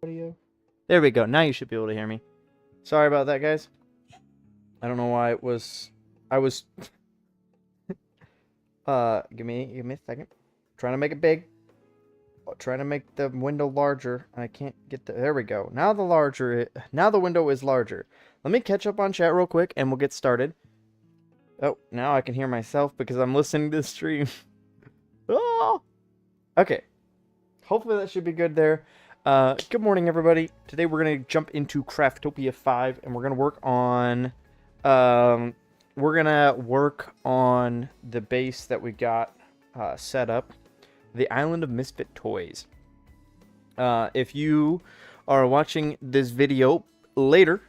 Audio. There we go. Now you should be able to hear me. Sorry about that, guys. I don't know why it was... I was... give me a second. Trying to make it big. Trying to make the window larger. I can't get the... There we go. Now the window is larger. Let me catch up on chat real quick, and we'll get started. Oh, now I can hear myself because I'm listening to the stream. Oh! Okay. Hopefully that should be good there. Good morning, everybody. Today we're going to jump into Craftopia 5, and we're going to work on... the base that we got set up. The Island of Misfit Toys. If you are watching this video later,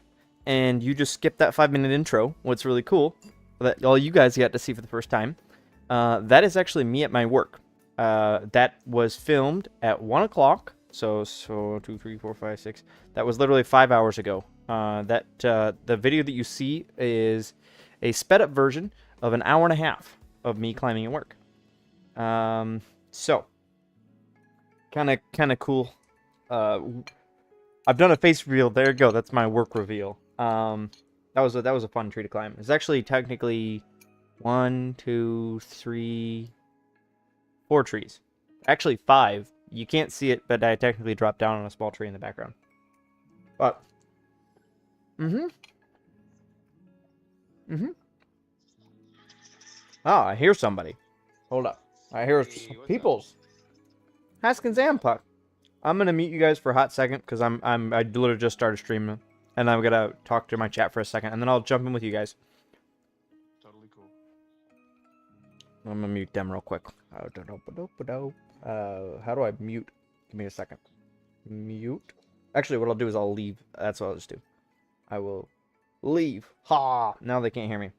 and you just skipped that 5-minute intro, what's really cool, that all you guys got to see for the first time, that is actually me at my work. That was filmed at 1 o'clock. So 2, 3, 4, 5, 6. That was literally 5 hours ago. The video that you see is a sped up version of an hour and a half of me climbing at work. So kind of cool. I've done a face reveal. There you go. That's my work reveal. That was a fun tree to climb. It's actually technically 1, 2, 3, 4 trees. Actually 5. You can't see it, but I technically dropped down on a small tree in the background. But Oh, I hear somebody. Hold up. I hear peoples. Haskins and Puck. I'm gonna mute you guys for a hot second because I literally just started streaming, and I'm gonna talk to my chat for a second, and then I'll jump in with you guys. Totally cool. I'm gonna mute them real quick. How do I mute? Give me a second. Mute. Actually, what I'll do is I'll leave. That's what I'll just do. I will leave. Ha! Now they can't hear me.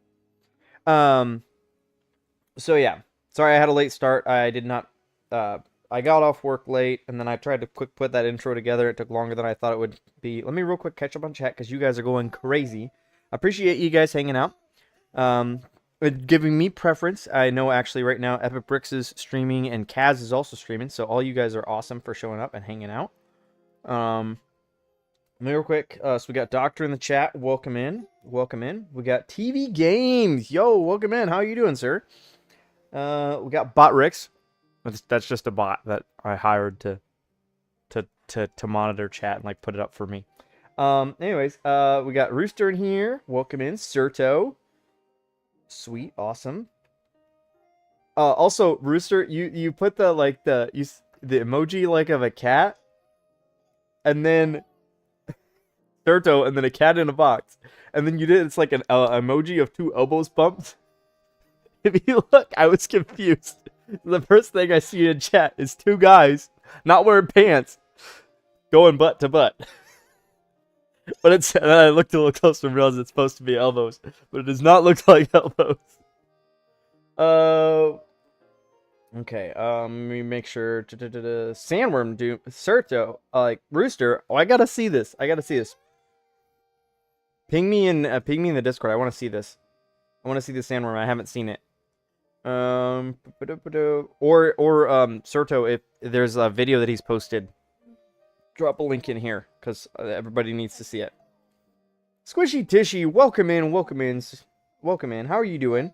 So yeah. Sorry I had a late start. I did not... I got off work late, and then I tried to quick put that intro together. It took longer than I thought it would be. Let me real quick catch up on chat, because you guys are going crazy. I appreciate you guys hanging out. Giving me preference. I know actually right now Epic Bricks is streaming, and Kaz is also streaming, so all you guys are awesome for showing up and hanging out. Let me real quick. So we got Doctor in the chat. Welcome in. Welcome in. We got TV Games. Yo, welcome in. How are you doing, sir? We got Bot Ricks. That's just a bot that I hired to monitor chat and like put it up for me. Anyways, we got Rooster in here. Welcome in, Serto. Sweet, awesome. Also, Rooster, you put the the emoji like of a cat, and then Serto, and then a cat in a box, and then it's like an emoji of 2 elbows pumped. If you look, I was confused. The first thing I see in chat is 2 guys not wearing pants going butt to butt. But and then I looked a little closer and realized it's supposed to be elbows, but it does not look like elbows. Okay. Let me make sure. Sandworm, dude, Serto, Rooster. Oh, I gotta see this. Ping me in the Discord. I want to see this. I want to see the Sandworm. I haven't seen it. Serto, if there's a video that he's posted, drop a link in here, because everybody needs to see it. Squishy Tishy, welcome in. How are you doing?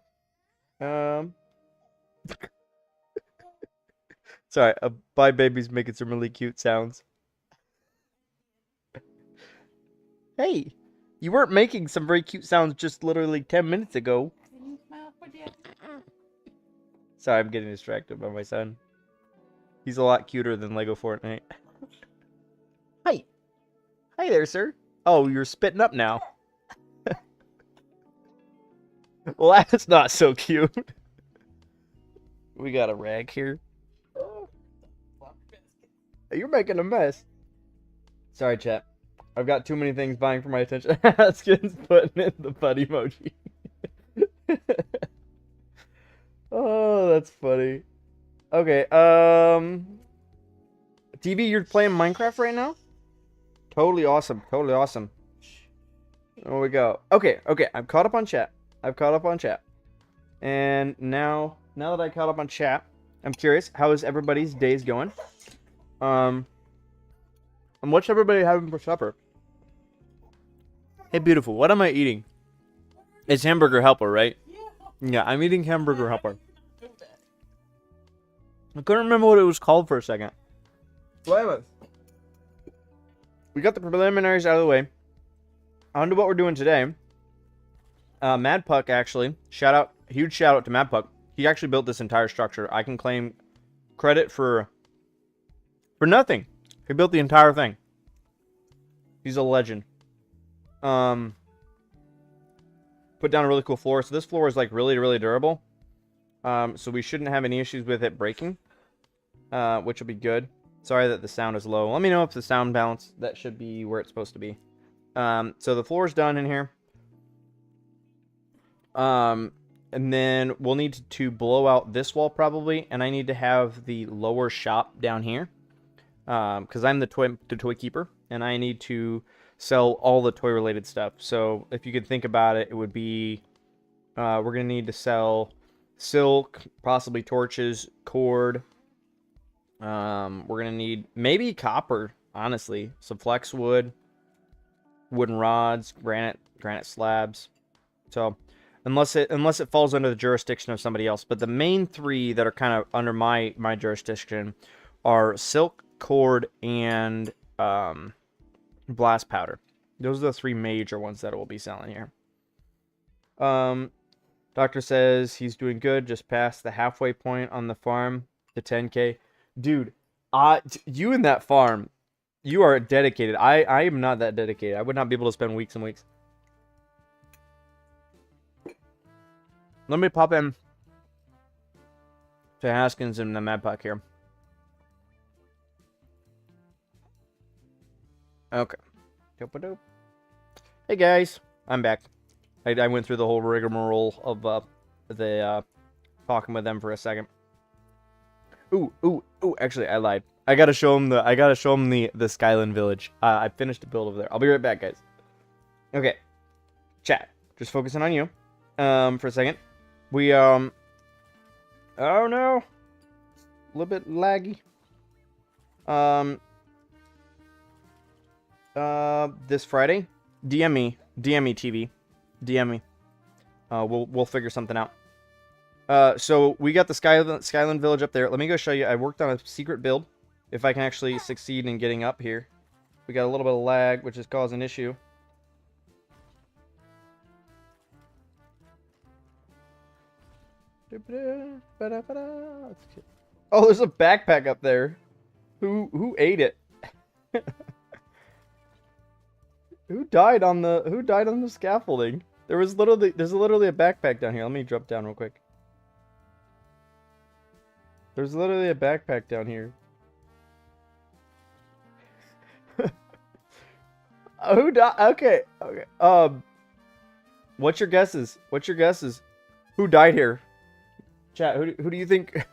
Sorry, Bye Baby's making some really cute sounds. Hey, you weren't making some very cute sounds just literally 10 minutes ago. Sorry, I'm getting distracted by my son. He's a lot cuter than Lego Fortnite. Hi. Hi there, sir. Oh, you're spitting up now. Well, that's not so cute. We got a rag here. You're making a mess. Sorry, chat. I've got too many things vying for my attention. Haskins putting in the butt emoji. Oh, that's funny. Okay, TV, you're playing Minecraft right now? Totally awesome. There we go. Okay, I'm caught up on chat. And now that I caught up on chat, I'm curious, how is everybody's days going? And what's everybody having for supper? Hey, beautiful. What am I eating? It's hamburger helper, right? Yeah, I'm eating hamburger helper. I couldn't remember what it was called for a second. Well, we got the preliminaries out of the way. On to what we're doing today. Mad Puck, actually. Huge shout out to Mad Puck. He actually built this entire structure. I can claim credit for nothing. He built the entire thing. He's a legend. Put down a really cool floor. So this floor is like really, really durable. So we shouldn't have any issues with it breaking. Which will be good. Sorry that the sound is low. Let me know if the sound balance, that should be where it's supposed to be. So the floor is done in here. And then we'll need to blow out this wall probably. And I need to have the lower shop down here. Because I'm the toy keeper. And I need to sell all the toy related stuff. So if you could think about it, it would be... we're going to need to sell silk, possibly torches, cord... we're going to need maybe copper, honestly. Some flex wood, wooden rods, granite slabs. So, unless it falls under the jurisdiction of somebody else. But the main three that are kind of under my jurisdiction are silk, cord, and blast powder. Those are the three major ones that we'll be selling here. Doctor says he's doing good, just past the halfway point on the farm, the 10K. Dude, you in that farm, you are dedicated. I am not that dedicated. I would not be able to spend weeks and weeks. Let me pop in to Haskins and the Mad Puck here. Okay. Hey guys, I'm back. I went through the whole rigmarole of talking with them for a second. Ooh, actually, I lied. I gotta show him the Skyland Village. I finished the build over there. I'll be right back, guys. Okay. Chat. Just focusing on you. For a second. We, oh no. A little bit laggy. This Friday, DM me TV. DM me. We'll figure something out. So we got the Skyland Village up there. Let me go show you. I worked on a secret build. If I can actually succeed in getting up here. We got a little bit of lag, which is causing an issue. Oh, there's a backpack up there. Who ate it? Who died on the scaffolding? There's literally a backpack down here. Let me drop down real quick. There's literally a backpack down here. Who died? Okay. What's your guesses? Who died here? Chat. Who do you think?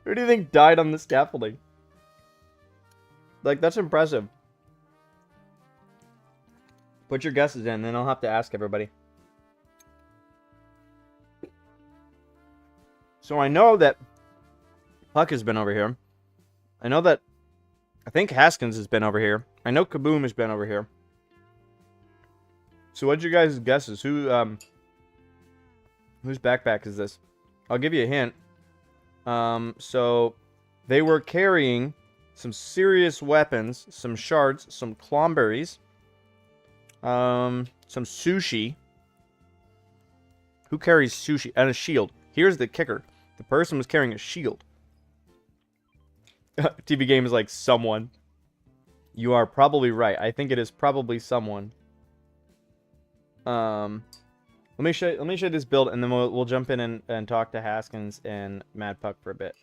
Who do you think died on the scaffolding? Like, that's impressive. Put your guesses in, then I'll have to ask everybody. So I know that Puck has been over here. I think Haskins has been over here. I know Kaboom has been over here. So what's your guys' guesses? Whose backpack is this? I'll give you a hint. So they were carrying some serious weapons, some shards, some clomberries, some sushi. Who carries sushi? And a shield. Here's the kicker. The person was carrying a shield. TV Game is like, someone. You are probably right. I think it is probably someone. Let me show you this build, and then we'll jump in and talk to Haskins and Mad Puck for a bit.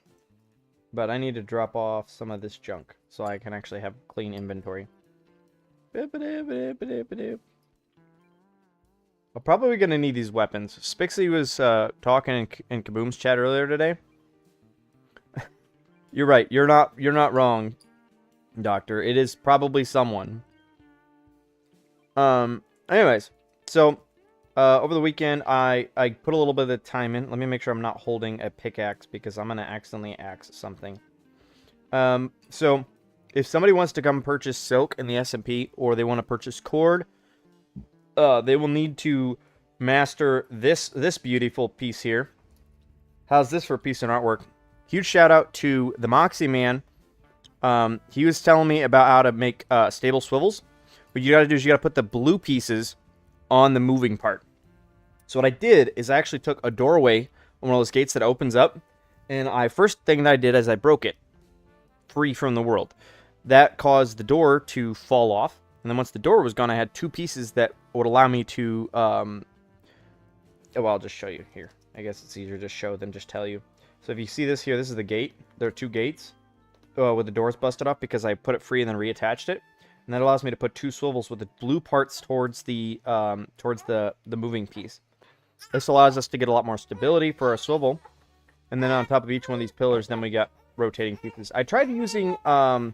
But I need to drop off some of this junk so I can actually have clean inventory. I'm probably gonna need these weapons. Spixie was talking in Kaboom's chat earlier today. You're right. You're not wrong, Doctor. It is probably someone. Anyways, so over the weekend I put a little bit of time in. Let me make sure I'm not holding a pickaxe because I'm gonna accidentally axe something. So if somebody wants to come purchase silk in the SMP, or they want to purchase cord, they will need to master this beautiful piece here. How's this for a piece of artwork? Huge shout out to the Moxie Man. He was telling me about how to make stable swivels. What you got to do is you got to put the blue pieces on the moving part. So what I did is I actually took a doorway on one of those gates that opens up, and first thing that I did is I broke it free from the world. That caused the door to fall off, and then once the door was gone, I had two pieces that would allow me to well, I'll just show you here. I guess it's easier to just show than just tell you. So if you see this here, this is the gate. There are two gates with the doors busted off because I put it free and then reattached it. And that allows me to put two swivels with the blue parts towards the moving piece. This allows us to get a lot more stability for our swivel. And then on top of each one of these pillars, then we got rotating pieces. I tried using the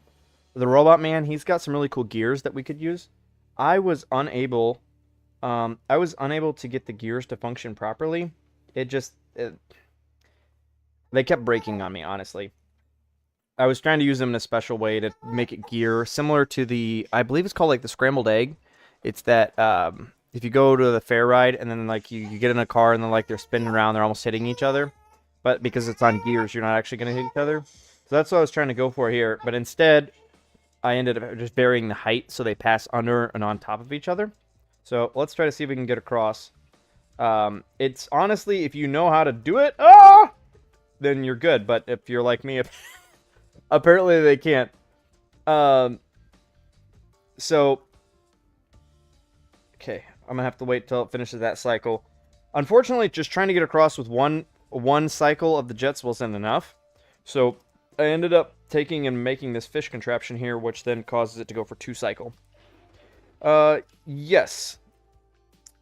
Robot Man. He's got some really cool gears that we could use. I was unable to get the gears to function properly. They kept breaking on me, honestly. I was trying to use them in a special way to make it gear, similar to the, I believe it's called like the scrambled egg. It's that if you go to the fair ride and then like you get in a car and then like they're spinning around, they're almost hitting each other. But because it's on gears, you're not actually going to hit each other. So that's what I was trying to go for here. But instead, I ended up just varying the height so they pass under and on top of each other. So let's try to see if we can get across. It's honestly, if you know how to do it, then you're good. But if you're like me, apparently they can't. So, okay, I'm gonna have to wait till it finishes that cycle. Unfortunately, just trying to get across with one cycle of the jets wasn't enough. So I ended up taking and making this fish contraption here, which then causes it to go for 2 cycle. Yes.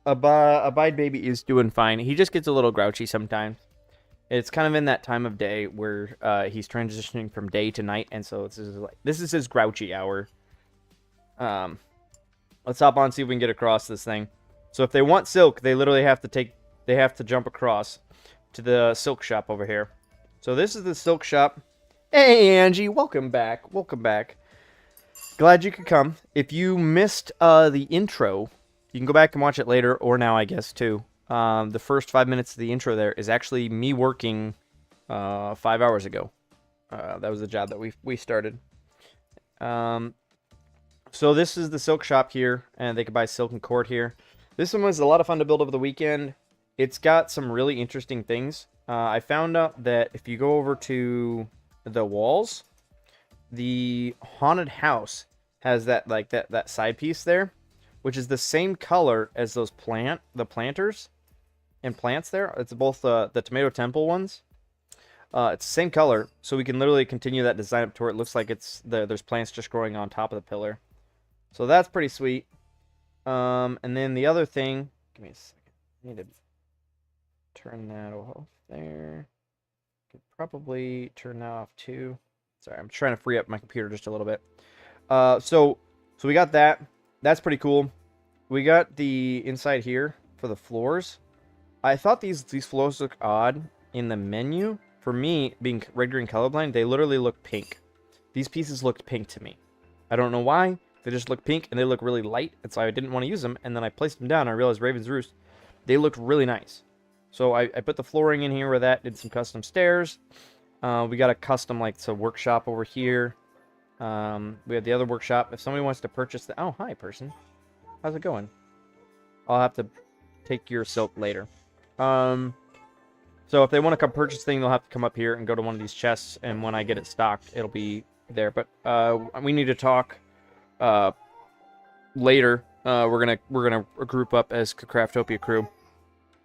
Abide Baby is doing fine. He just gets a little grouchy sometimes. It's kind of in that time of day where he's transitioning from day to night, and so this is his grouchy hour. Let's hop on and see if we can get across this thing. So if they want silk, they literally have to jump across to the silk shop over here. So this is the silk shop. Hey Angie, welcome back. Welcome back. Glad you could come. If you missed the intro, you can go back and watch it later, or now I guess too. The first 5 minutes of the intro there is actually me working 5 hours ago. That was the job that we started. So this is the silk shop here, and they can buy silk and cord here. This one was a lot of fun to build over the weekend. It's got some really interesting things. I found out that if you go over to the walls, the haunted house has that side piece there, which is the same color as those planters and plants there. It's both the Tomato Temple ones. It's the same color, so we can literally continue that design up to where it looks like there's plants just growing on top of the pillar. So that's pretty sweet. And then the other thing, give me a second. I need to turn that off there. Could probably turn that off too. Sorry, I'm trying to free up my computer just a little bit. So we got that. That's pretty cool. We got the inside here for the floors. I thought these floors look odd in the menu. For me, being red green colorblind, they literally look pink. These pieces looked pink to me. I don't know why. They just look pink and they look really light, and so I didn't want to use them. And then I placed them down. And I realized Raven's Roost, they looked really nice. So I put the flooring in here with that. Did some custom stairs. We got a custom workshop over here. We have the other workshop. If somebody wants to purchase the... Oh, hi, person. How's it going? I'll have to take your silk later. So if they want to come purchase the thing, they'll have to come up here and go to one of these chests. And when I get it stocked, it'll be there. But we need to talk later. We're gonna group up as Craftopia crew.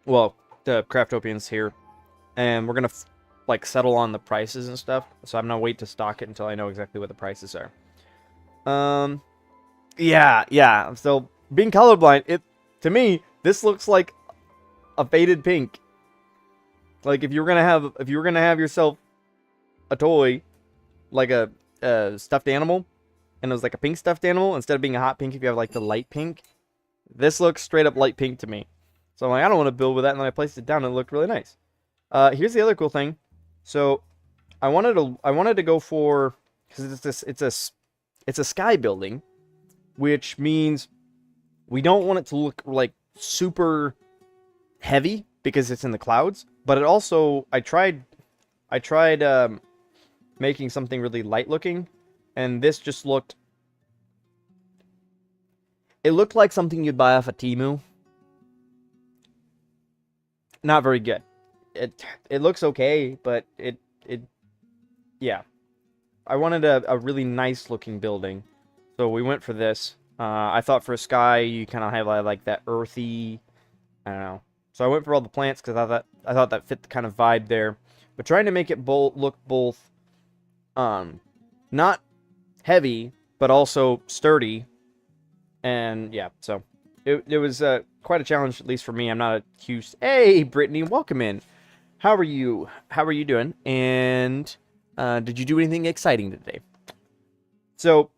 Well, the Craftopians here, and we're gonna settle on the prices and stuff. So I'm gonna wait to stock it until I know exactly what the prices are. Yeah. So being colorblind, to me this looks like a faded pink. Like if you were gonna have yourself a toy, like a stuffed animal, and it was like a pink stuffed animal instead of being a hot pink. If you have like the light pink, this looks straight up light pink to me. So I'm like, I don't want to build with that, and then I placed it down, and it looked really nice. Here's the other cool thing. So I wanted to go for, because it's it's a sky building, which means we don't want it to look like super heavy because it's in the clouds. But it also, I tried making something really light looking, and this just looked. It looked like something you'd buy off a Temu. Not very good. It looks okay, but yeah. I wanted a really nice looking building, so we went for this. I thought for a sky you kind of have like that earthy, I don't know. So I went for all the plants because I thought that fit the kind of vibe there. But trying to make it look both, not heavy but also sturdy, and yeah. So it was quite a challenge, at least for me. I'm not a huge. Hey, Brittany, welcome in. How are you? How are you doing? And did you do anything exciting today? So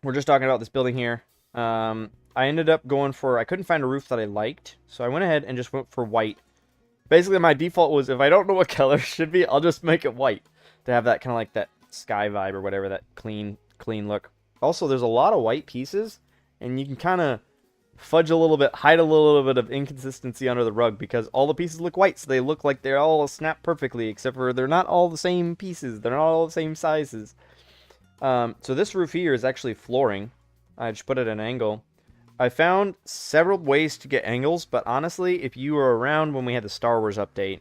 we're just talking about this building here. I ended up going for, I couldn't find a roof that I liked, so I went ahead and just went for white. Basically, my default was, if I don't know what color it should be, I'll just make it white to have that kind of like that sky vibe or whatever, that clean look. Also, there's a lot of white pieces, and you can kind of fudge a little bit, hide a little bit of inconsistency under the rug, because all the pieces look white, so they look like they're all snapped perfectly, except for they're not all the same pieces. They're not all the same sizes. So this roof here is actually flooring. I just put it at an angle. I found several ways to get angles, but honestly, if you were around when we had the Star Wars update,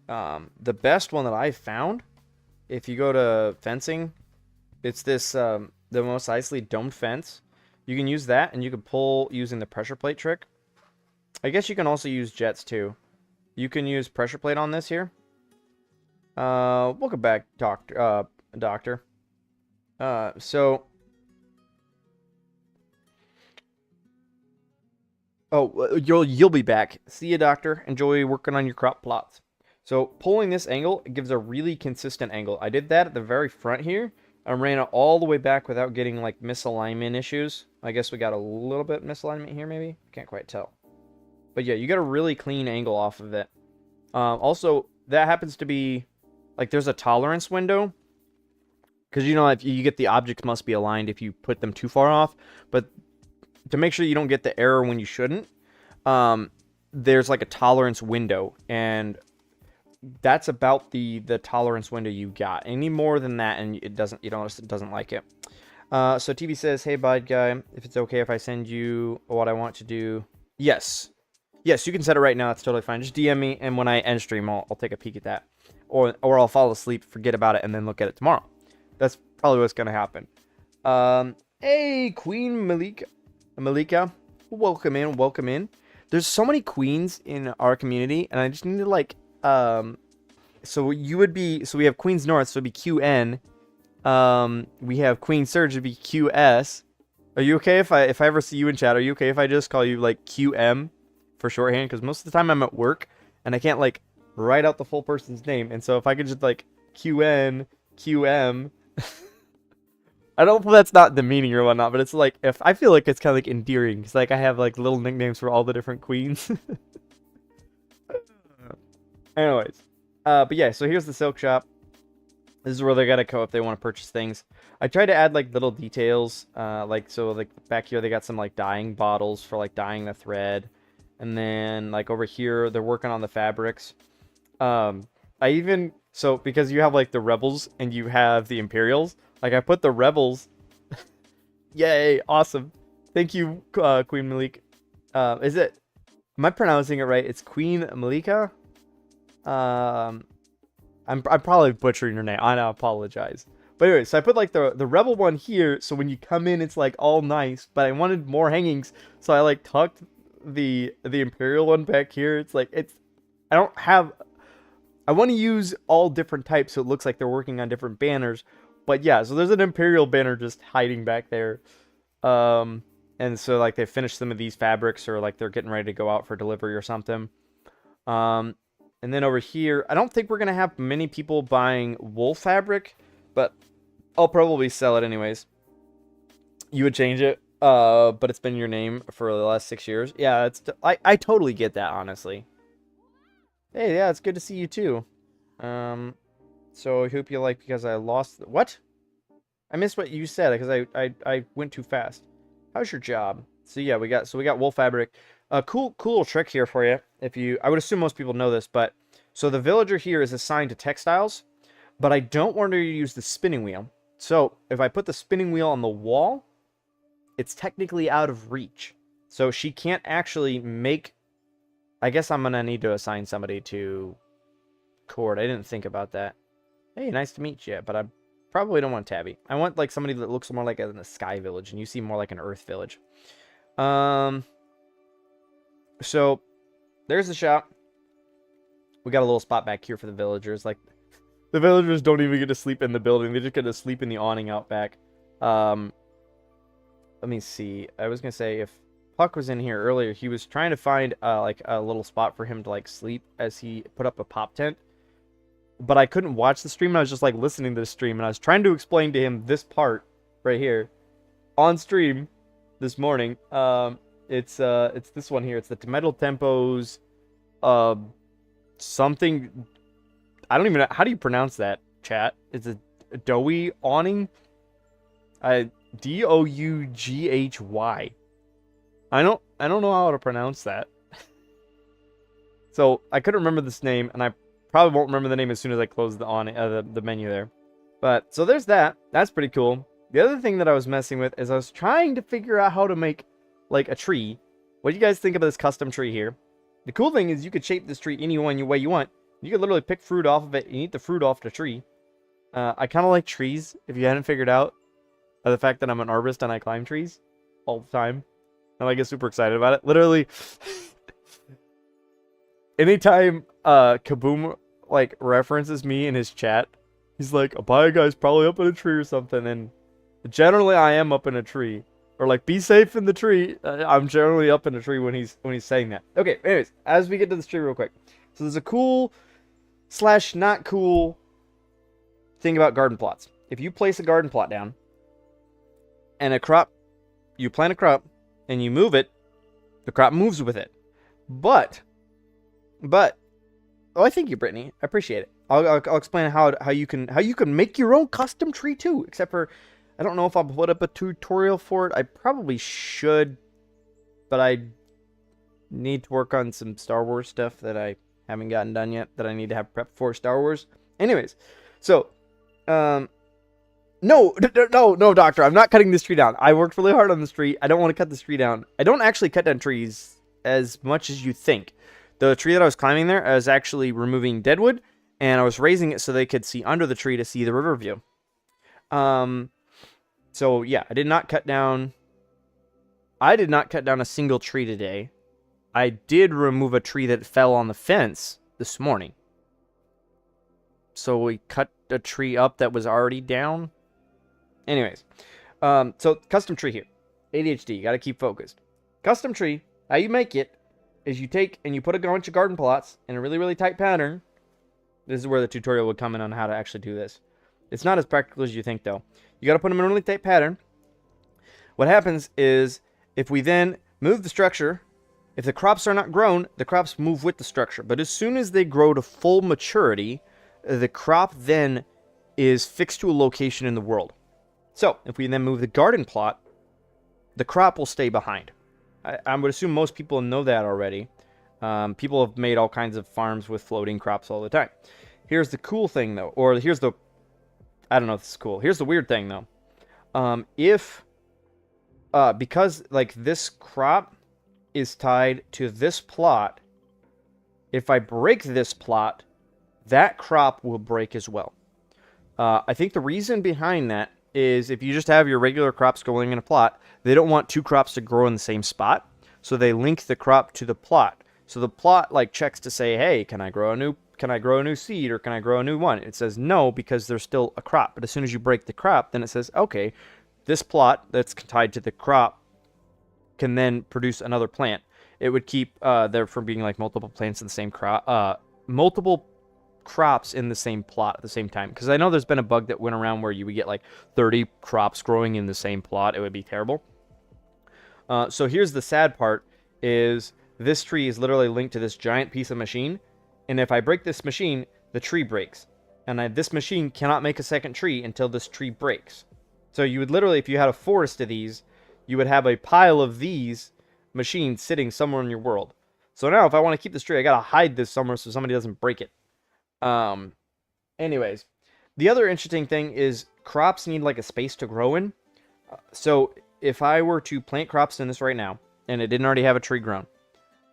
the best one that I found, if you go to fencing, it's this, the Mos Eisley domed fence. You can use that, and you can pull using the pressure plate trick. I guess you can also use jets, too. You can use pressure plate on this here. Welcome back, Doctor. So... Oh, you'll be back. See you, Doctor. Enjoy working on your crop plots. So pulling this angle, it gives a really consistent angle. I did that at the very front here. I ran it all the way back without getting like misalignment issues. I guess we got a little bit misalignment here, maybe. Can't quite tell. But yeah, you got a really clean angle off of it. Also, that happens to be like there's a tolerance window. Because you know, if you get the objects must be aligned if you put them too far off. But to make sure you don't get the error when you shouldn't, there's like a tolerance window, and that's about the tolerance window you got. Any more than that, and it doesn't like it. So TV says, "Hey, bud guy, if it's okay if I send you what I want to do." Yes, you can set it right now. That's totally fine. Just DM me, and when I end stream, I'll take a peek at that, or I'll fall asleep, forget about it, and then look at it tomorrow. That's probably what's gonna happen. Hey, Queen Malika, welcome in. There's so many queens in our community, and I just need to like, so we have Queens North, so it'd be QN. We have Queen Surge, it'd be QS. Are you okay if I ever see you in chat? Are you okay if I just call you like QM for shorthand? Because most of the time I'm at work, and I can't like write out the full person's name, and so if I could just like QN, QM. I don't know if that's not the meaning or whatnot, but it's like, if I feel like it's kind of like endearing, because like I have like little nicknames for all the different queens. Anyways, but yeah, so here's the silk shop. This is where they gotta go if they want to purchase things. I tried to add like little details, like so like back here they got some like dyeing bottles for like dyeing the thread, and then like over here they're working on the fabrics. So because you have like the rebels and you have the Imperials. Like, I put the rebels. Yay, awesome. Thank you, Queen Malik. Am I pronouncing it right? It's Queen Malika? I'm probably butchering your name. I apologize. But anyway, so I put like the rebel one here, so when you come in, it's like all nice. But I wanted more hangings, so I like tucked the Imperial one back here. It's like, I want to use all different types, so it looks like they're working on different banners. But yeah, so there's an Imperial banner just hiding back there. And so like they finished some of these fabrics, or like they're getting ready to go out for delivery or something. And then over here, I don't think we're going to have many people buying wool fabric, but I'll probably sell it anyways. You would change it, but it's been your name for the last 6 years. Yeah, I totally get that, honestly. Hey, yeah, it's good to see you too. So I hope you like, because I lost... What? I missed what you said because I went too fast. How's your job? So yeah, we got wool fabric. A cool little trick here for you. I would assume most people know this, but so the villager here is assigned to textiles, but I don't want her to use the spinning wheel. So if I put the spinning wheel on the wall, it's technically out of reach. So she can't actually make. I guess I'm gonna need to assign somebody to cord. I didn't think about that. Hey, nice to meet you, but I probably don't want Tabby. I want like somebody that looks more like a sky village, and you seem more like an earth village. So there's the shop. We got a little spot back here for the villagers. Like, the villagers don't even get to sleep in the building. They just get to sleep in the awning out back. Let me see. I was gonna say, if Puck was in here earlier, he was trying to find like a little spot for him to like sleep as he put up a pop tent. But I couldn't watch the stream, and I was just like listening to the stream, and I was trying to explain to him this part right here on stream this morning. It's this one here. It's the Metal Tempos something. I don't even know, how do you pronounce that, chat? It's a doughy awning. Doughy. I don't know how to pronounce that. So I couldn't remember this name, and I probably won't remember the name as soon as I close the menu there. But so there's that. That's pretty cool. The other thing that I was messing with is I was trying to figure out how to make like a tree. What do you guys think of this custom tree here? The cool thing is you could shape this tree any way you want. You could literally pick fruit off of it and eat the fruit off the tree. I kind of like trees, if you hadn't figured out. The fact that I'm an arborist and I climb trees all the time. And I get super excited about it. Literally, anytime Kaboom like references me in his chat, he's like, "A bio guy's probably up in a tree or something." And generally, I am up in a tree, or like, "Be safe in the tree." I'm generally up in a tree when he's saying that. Okay. Anyways, as we get to this tree real quick, so there's a cool / not cool thing about garden plots. If you place a garden plot down and you plant a crop and you move it, the crop moves with it. But, oh, I thank you, Brittany. I appreciate it. I'll explain how you can make your own custom tree too. Except for, I don't know if I'll put up a tutorial for it. I probably should, but I need to work on some Star Wars stuff that I haven't gotten done yet, that I need to have prep for Star Wars. Anyways, so, no, doctor, I'm not cutting this tree down. I worked really hard on this tree. I don't want to cut this tree down. I don't actually cut down trees as much as you think. The tree that I was climbing there, I was actually removing deadwood, and I was raising it so they could see under the tree to see the river view. So yeah, I did not cut down a single tree today. I did remove a tree that fell on the fence this morning. So we cut a tree up that was already down. Anyways, so custom tree here. ADHD, you got to keep focused. Custom tree, how you make it is you take and you put a bunch of garden plots in a really, really tight pattern. This is where the tutorial would come in on how to actually do this. It's not as practical as you think, though. You got to put them in a really tight pattern. What happens is, if we then move the structure, if the crops are not grown, the crops move with the structure. But as soon as they grow to full maturity, the crop then is fixed to a location in the world. So, if we then move the garden plot, the crop will stay behind. I would assume most people know that already. People have made all kinds of farms with floating crops all the time. Here's the cool thing, though. Or here's the... I don't know if this is cool. Here's the weird thing, though. Because, like, this crop is tied to this plot, if I break this plot, that crop will break as well. I think the reason behind that is if you just have your regular crops going in a plot, they don't want two crops to grow in the same spot, so they link the crop to the plot. So the plot like checks to say, hey, can I grow a new seed, or can I grow a new one? It says no, because there's still a crop. But as soon as you break the crop, then it says, okay, this plot that's tied to the crop can then produce another plant. It would keep there from being like multiple plants in the same crop, multiple crops in the same plot at the same time. Because I know there's been a bug that went around where you would get like 30 crops growing in the same plot. It would be terrible. So here's the sad part, is this tree is literally linked to this giant piece of machine. And if I break this machine, the tree breaks. And this machine cannot make a second tree until this tree breaks. So you would literally, if you had a forest of these, you would have a pile of these machines sitting somewhere in your world. So now if I want to keep this tree, I gotta hide this somewhere so somebody doesn't break it. Um, Anyways, the other interesting thing is crops need like a space to grow in. So if I were to plant crops in this right now, and it didn't already have a tree grown,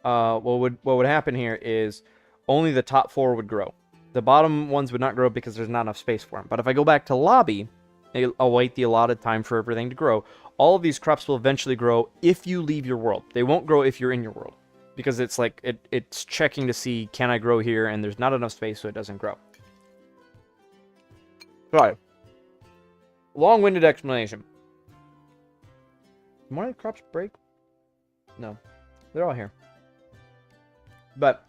what would happen here is only the top 4 would grow. The bottom ones would not grow because there's not enough space for them. But if I go back to lobby, I'll wait the allotted time for everything to grow. All of these crops will eventually grow if you leave your world. They won't grow if you're in your world, because it's like it's checking to see, can I grow here, and there's not enough space, so it doesn't grow. Sorry. Long-winded explanation. More of the crops break? No. They're all here. But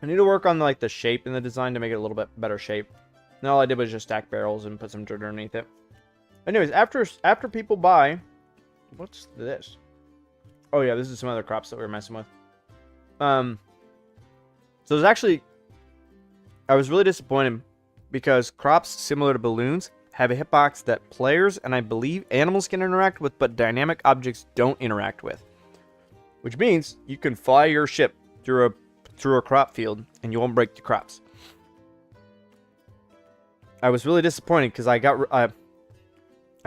I need to work on like the shape in the design to make it a little bit better shape. And all I did was just stack barrels and put some dirt underneath it. Anyways, after people buy... What's this? Oh yeah, this is some other crops that we were messing with. So there's actually... I was really disappointed because crops similar to balloons have a hitbox that players and I believe animals can interact with, but dynamic objects don't interact with. Which means you can fly your ship through a crop field and you won't break the crops. I was really disappointed because I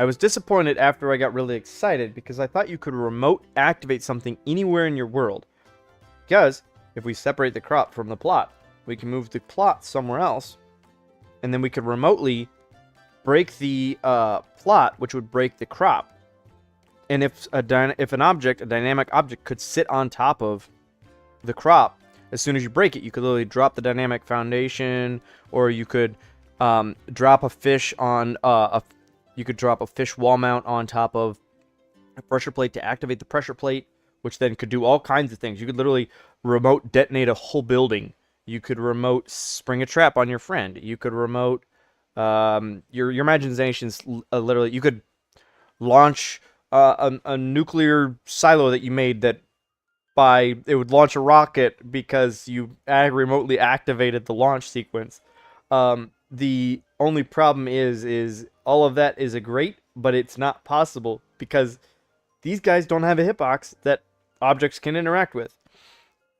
was disappointed after I got really excited because I thought you could remote activate something anywhere in your world. Because if we separate the crop from the plot, we can move the plot somewhere else, and then we could remotely break the plot, which would break the crop. And if a dynamic object could sit on top of the crop, as soon as you break it, you could literally drop the dynamic foundation, or you could drop a fish on you could drop a fish wall mount on top of a pressure plate to activate the pressure plate, which then could do all kinds of things. You could literally remote detonate a whole building. You could remote spring a trap on your friend. You could remote your imagination's literally. You could launch a nuclear silo that you made that it would launch a rocket because you remotely activated the launch sequence. The only problem is all of that is great, but it's not possible because these guys don't have a hitbox that objects can interact with.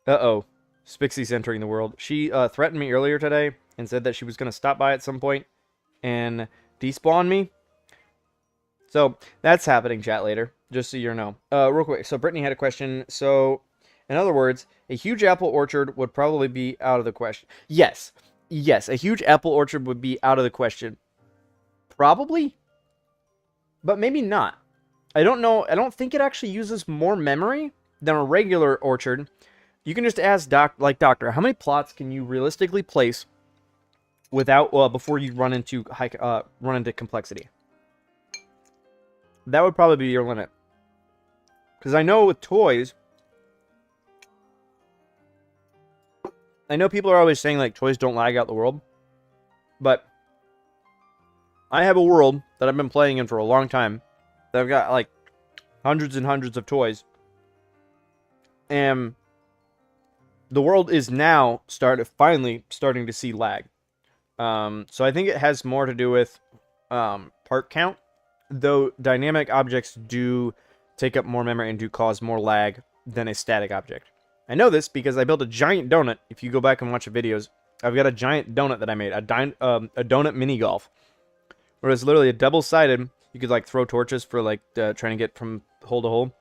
Uh-oh. Spixie's entering the world. She threatened me earlier today and said that she was going to stop by at some point and despawn me. So that's happening, chat, later, just so you know. Real quick, so Brittany had a question. So, in other words, a huge apple orchard would probably be out of the question. Yes, a huge apple orchard would be out of the question. Probably, but maybe not. I don't know. I don't think it actually uses more memory than a regular orchard. You can just ask Doctor, how many plots can you realistically place without before you run into complexity? That would probably be your limit. Because I know with toys, I know people are always saying like toys don't lag out the world, but I have a world that I've been playing in for a long time that I've got like hundreds and hundreds of toys, and the world is now finally starting to see lag. So I think it has more to do with part count, though dynamic objects do take up more memory and do cause more lag than a static object. I know this because I built a giant donut. If you go back and watch the videos, I've got a giant donut that I made, a donut mini golf, where it's literally a double-sided. You could like throw torches for like trying to get from hole to hole.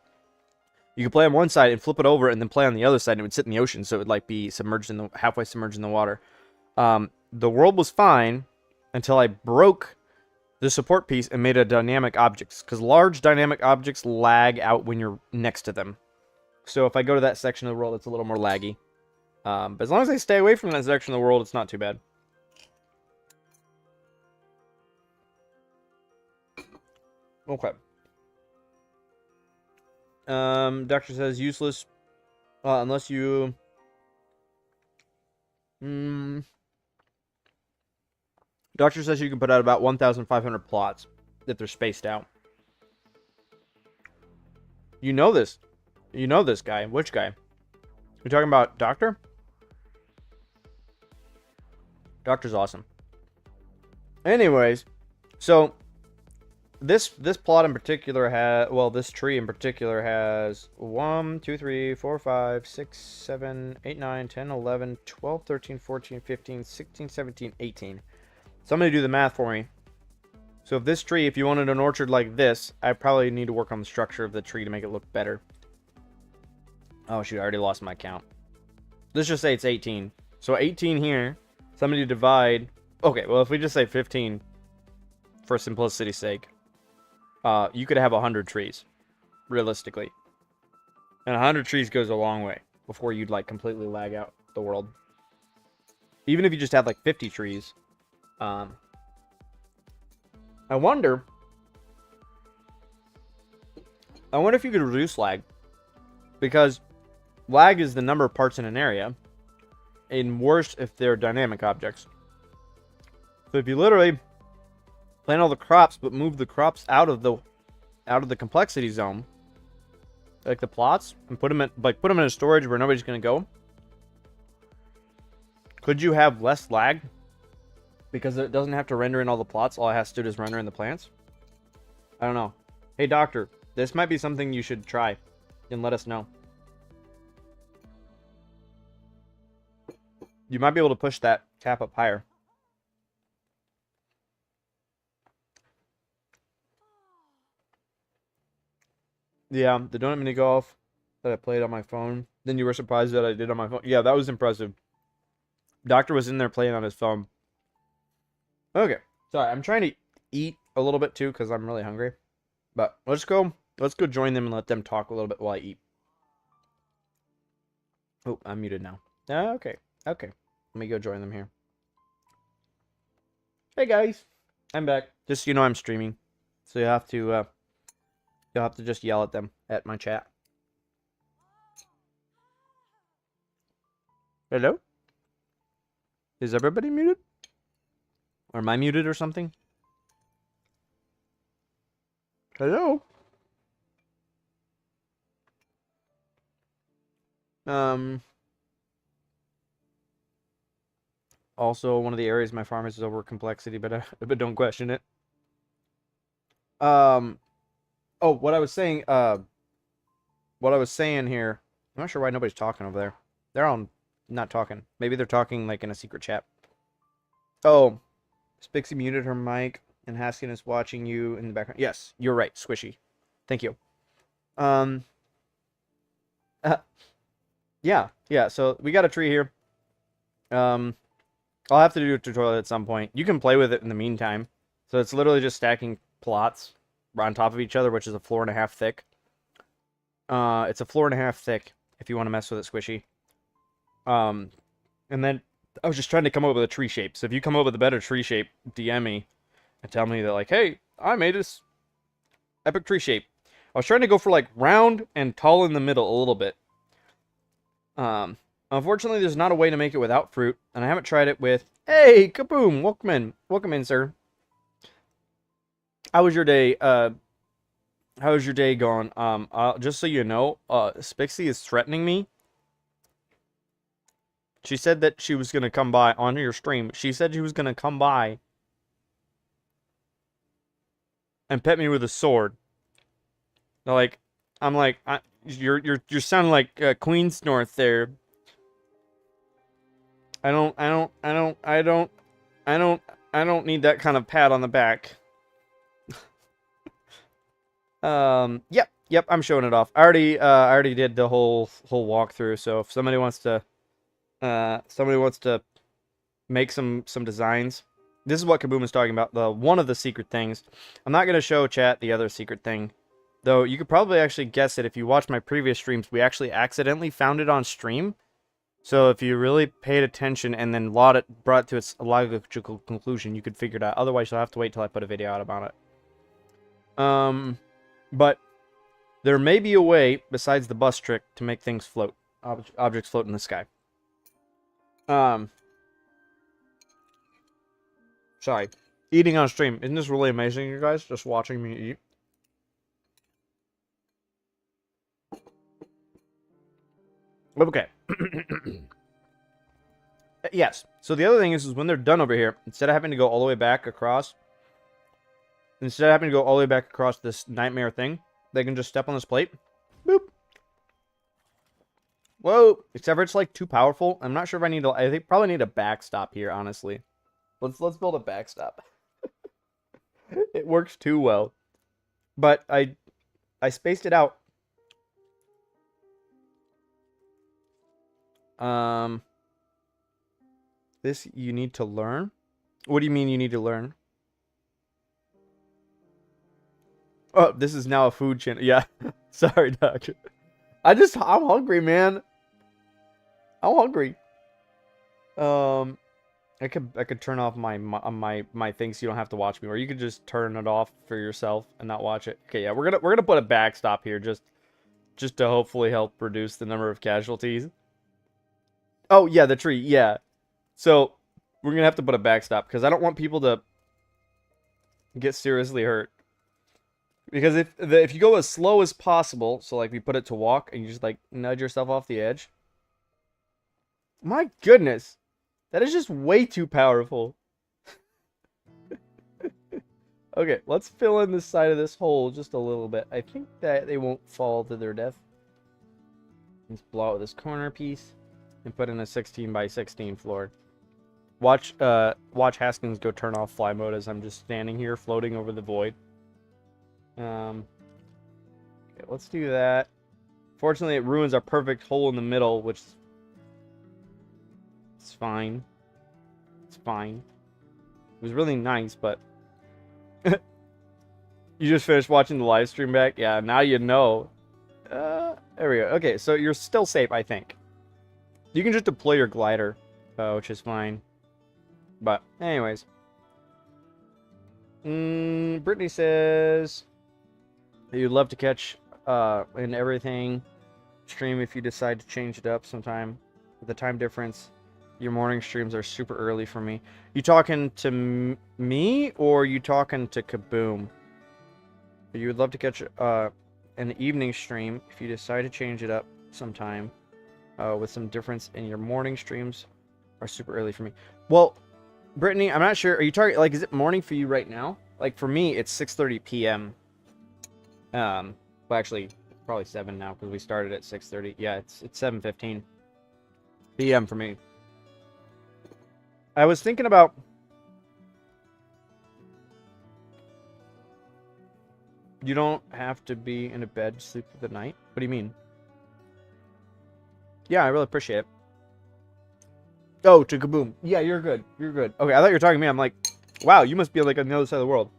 You could play on one side and flip it over, and then play on the other side, and it would sit in the ocean, so it would like be halfway submerged in the water. The world was fine until I broke the support piece and made a dynamic objects, because large dynamic objects lag out when you're next to them. So if I go to that section of the world, it's a little more laggy. But as long as I stay away from that section of the world, it's not too bad. Okay. Doctor says useless unless you Doctor says you can put out about 1,500 plots if they're spaced out. You know this. You know this guy. Which guy? You talking about Doctor? Doctor's awesome. Anyways, so this plot in particular has, well, this tree in particular has 1, 2, 3, 4, 5, 6, 7, 8, 9, 10, 11, 12, 13, 14, 15, 16, 17, 18. Somebody do the math for me. So if this tree, if you wanted an orchard like this, I probably need to work on the structure of the tree to make it look better. Oh shoot, I already lost my count. Let's just say it's 18. So 18 here. Somebody divide. Okay, well if we just say 15 for simplicity's sake, you could have 100 trees, realistically. And 100 trees goes a long way before you'd like completely lag out the world. Even if you just have like 50 trees. I wonder if you could reduce lag. Because lag is the number of parts in an area. And worse if they're dynamic objects. So if you literally plant all the crops, but move the crops out of the complexity zone, like the plots, and put them in a storage where nobody's gonna go, could you have less lag? Because it doesn't have to render in all the plots. All it has to do is render in the plants. I don't know. Hey, doctor, this might be something you should try. And let us know. You might be able to push that cap up higher. Yeah, the donut mini golf that I played on my phone. Then you were surprised that I did on my phone. Yeah, that was impressive. Doctor was in there playing on his phone. Okay, sorry, I'm trying to eat a little bit too because I'm really hungry. But let's go join them and let them talk a little bit while I eat. Oh, I'm muted now. Okay. Let me go join them here. Hey guys, I'm back. Just so you know, I'm streaming, so you'll have to just yell at them at my chat. Hello? Is everybody muted? Or am I muted or something? Hello? Also, one of the areas of my farm is over complexity, but don't question it. Oh, what I was saying here. I'm not sure why nobody's talking over there. They're all not talking. Maybe they're talking like in a secret chat. Oh, Spixie muted her mic, and Haskin is watching you in the background. Yes, you're right, Squishy. Thank you. Yeah. So we got a tree here. I'll have to do a tutorial at some point. You can play with it in the meantime. So it's literally just stacking plots on top of each other, which is a floor and a half thick. It's a floor and a half thick if you want to mess with it, Squishy. And then I was just trying to come up with a tree shape. So if you come up with a better tree shape, DM me and tell me that, like, hey, I made this epic tree shape. I was trying to go for like round and tall in the middle a little bit. Unfortunately, there's not a way to make it without fruit, and I haven't tried it with. Hey, Kaboom! Welcome in, sir. How was your day? How's your day going? Just so you know, Spixie is threatening me. She said that she was gonna come by on your stream. She said she was gonna come by and pet me with a sword. Like, I'm like, you're sounding like Queen's North there. I don't need that kind of pat on the back. Yep, I'm showing it off. I already did the whole walkthrough. So if somebody wants to make some designs, this is what Kaboom is talking about. One of the secret things. I'm not gonna show chat the other secret thing, though. You could probably actually guess it if you watch my previous streams. We actually accidentally found it on stream. So if you really paid attention and then brought it to its logical conclusion, you could figure it out. Otherwise, you'll have to wait till I put a video out about it. But there may be a way, besides the bus trick, to make things float. Objects float in the sky. Sorry. Eating on stream. Isn't this really amazing, you guys? Just watching me eat. Okay. Yes. So the other thing is when they're done over here, instead of having to go all the way back across, instead of having to go all the way back across this nightmare thing, they can just step on this plate. Boop. Whoa. Except for it's like too powerful. I'm not sure if I need to. I think probably need a backstop here, honestly. Let's build a backstop. It works too well. But I spaced it out. This you need to learn? What do you mean you need to learn? Oh, this is now a food channel. Yeah. Sorry, doctor. I'm hungry, man. I'm hungry. I could turn off my thing so you don't have to watch me, or you could just turn it off for yourself and not watch it. Okay, yeah, we're gonna put a backstop here just to hopefully help reduce the number of casualties. Oh yeah, the tree, yeah. So we're gonna have to put a backstop because I don't want people to get seriously hurt. Because if you go as slow as possible, so like we put it to walk and you just like nudge yourself off the edge. My goodness. That is just way too powerful. Okay, let's fill in the side of this hole just a little bit. I think that they won't fall to their death. Let's blow out this corner piece and put in a 16 by 16 floor. Watch Haskins go turn off fly mode as I'm just standing here floating over the void. Okay, let's do that. Fortunately, it ruins our perfect hole in the middle, which is fine. It's fine. It was really nice, but you just finished watching the live stream back? Yeah, now you know. There we go. Okay, so you're still safe, I think. You can just deploy your glider, which is fine. But, anyways. Brittany says you'd love to catch in everything stream if you decide to change it up sometime. With the time difference, your morning streams are super early for me. You talking to me or you talking to Kaboom? You would love to catch an evening stream if you decide to change it up sometime with some difference in your morning streams are super early for me. Well, Brittany, I'm not sure. Are you target like is it morning for you right now? Like for me, it's 6:30 p.m. Well, actually, probably 7 now because we started at 6:30. Yeah, it's 7:15 p.m. for me. I was thinking about you don't have to be in a bed to sleep through the night. What do you mean? Yeah, I really appreciate it. Oh, to Kaboom. Yeah, you're good. You're good. Okay, I thought you were talking to me. I'm like, wow, you must be like on the other side of the world.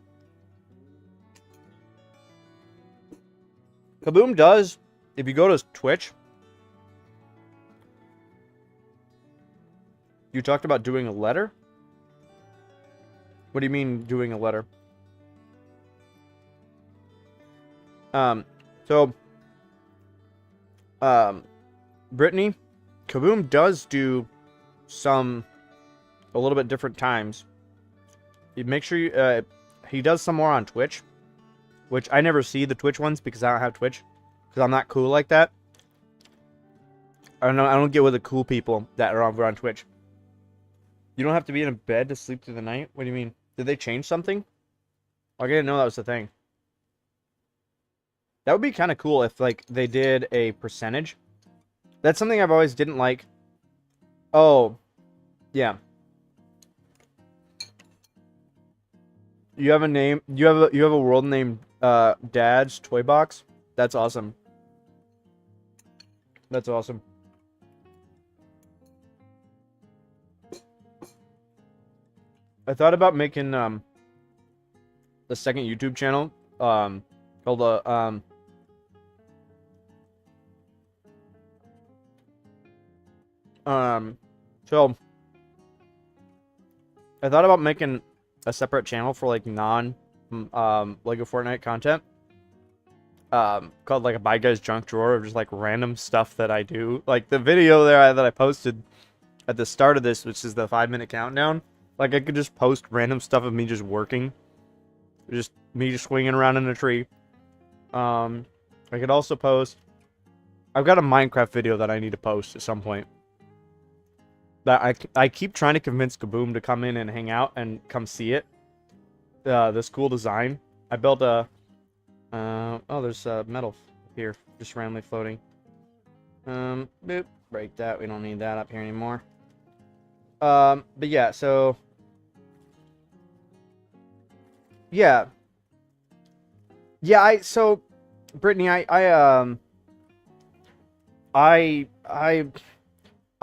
Kaboom does, if you go to Twitch, you talked about doing a letter? What do you mean doing a letter? Brittany, Kaboom does do a little bit different times. You make sure you, he does some more on Twitch, which I never see the Twitch ones because I don't have Twitch, because I'm not cool like that. I don't get with the cool people that are over on Twitch. You don't have to be in a bed to sleep through the night? What do you mean? Did they change something? I didn't know that was the thing. That would be kind of cool if, like, they did a percentage. That's something I've always didn't like. Oh, yeah. You have a name. You have a world named Dad's Toy Box. That's awesome. That's awesome. I thought about making the second YouTube channel called so I thought about making a separate channel for like non Lego Fortnite content called like a Bye Guys Junk Drawer of just like random stuff that I do. Like the video there that I posted at the start of this, which is the 5-minute countdown. Like I could just post random stuff of me just working, just me just swinging around in a tree. I could also post. I've got a Minecraft video that I need to post at some point. That I keep trying to convince Kaboom to come in and hang out and come see it. This cool design I built a. Oh, there's metal here, just randomly floating. Boop. Break that. We don't need that up here anymore. But yeah, so. Yeah. Yeah, so, Brittany, I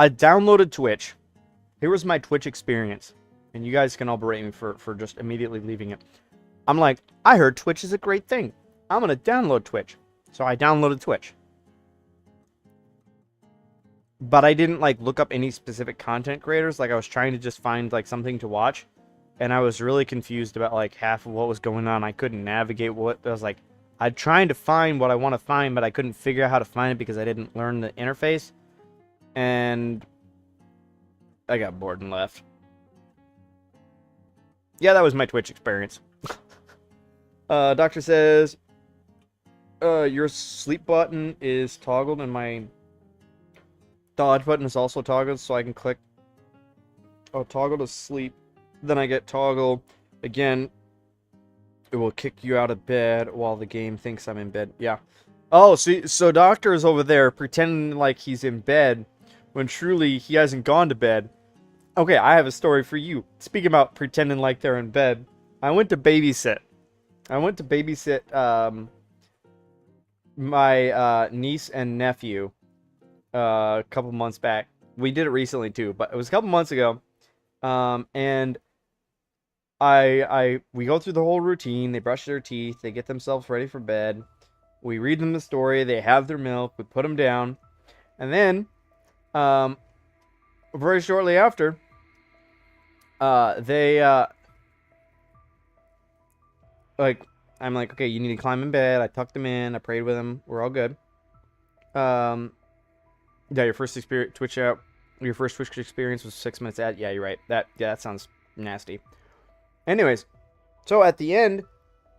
downloaded Twitch. Here was my Twitch experience. And you guys can all berate me for just immediately leaving it. I'm like, I heard Twitch is a great thing. I'm going to download Twitch. So I downloaded Twitch. But I didn't, like, look up any specific content creators. Like, I was trying to just find, like, something to watch. And I was really confused about, like, half of what was going on. I couldn't navigate what... I was like, I'm trying to find what I want to find, but I couldn't figure out how to find it because I didn't learn the interface. And I got bored and left. Yeah, that was my Twitch experience. Doctor says, your sleep button is toggled and my dodge button is also toggled, so I can click toggle to sleep. Then I get toggle again. It will kick you out of bed while the game thinks I'm in bed. Yeah. Oh, so Doctor is over there pretending like he's in bed when truly he hasn't gone to bed. Okay, I have a story for you. Speaking about pretending like they're in bed, I went to babysit. My niece and nephew a couple months back. We did it recently too, but it was a couple months ago. And we go through the whole routine. They brush their teeth. They get themselves ready for bed. We read them the story. They have their milk. We put them down. And then, very shortly after, I'm like, okay, you need to climb in bed. I tucked them in. I prayed with them. We're all good. Yeah, your first Twitch experience was 6 minutes ad. Yeah, you're right. That sounds nasty. Anyways, so at the end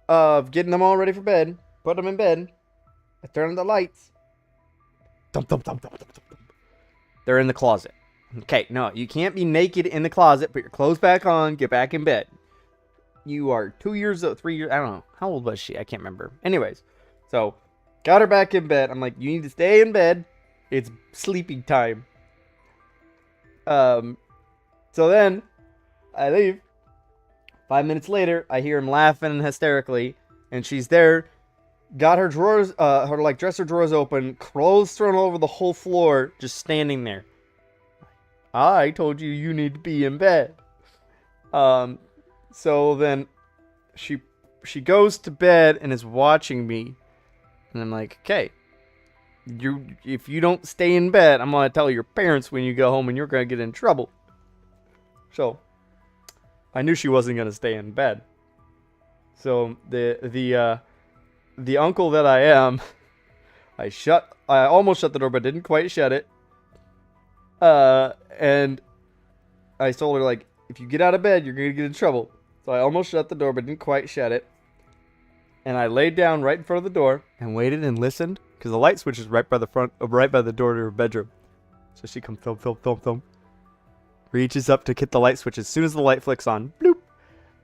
of getting them all ready for bed, put them in bed, I turn on the lights. Thump, thump, thump, thump, thump, thump. They're in the closet. Okay, no, you can't be naked in the closet. Put your clothes back on. Get back in bed. You are 2 years old, 3 years. I don't know. How old was she? I can't remember. Anyways, so got her back in bed. I'm like, you need to stay in bed. It's sleeping time. So then I leave. 5 minutes later, I hear him laughing hysterically, and she's there. Got her drawers, her like dresser drawers open, clothes thrown all over the whole floor, just standing there. I told you you need to be in bed. So then she goes to bed and is watching me, and I'm like, okay, if you don't stay in bed, I'm gonna tell your parents when you go home, and you're gonna get in trouble. So I knew she wasn't gonna stay in bed. So the uncle that I am, I almost shut the door, but didn't quite shut it. And I told her, like, if you get out of bed, you're gonna get in trouble. So I almost shut the door, but didn't quite shut it. And I laid down right in front of the door and waited and listened, because the light switch is right by the door to her bedroom. So she comes thump, thump, thump, thump. Reaches up to hit the light switch. As soon as the light flicks on, bloop.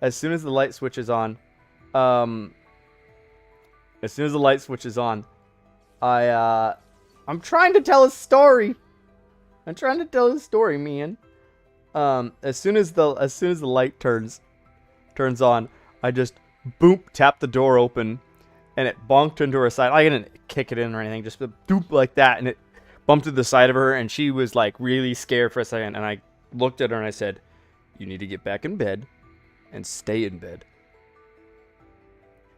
As soon as the light switches on, I'm trying to tell a story. Man. As soon as the light turns on, I just boop tap the door open, and it bonked into her side. I didn't kick it in or anything, just doop like that, and it bumped to the side of her, and she was like really scared for a second. And I looked at her and I said, "You need to get back in bed and stay in bed."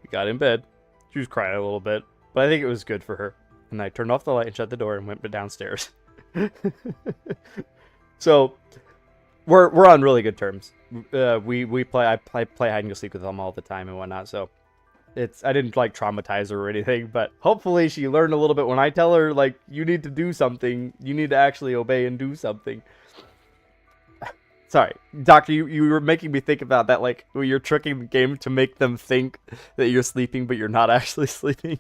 We got in bed. She was crying a little bit, but I think it was good for her. And I turned off the light and shut the door and went downstairs. So we're on really good terms. I play hide and go seek with them all the time and whatnot. So I didn't like traumatize her or anything, but hopefully she learned a little bit when I tell her, like, you need to do something. You need to actually obey and do something. Sorry, Doctor, you were making me think about that, like, you're tricking the game to make them think that you're sleeping, but you're not actually sleeping.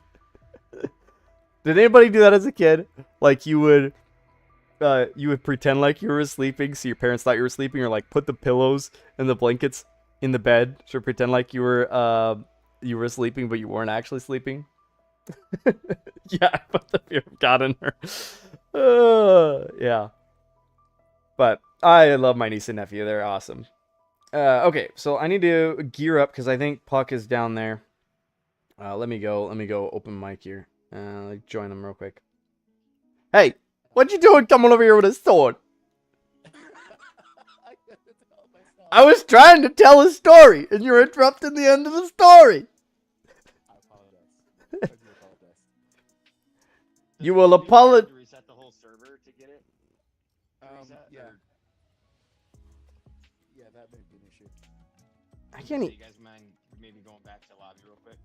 Did anybody do that as a kid? Like, you would pretend like you were sleeping, so your parents thought you were sleeping, or like put the pillows and the blankets in the bed to pretend like you were you were sleeping, but you weren't actually sleeping. Yeah, I put the fear of God in her. Yeah. But I love my niece and nephew. They're awesome. Okay, so I need to gear up because I think Puck is down there. Let me go open mic here. Join them real quick. Hey, what you doing coming over here with a sword? I was trying to tell a story, and you're interrupting the end of the story. I apologize. I do apologize. You will Do have apologize. to reset the whole server to get it. Reset, Yeah. or- Yeah, that may be an issue. I so can't. you guys mind maybe going back to lobby real quick?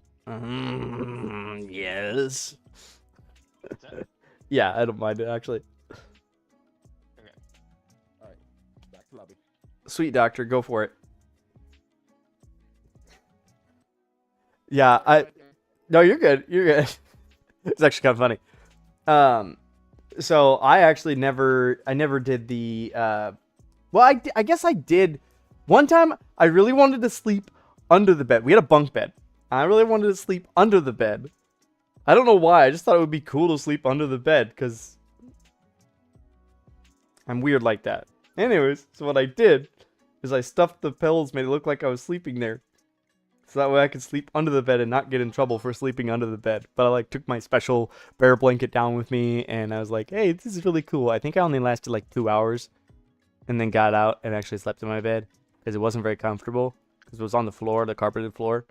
Yes. What's that? Yeah, I don't mind it actually. Alright, back to lobby. Sweet doctor, go for it. Yeah, no, you're good. You're good. It's actually kind of funny. So I actually never did the. Well, I guess I did. One time, I really wanted to sleep under the bed. We had a bunk bed. I really wanted to sleep under the bed. I don't know why. I just thought it would be cool to sleep under the bed because I'm weird like that. Anyways, so what I did is I stuffed the pillows, made it look like I was sleeping there. So that way I could sleep under the bed and not get in trouble for sleeping under the bed. But I like took my special bear blanket down with me and I was like, hey, this is really cool. I think I only lasted like 2 hours and then got out and actually slept in my bed because it wasn't very comfortable because it was on the floor, the carpeted floor.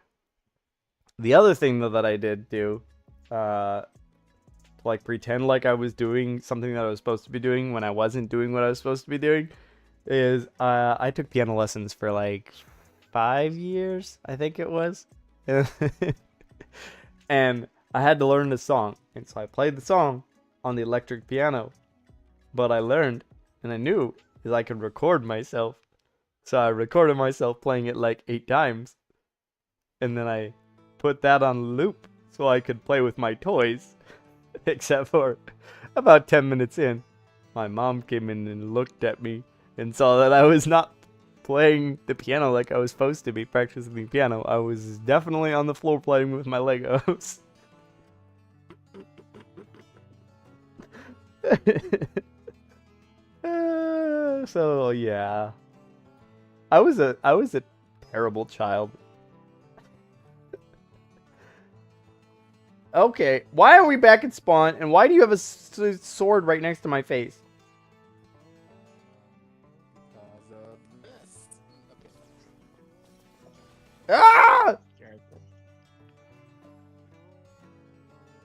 The other thing though that I did do, to like pretend like I was doing something that I was supposed to be doing when I wasn't doing what I was supposed to be doing, is I took piano lessons for like 5 years, I think it was. And I had to learn the song. And so I played the song on the electric piano. But I learned, and I knew, is I could record myself. So I recorded myself playing it like 8 times. And then I put that on loop so I could play with my toys. Except for about 10 minutes in, my mom came in and looked at me and saw that I was not playing the piano like I was supposed to be practicing the piano. I was definitely on the floor playing with my Legos. So yeah, I was a terrible child. Okay, why are we back at spawn, and why do you have a sword right next to my face? Because of this. Okay. Ah!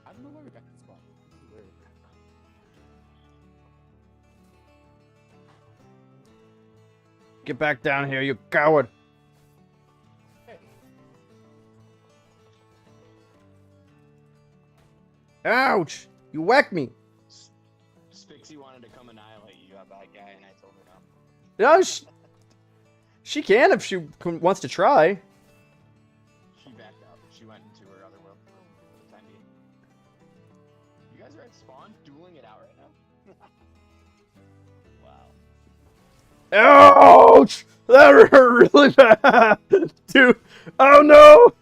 I don't know why we're back to spawn. This is weird. Get back down here, you coward! Hey, Ouch! You whacked me! Spixie wanted to come annihilate you, a bad guy, and I told her no. No, she can if she wants to try. She backed out. She went into her other world for the time being. You guys are at spawn, dueling it out right now? Wow. Ouch! That hurt really bad! Dude! Oh no!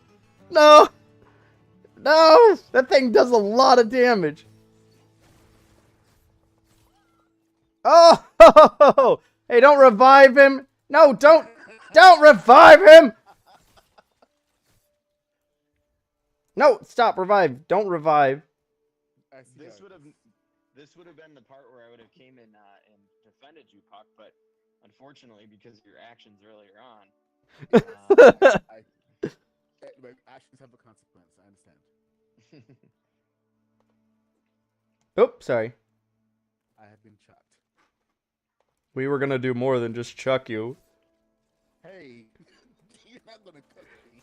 No! No! That thing does a lot of damage. Oh! Hey, don't revive him! No, don't revive him! No, stop, revive. Don't revive. I see This how would it have is. been the part where I would have came in and defended you, Puck, but unfortunately, because of your actions earlier on, My actions have a consequence. I understand. Oops, sorry. I have been chucked. We were gonna do more than just chuck you. Hey, you're not gonna cook me.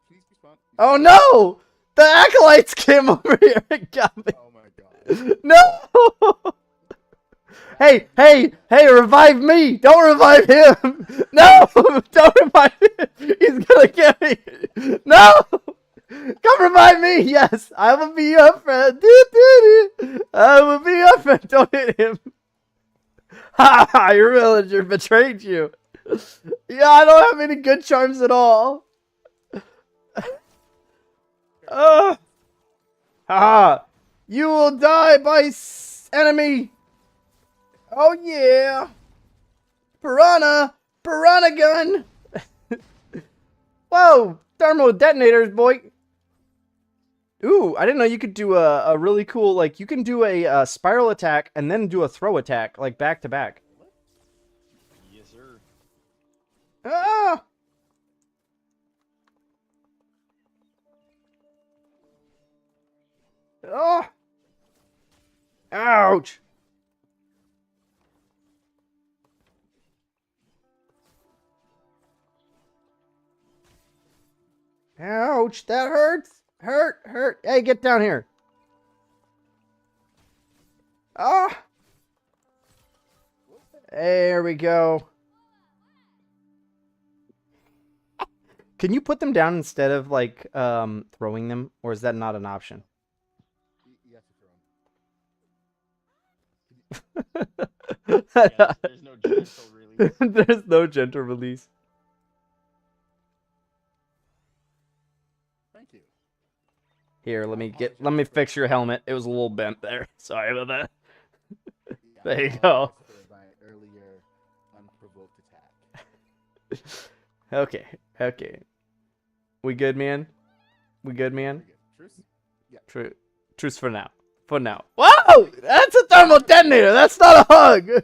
Please respawn. Oh no! The acolytes came over here and got me. Oh my god. No! Hey, revive me! Don't revive him! No! Don't revive him! He's gonna get me! No! Come revive me! Yes! I will be your friend! I will be your friend! Don't hit him! Your villager betrayed you. Yeah, I don't have any good charms at all. Ha! You will die by enemy. Oh yeah. Piranha! Piranha gun! Whoa! Thermal detonators, boy! Ooh, I didn't know you could do a really cool, like, you can do a spiral attack and then do a throw attack, like, back to back. Yes, sir. Ah! Oh! Ouch! Ouch! That hurts! Hurt! Hey, get down here! Ah! There we go. Can you put them down instead of, like, throwing them? Or is that not an option? You have to throw him. Yeah, there's no gentle release. There's no gentle release. Thank you. Here, let me fix your helmet. It was a little bent there. Sorry about that. Yeah, There you I go. apologize for my earlier unprovoked attack. Okay. We good, man? We good, man? Pretty good. Truce? Truce for now. For now. Whoa! That's a thermal detonator! That's not a hug! Sorry,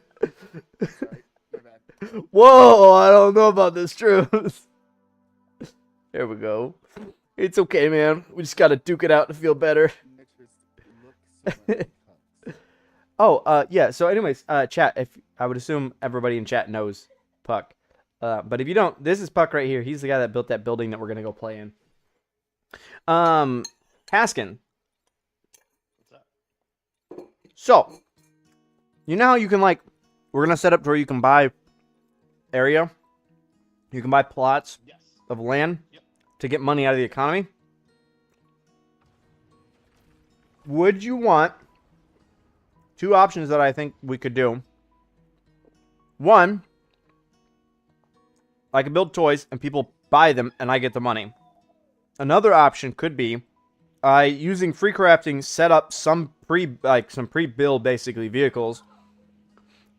my bad. Whoa! I don't know about this truce. There we go. It's okay, man. We just gotta duke it out to feel better. Look so much cunts. Oh, yeah. So, anyways, chat. If I would assume everybody in chat knows Puck, but if you don't, this is Puck right here. He's the guy that built that building that we're gonna go play in. Haskin. What's up? So, you know how you can we're gonna set up to where you can buy area, you can buy plots Yes. of land Yep. to get money out of the economy. Would you want two options that I think we could do? One, I could build toys and people buy them and I get the money. Another option could be using free crafting, set up some pre-build basically vehicles,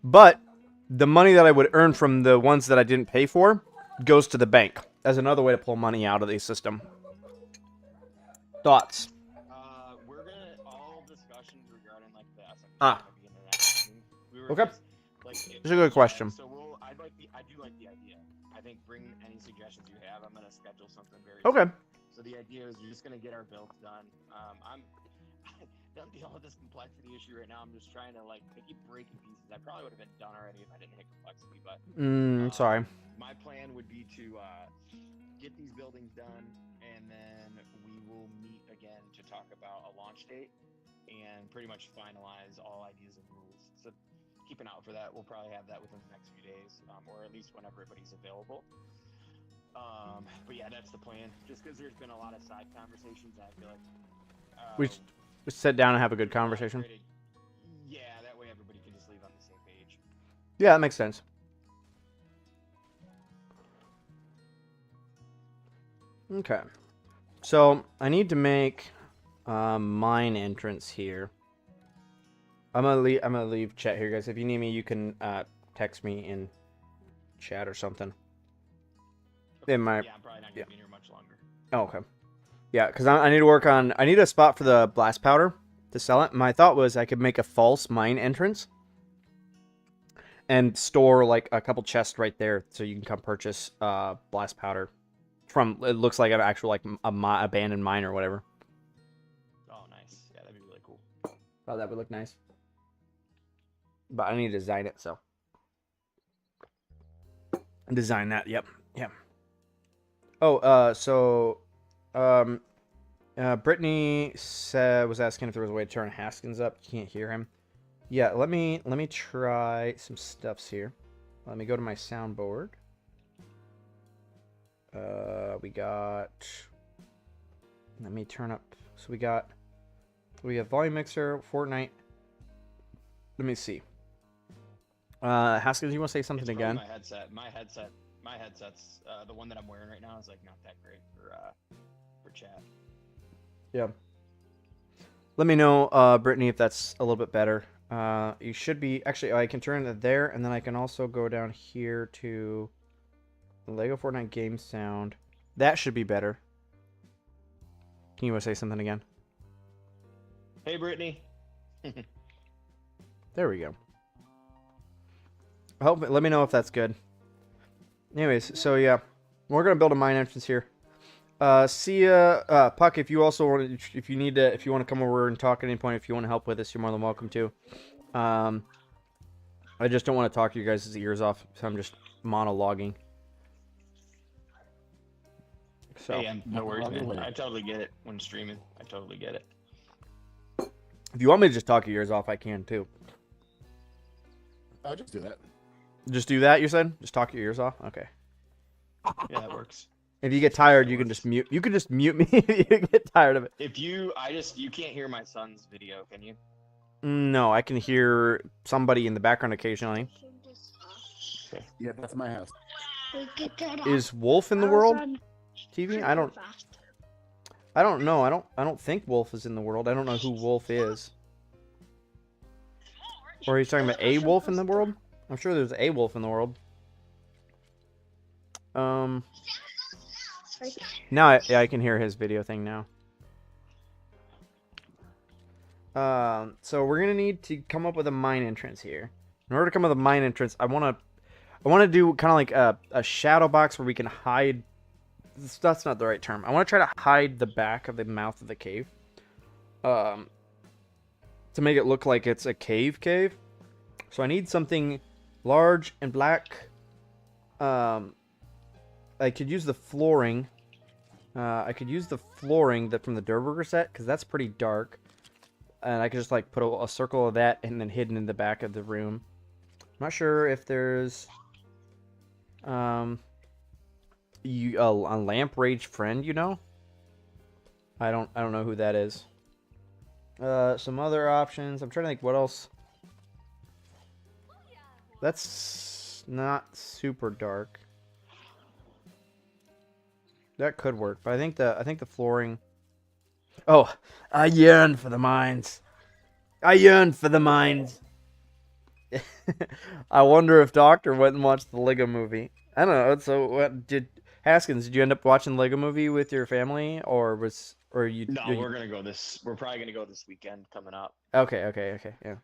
but the money that I would earn from the ones that I didn't pay for goes to the bank as another way to pull money out of the system. Thoughts? We're gonna all discussions regarding like the SMB Ah. gonna be in the next meeting. We were Okay. just, like, That's a good question. So I do like the idea. I think bring any suggestions you have. I'm gonna schedule something very Okay. soon. So the idea is we're just gonna get our builds done. I'm done dealing with this complexity issue right now. I'm just trying to they keep breaking pieces. I probably would have been done already if I didn't hit complexity, but Sorry. my plan would be to get these buildings done, and then we will meet again to talk about a launch date and pretty much finalize all ideas and rules. So keep an eye out for that. We'll probably have that within the next few days, or at least when everybody's available. But yeah, that's the plan. Just because there's been a lot of side conversations, I feel like We sit down and have a good conversation. Yeah, that way everybody can just leave on the same page. Yeah, that makes sense. Okay. So, I need to make mine entrance here. I'm gonna leave chat here, guys. If you need me, you can text me in chat or something. Okay. In my Yeah, I'm probably not gonna be here much longer. Oh, okay. Yeah, because I need to work on... I need a spot for the blast powder to sell it. My thought was I could make a false mine entrance and store, a couple chests right there so you can come purchase blast powder from... It looks like an actual, abandoned mine or whatever. Oh, nice. Yeah, that'd be really cool. Thought that would look nice. But I need to design it, so... Design that, yep. Oh, so... Brittany was asking if there was a way to turn Haskins up. You can't hear him. Yeah, let me try some stuffs here. Let me go to my soundboard. We got... Let me turn up... So we have volume mixer, Fortnite. Let me see. Haskins, you want to say something It's probably again? my headset. My headset's the one that I'm wearing right now is like not that great for chat. Yeah. Let me know, Brittany, if that's a little bit better. You should be actually. I can turn it there, and then I can also go down here to Lego Fortnite game sound. That should be better. Can you say something again? Hey, Brittany. There we go. Let me know if that's good. Anyways, so yeah, we're gonna build a mine entrance here. See ya, Puck. If you also want, if you want to come over and talk at any point, if you want to help with this, you're more than welcome to. I just don't want to talk to you guys' ears off, so I'm just monologuing. So Hey, no worries, man. I totally get it when streaming. I totally get it. if you want me to just talk your ears off, I can too. I'll just do that. Just do that, you said? Just talk your ears off? Okay. Yeah, that works. If you get tired, you can just mute. You can just mute me if you get tired of it. If you can't hear my son's video, can you? No, I can hear somebody in the background occasionally. Yeah, that's my house. Is Wolf in the world? TV? I don't know. I don't think Wolf is in the world. I don't know who Wolf is. Or he's talking about a wolf in the world? I'm sure there's a wolf in the world. Now I can hear his video thing now. So we're gonna need to come up with a mine entrance here. In order to come up with a mine entrance, I wanna do kind of like a shadow box where we can hide. That's not the right term. I want to try to hide the back of the mouth of the cave. To make it look like it's a cave. So I need something large and black. I could use the flooring. I could use the flooring from the Durburger set, because that's pretty dark. And I could just like put a circle of that and then hidden in the back of the room. I'm not sure if there's a lamp rage friend, you know? I don't know who that is. Some other options. I'm trying to think what else. That's not super dark. That could work, but I think the flooring. Oh, I yearn for the mines. I yearn for the mines. I wonder if Doctor went and watched the Lego movie. I don't know. So, what Haskins? Did you end up watching the Lego movie with your family, or you? No, we're gonna go this. We're probably gonna go this weekend coming up. Okay, yeah.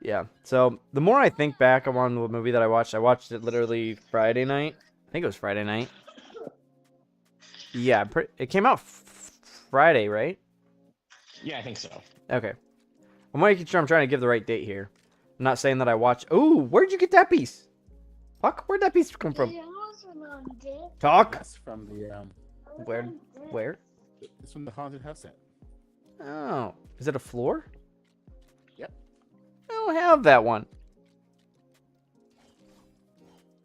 Yeah. So the more I think back on the movie that I watched it literally Friday night. I think it was Friday night. Yeah, it came out Friday, right? Yeah, I think so. Okay. I'm making sure I'm trying to give the right date here. I'm not saying that I watched. Ooh, where'd you get that piece? Fuck, where'd that piece come from? Talk. That's from the Where? It's from the haunted house set. Oh, is it a floor? Yep. I don't have that one.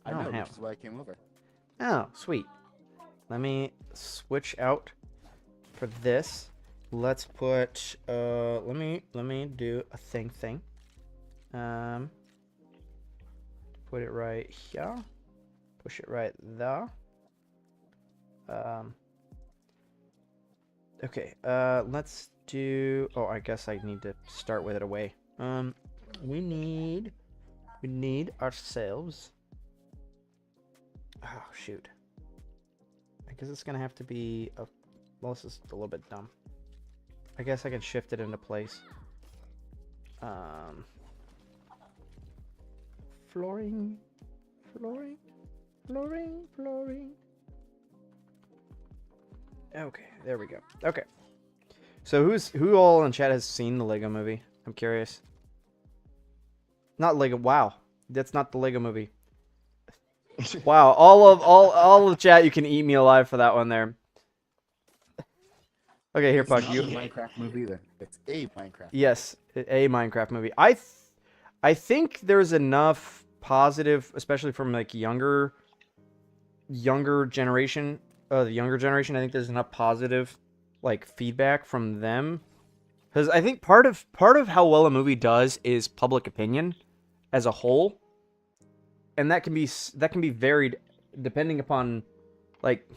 I don't know, have. which is why I came over. Oh, sweet. Let me switch out for this. Let's put let me do a thing. Put it right here. Push it right there. Okay, let's do, oh, I guess I need to start with it away. We need ourselves. Oh, shoot. I guess it's gonna have to be a, well, this is a little bit dumb. I guess I can shift it into place. Flooring. Okay, there we go. Okay. So who all in chat has seen the Lego movie? I'm curious. Not Lego. Wow. That's not the Lego movie. Wow, all of the chat, you can eat me alive for that one there. Okay, here, Puck, It's you. not a Minecraft movie either. It's a Minecraft. Yes, a Minecraft movie. I think there's enough positive, especially from like younger generation, the younger generation. I think there's enough positive like feedback from them Because I think part of how well a movie does is public opinion as a whole, and that can be varied depending upon, like,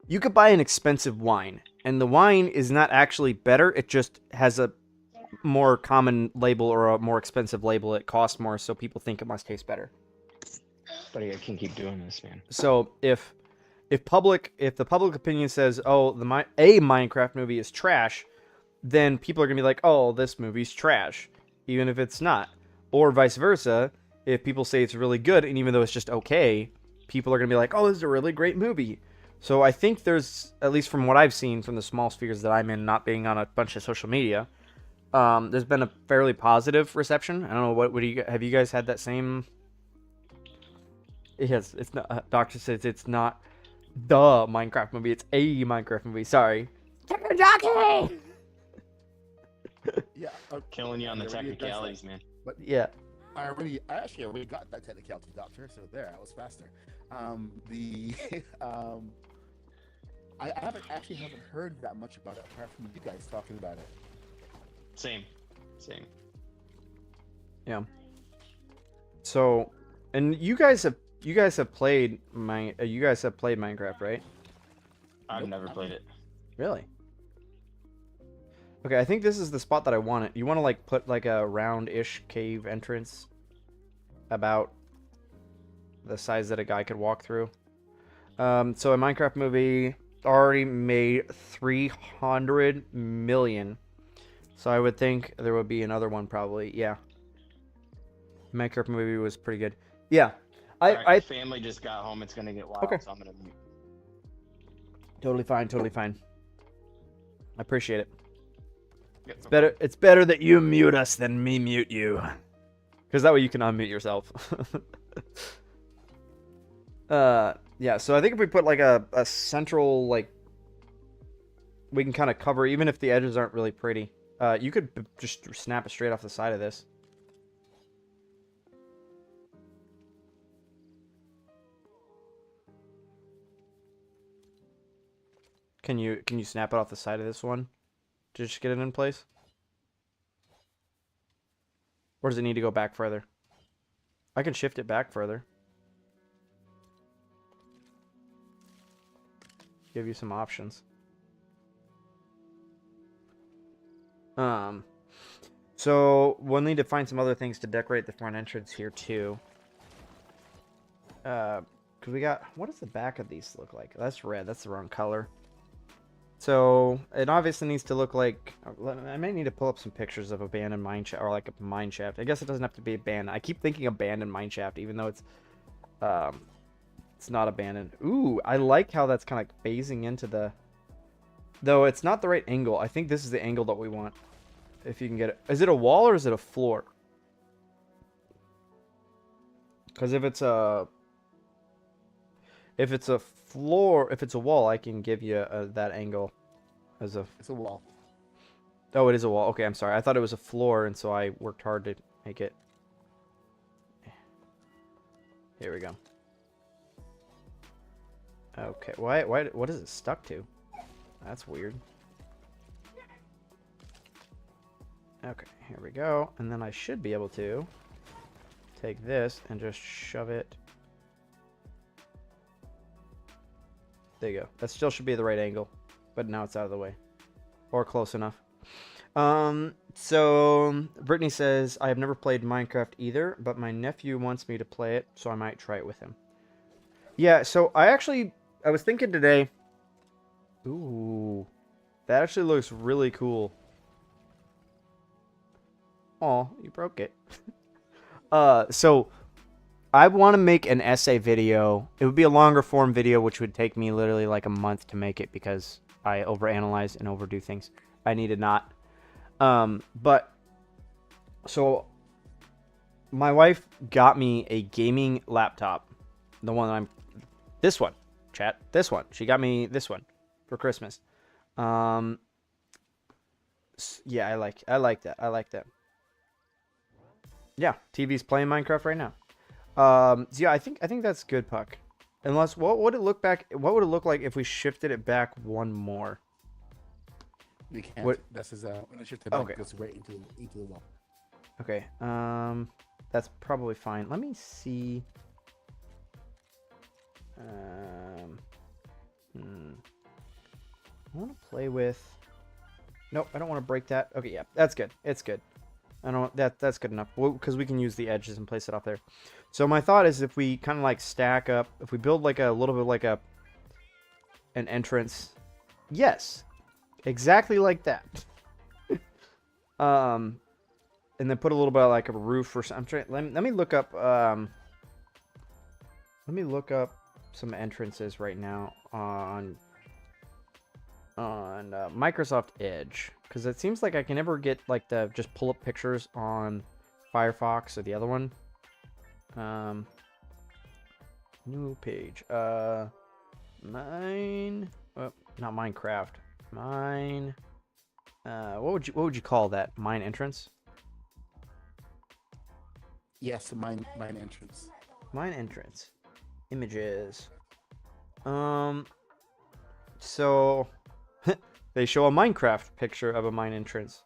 you could buy an expensive wine, and the wine is not actually better. It just has a more common label or a more expensive label. It costs more, so people think it must taste better. Buddy, I can't keep doing this, man. So if the public opinion says, "Oh, a Minecraft movie is trash," then people are gonna be like, "Oh, this movie's trash," even if it's not. Or vice versa, if people say it's really good, and even though it's just okay, people are gonna be like, "Oh, this is a really great movie." So I think there's, at least from what I've seen from the small spheres that I'm in, not being on a bunch of social media, there's been a fairly positive reception. I don't know, what do you have? You guys had that same? Yes, it's not. Doctor says it's not the Minecraft movie. It's a Minecraft movie. Sorry. Jockey. Yeah. Killing you on the technicalities, man. But Yeah. I actually already got that technicality, Doctor. So there, I was faster. I haven't heard that much about it apart from you guys talking about it. Same. Yeah. So, and you guys have played Minecraft, right? I've Nope, never not played me. it. Really? Okay, I think this is the spot that I want it. You want to like put like a round-ish cave entrance about the size that a guy could walk through. So a Minecraft movie already made 300 million. So I would think there would be another one probably. Yeah. Minecraft movie was pretty good. Yeah. Alright, my family just got home. It's gonna get wild, Okay. so I'm gonna mute. Totally fine. I appreciate it. Yep, It's better. It's better that you mute us than me mute you, because that way you can unmute yourself. Yeah. So I think if we put like a central, like, we can kind of cover, even if the edges aren't really pretty. You could just snap it straight off the side of this. Can you snap it off the side of this one to just get it in place? Or does it need to go back further? I can shift it back further. Give you some options. So we'll need to find some other things to decorate the front entrance here too. Cause we got, what does the back of these look like? That's red. That's the wrong color. So it obviously needs to look like, I may need to pull up some pictures of abandoned mine shaft, or like a mine shaft. I guess it doesn't have to be abandoned. I keep thinking abandoned mine shaft, even though it's not abandoned. Ooh, I like how that's kind of phasing into the, though it's not the right angle. I think this is the angle that we want. If you can get it. Is it a wall or is it a floor? Because if it's a floor, if it's a wall, I can give you that angle as a. It's a wall. Oh, it is a wall. Okay, I'm sorry. I thought it was a floor, and so I worked hard to make it. Here we go. Okay. Why? What is it stuck to? That's weird. Okay, here we go. And then I should be able to take this and just shove it. There you go. That still should be the right angle, but now it's out of the way. Or close enough. So Brittany says, I have never played Minecraft either, but my nephew wants me to play it, so I might try it with him. Yeah, so I was thinking today, ooh, that actually looks really cool. Oh, you broke it. So I want to make an essay video. It would be a longer form video, which would take me literally like a month to make it because I overanalyze and overdo things. I need to not. But so my wife got me a gaming laptop. The one that this one, chat, this one. She got me this one for Christmas. Yeah, I like that. I like that. Yeah, TV's playing Minecraft right now. So yeah, I think that's good, Puck. Unless, what would it look like if we shifted it back one more? We can't. What? This is when your tobacco Okay. goes right into the wall. Okay. That's probably fine. Let me see. I want to play with. Nope, I don't want to break that. Okay, yeah, that's good. It's good. I don't. That's good enough because we can use the edges and place it off there. So my thought is if we kind of like stack up, if we build like a little bit like an entrance. Yes, exactly like that. And then put a little bit of like a roof or something. Let me look up. Let me look up some entrances right now on Microsoft Edge, because it seems like I can never get like the just pull up pictures on Firefox or the other one. New page. Mine. Oh, not Minecraft. Mine. What would you call that? Mine entrance. Yes, mine entrance. Mine entrance. Images. So they show a Minecraft picture of a mine entrance.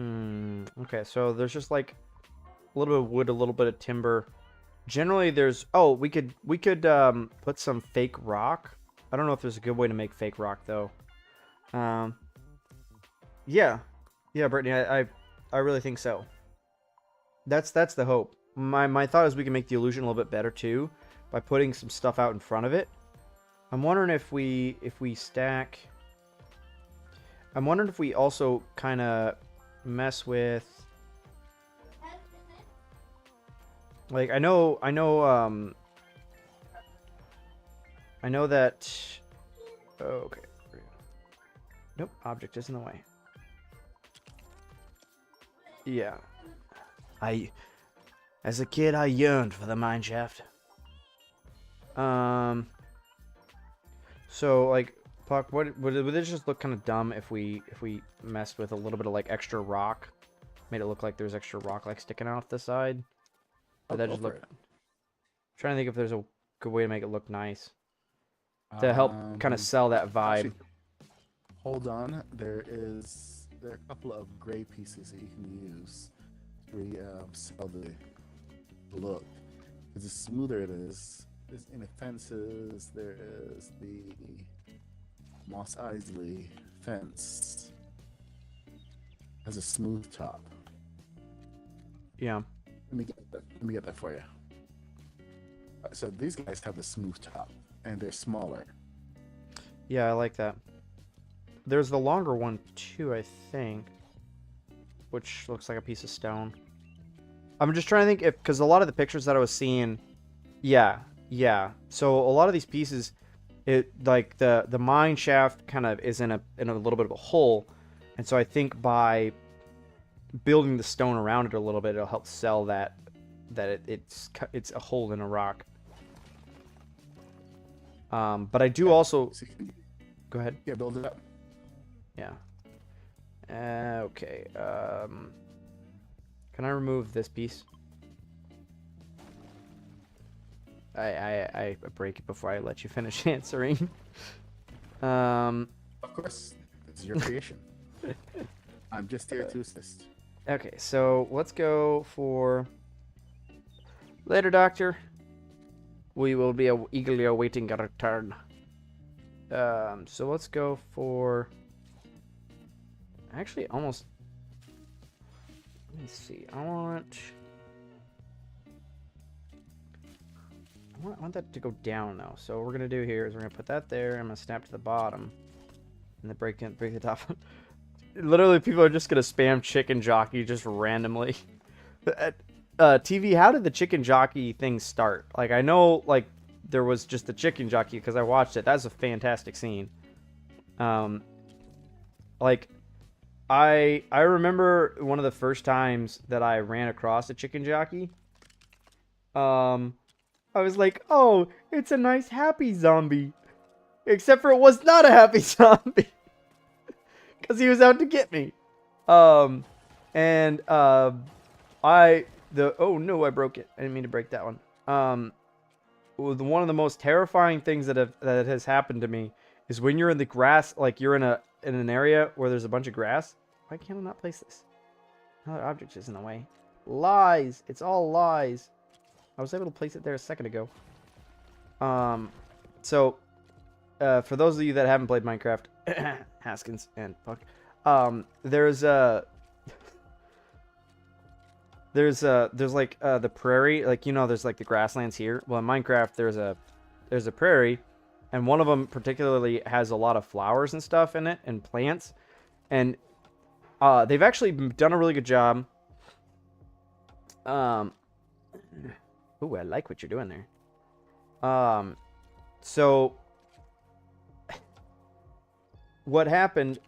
Okay, so there's just like a little bit of wood, a little bit of timber. Generally there's we could put some fake rock. I don't know if there's a good way to make fake rock though. Yeah, Brittany, I really think so. That's the hope. My thought is we can make the illusion a little bit better too by putting some stuff out in front of it. I'm wondering if we stack. I'm wondering if we also kind of mess with. Like I know that. Oh, okay. Nope, object is in the way. Yeah. As a kid, I yearned for the mine shaft. So like, Puck, would it just look kind of dumb if we messed with a little bit of like extra rock, made it look like there's extra rock like sticking out the side? Would that just look? I'm trying to think if there's a good way to make it look nice to help kind of sell that vibe. Actually, hold on, there are a couple of gray pieces that you can use to sell the look. Because the smoother it is, there's in the fences, there is the Moss Isley fence. Has a smooth top. Yeah. Let me get that for you. So these guys have the smooth top, and they're smaller. Yeah, I like that. There's the longer one too, I think, which looks like a piece of stone. I'm just trying to think if, because a lot of the pictures that I was seeing, yeah. So a lot of these pieces, it like the mine shaft kind of is in a little bit of a hole, and so I think by building the stone around it a little bit, it'll help sell that it's a hole in a rock. But I do also. Go ahead. Yeah, build it up. Yeah. Okay. Can I remove this piece? I break it before I let you finish answering. Of course, it's your creation. I'm just here to assist. Okay, so let's go for later, Doctor. We will be eagerly awaiting a return. So let's go for. Actually, almost. Let me see. I want that to go down though. So what we're gonna do here is we're gonna put that there. I'm gonna snap to the bottom, and then break the top. Literally, people are just gonna spam chicken jockey just randomly. TV, how did the chicken jockey thing start? Like, I know like there was just the chicken jockey because I watched it. That's a fantastic scene. Like, I remember one of the first times that I ran across a chicken jockey. I was like, oh, it's a nice happy zombie. Except for it was not a happy zombie. Because he was out to get me. Oh no, I broke it. I didn't mean to break that one. One of the most terrifying things that has happened to me is when you're in the grass, like you're in an area where there's a bunch of grass. Why can't I not place this? Another object is in the way. Lies. It's all lies. I was able to place it there a second ago. So, for those of you that haven't played Minecraft, Haskins and Puck, there's like the prairie, like, you know, there's like the grasslands here. Well, in Minecraft, there's a prairie, and one of them particularly has a lot of flowers and stuff in it and plants, and they've actually done a really good job. Ooh, I like what you're doing there. So what happened?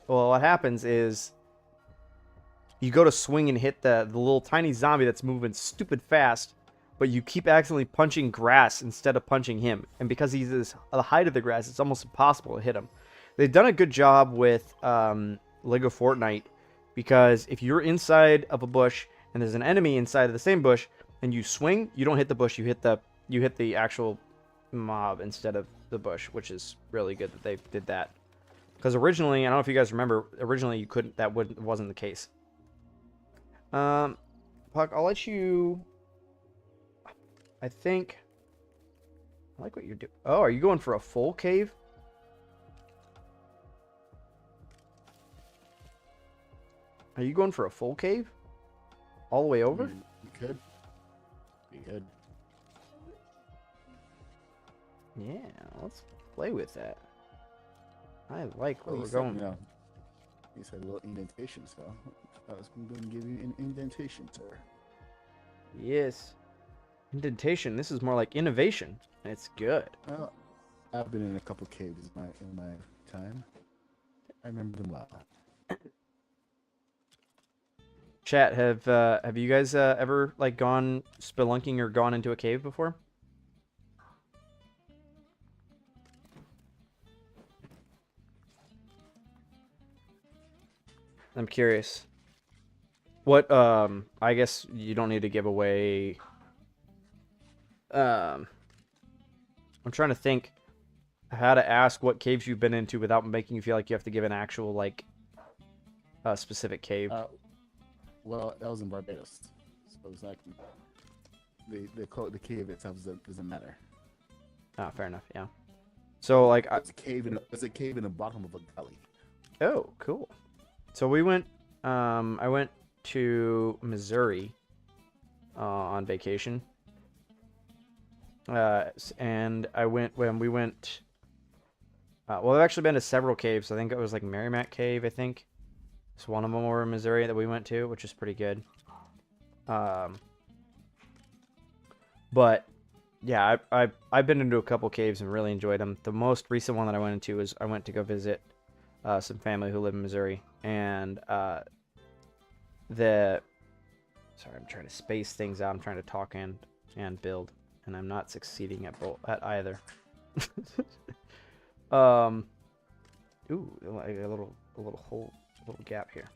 Well, what happens is you go to swing and hit the little tiny zombie that's moving stupid fast, but you keep accidentally punching grass instead of punching him. And because he's the height of the grass, it's almost impossible to hit him. They've done a good job with Lego Fortnite, because if you're inside of a bush and there's an enemy inside of the same bush and you swing, you don't hit the bush, you hit the actual mob instead of the bush, which is really good that they did that. Because originally, I don't know if you guys remember, originally you couldn't, wasn't the case. Puck, I'll let you. I think. I like what you're doing. Oh, are you going for a full cave? Are you going for a full cave? All the way over? You could. You could. Yeah, let's play with that. I like where Well, we're you said, going. you know, you said a little indentation, so I was going to give you an indentation, sir. Yes. Indentation. This is more like innovation. It's good. Well, I've been in a couple caves in my time. I remember them well. Chat, have you guys ever like gone spelunking or gone into a cave before? I'm curious. What I guess you don't need to give away. I'm trying to think how to ask what caves you've been into without making you feel like you have to give an actual like specific cave. Well, that was in Barbados, so it's like the cave itself doesn't matter. Ah, fair enough. Yeah. So like, There's a cave in the bottom of a gully. oh, cool. So we went. I went to Missouri on vacation. And I went when we went. Well, I've actually been to several caves. I think it was like Merrimack Cave. I think it's one of them over in Missouri that we went to, which is pretty good. But yeah, I've been into a couple caves and really enjoyed them. The most recent one that I went into is I went to go visit some family who live in Missouri, and sorry, I'm trying to space things out. I'm trying to talk and build, and I'm not succeeding at either. Ooh, like a little hole, a little gap here.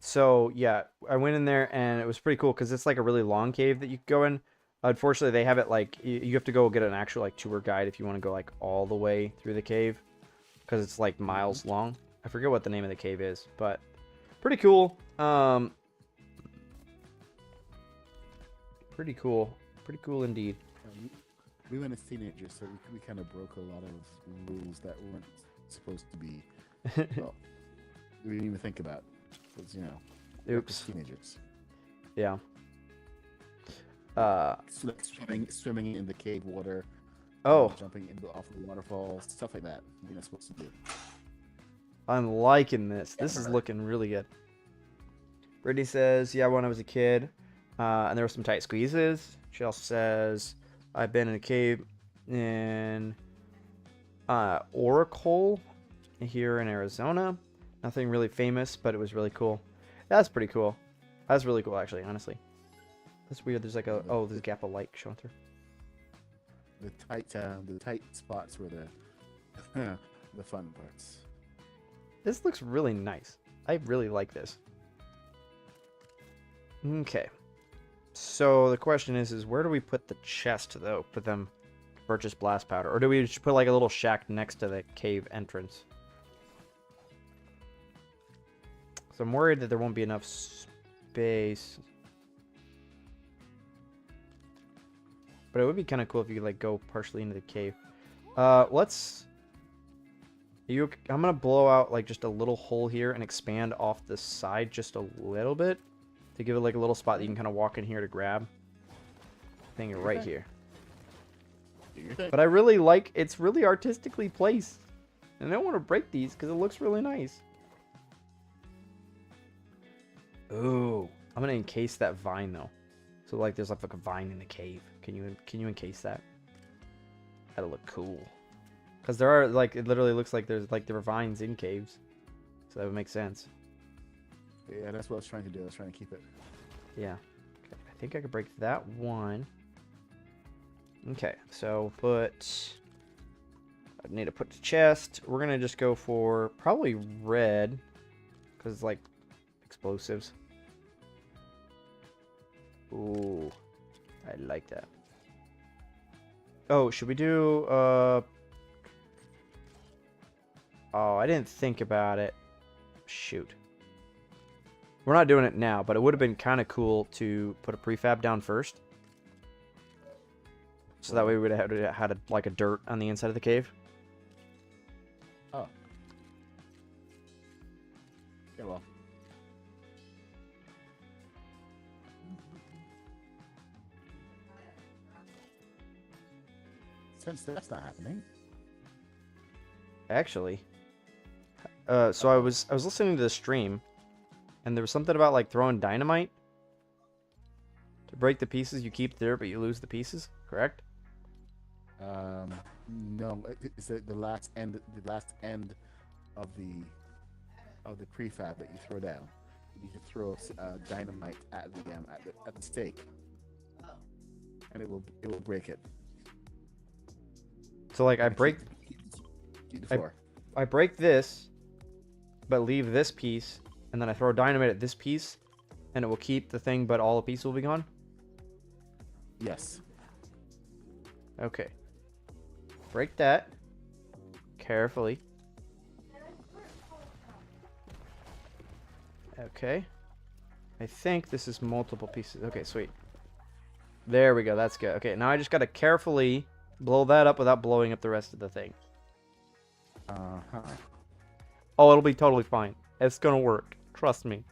So yeah, I went in there and it was pretty cool because it's like a really long cave that you could go in. Unfortunately, they have it like you have to go get an actual like tour guide if you want to go like all the way through the cave, because it's like miles long. I forget what the name of the cave is, but pretty cool. Pretty cool indeed. We went as teenagers, so we kind of broke a lot of rules that weren't supposed to be. Well, we didn't even think about, because Oops. Teenagers. Yeah. Swimming in the cave water. Oh, Jumping off the waterfall, stuff like that. You're not supposed to do. I'm liking this. This is looking really good. Brittany says, yeah, when I was a kid, and there were some tight squeezes. She also says, I've been in a cave in Oracle here in Arizona. Nothing really famous, but it was really cool. That's pretty cool. That's really cool, actually, honestly. That's weird. There's like there's a gap of light showing through. The tight spots were the fun parts. This looks really nice. I really like this. Okay. So the question is where do we put the chest though? Put them purchase blast powder? Or do we just put like a little shack next to the cave entrance? So I'm worried that there won't be enough space. But it would be kind of cool if you could like go partially into the cave. Let's... I'm gonna blow out like just a little hole here and expand off the side just a little bit to give it like a little spot that you can kind of walk in here to grab. Thing right here. But I really like, it's really artistically placed. And I don't want to break these because it looks really nice. Ooh, I'm gonna encase that vine though. So like there's like a vine in the cave. Can you encase that? That'll look cool. Because there are like, it literally looks like there are vines in caves. So that would make sense. Yeah, that's what I was trying to do. I was trying to keep it. Yeah. Okay, I think I could break that one. Okay, so put... I need to put the chest. We're going to just go for probably red. Because it's like explosives. Ooh. I like that. Oh, should we do... Oh, I didn't think about it. Shoot. We're not doing it now, but it would have been kind of cool to put a prefab down first. So that way we would have had like a dirt on the inside of the cave. Oh. Yeah, well. Since that's not happening. Actually. So I was listening to the stream, and there was something about like throwing dynamite. To break the pieces, you keep there, but you lose the pieces, correct? No, it's the last end of the prefab that you throw down. You can throw dynamite at the stake, and it will break it. So like I break the floor. I break this, but leave this piece, and then I throw dynamite at this piece, and it will keep the thing, but all the pieces will be gone? Yes. Okay. Break that. Carefully. Okay. I think this is multiple pieces. Okay, sweet. There we go. That's good. Okay, now I just gotta carefully blow that up without blowing up the rest of the thing. Uh-huh. Oh, it'll be totally fine. It's gonna work. Trust me.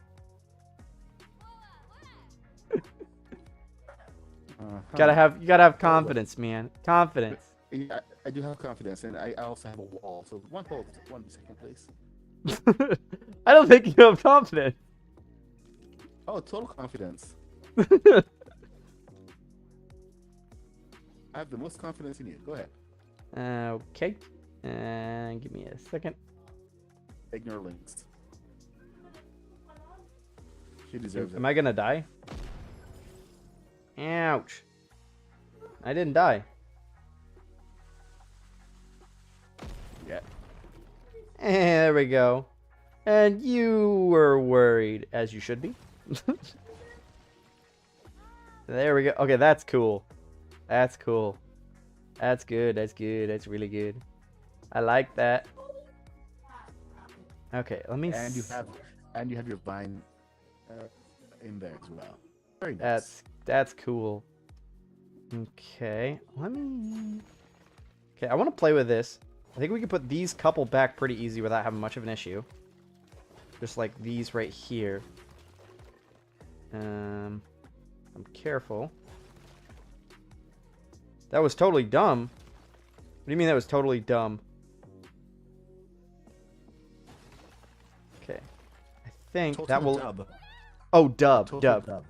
You gotta have confidence, man. Confidence. Yeah, I do have confidence, and I also have a wall. So one second, please. I don't think you have confidence. Oh, total confidence. I have the most confidence in you. Go ahead. Okay. Give me a second. Ignore links. She deserves it. Am I gonna die? Ouch. I didn't die. Yeah. There we go. And you were worried, as you should be. There we go. Okay, that's cool. That's cool. That's good. That's good. That's really good. I like that. Okay, let me. And you have your vine in there as well. Very nice. That's cool. Okay, let me. Okay, I want to play with this. I think we can put these couple back pretty easy without having much of an issue. Just like these right here. I'm careful. That was totally dumb. What do you mean that was totally dumb? Okay. I think Total that will... dub. Oh, dub. Total Dub. dub.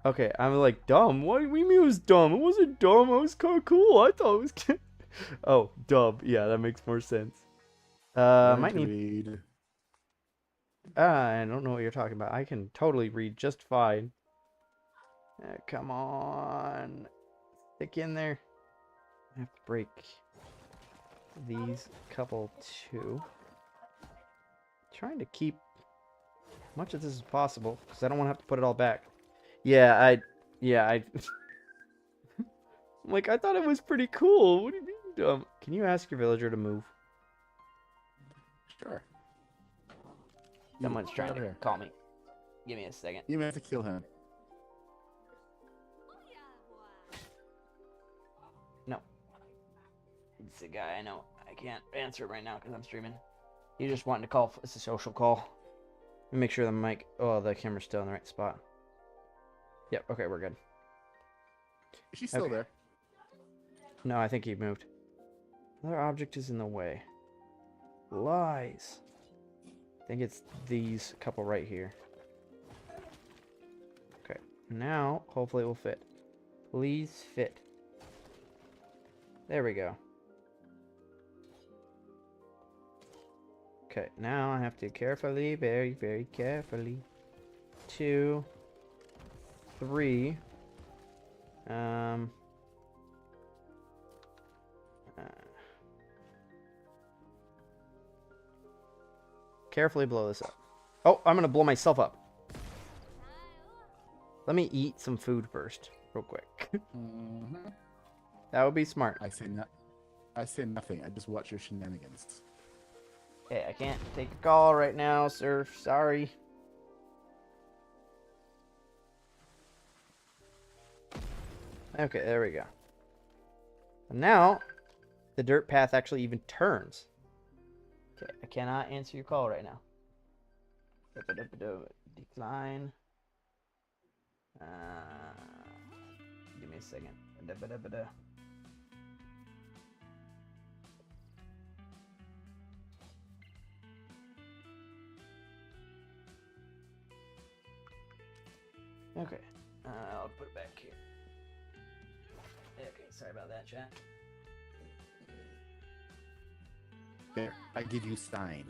Okay, I'm like, dumb? What do you mean it was dumb? It wasn't dumb. It was kind of cool. I thought it was... Oh, dub. Yeah, that makes more sense. Might need... Read. I don't know what you're talking about. I can totally read just fine. Come on. Stick in there. I have to break these couple too. Trying to keep as much of this as possible because I don't want to have to put it all back. Yeah, I I'm like, I thought it was pretty cool. What do you mean dumb? Can you ask your villager to move? Sure. Someone's Get trying over to here. call me. Give me a second. You may have to kill him. No. It's a guy I know. I can't answer it right now because I'm streaming. He just wanted to call. It's a social call. Let me make sure the mic. Oh, the camera's still in the right spot. Yep. Okay, we're good. Is she still Okay. there? No, I think he moved. Another object is in the way. Lies. I think it's these couple right here. Okay. Now, hopefully it will fit. Please fit. There we go. Okay, now I have to carefully, very, very carefully. 2, 3. Carefully blow this up. Oh, I'm gonna blow myself up. Let me eat some food first, real quick. Mhm. That would be smart. I say nothing. I just watch your shenanigans. Okay, I can't take a call right now, sir. Sorry. Okay, there we go. And now, the dirt path actually even turns. Okay, I cannot answer your call right now. Decline. Give me a second. Okay, I'll put it back here. Okay, sorry about that, chat. There, I give you sign.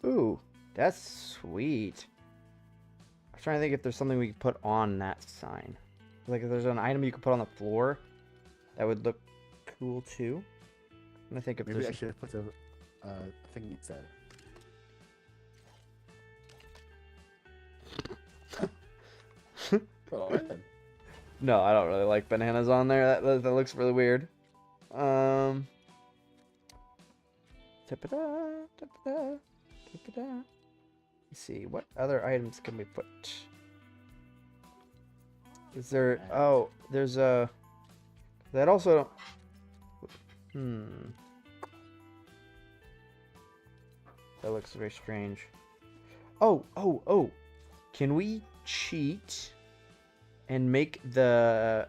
Ooh, that's sweet. I'm trying to think if there's something we could put on that sign. Like if there's an item you could put on the floor, that would look cool too. I'm gonna think if Maybe I there's. should have put the thing you said. Go ahead. No, I don't really like bananas on there. That looks really weird. Ta-ba-da, ta-ba-da, ta-ba-da. Let's see, what other items can we put? Is there? Oh, there's a. That also. That looks very strange. Oh! Can we cheat and make the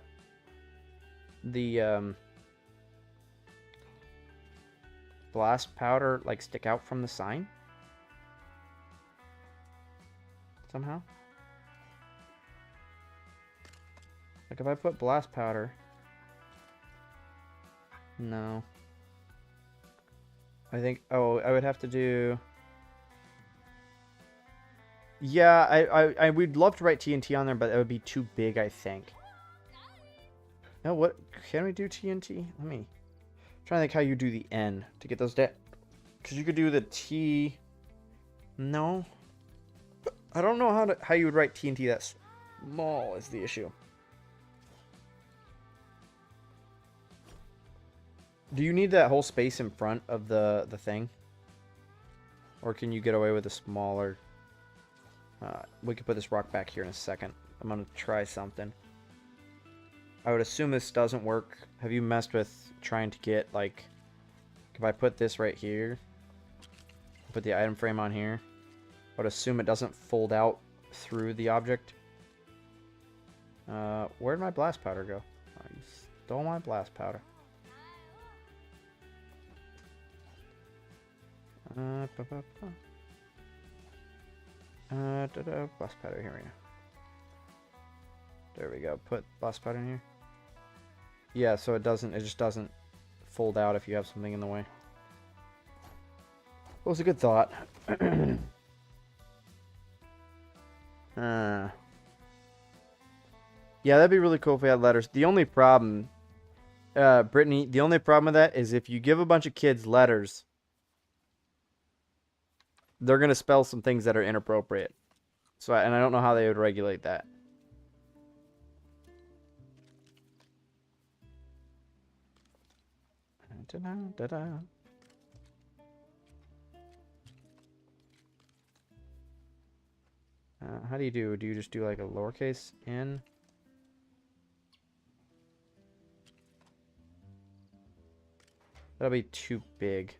blast powder like stick out from the sign somehow? Like if I put blast powder. No. I think, oh, I would have to do. Yeah, I would love to write TNT on there, but that would be too big, I think. No, what can we do TNT? Let me. I'm trying to think how you do the N to get those down. Because you could do the T. No. I don't know how you would write TNT that small is the issue. Do you need that whole space in front of the thing? Or can you get away with a smaller... we could put this rock back here in a second. I'm going to try something. I would assume this doesn't work. Have you messed with trying to get, like... If I put this right here, put the item frame on here, I would assume it doesn't fold out through the object. Where'd my blast powder go? Oh, you stole my blast powder. Blast powder, here we go. There we go. Put blast powder in here. Yeah, so it just doesn't fold out if you have something in the way. It was a good thought. Yeah, that'd be really cool if we had letters. The only problem, Brittany, the only problem with that is if you give a bunch of kids letters, they're going to spell some things that are inappropriate. So, and I don't know how they would regulate that. Da-da-da-da. How do you do? Do you just do like a lowercase n? That'll be too big.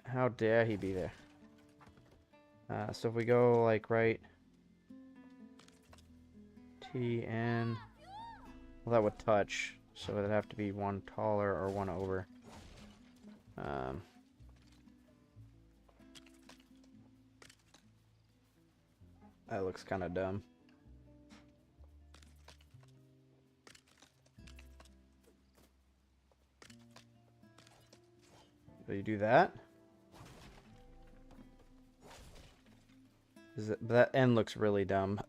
How dare he be there? So if we go like right T N, well that would touch, so it'd have to be one taller or one over. That looks kind of dumb. Do you do that? That end looks really dumb.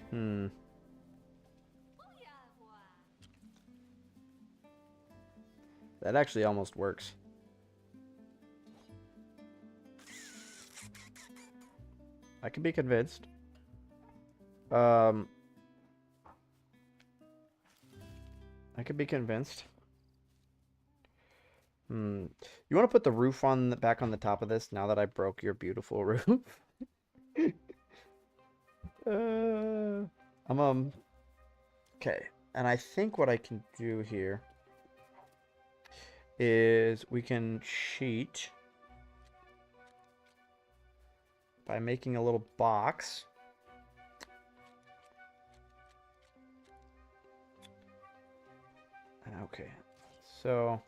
Hmm. That actually almost works. I could be convinced. I could be convinced. You want to put the roof on back on the top of this now that I broke your beautiful roof? Okay. And I think what I can do here is we can cheat by making a little box. Okay. So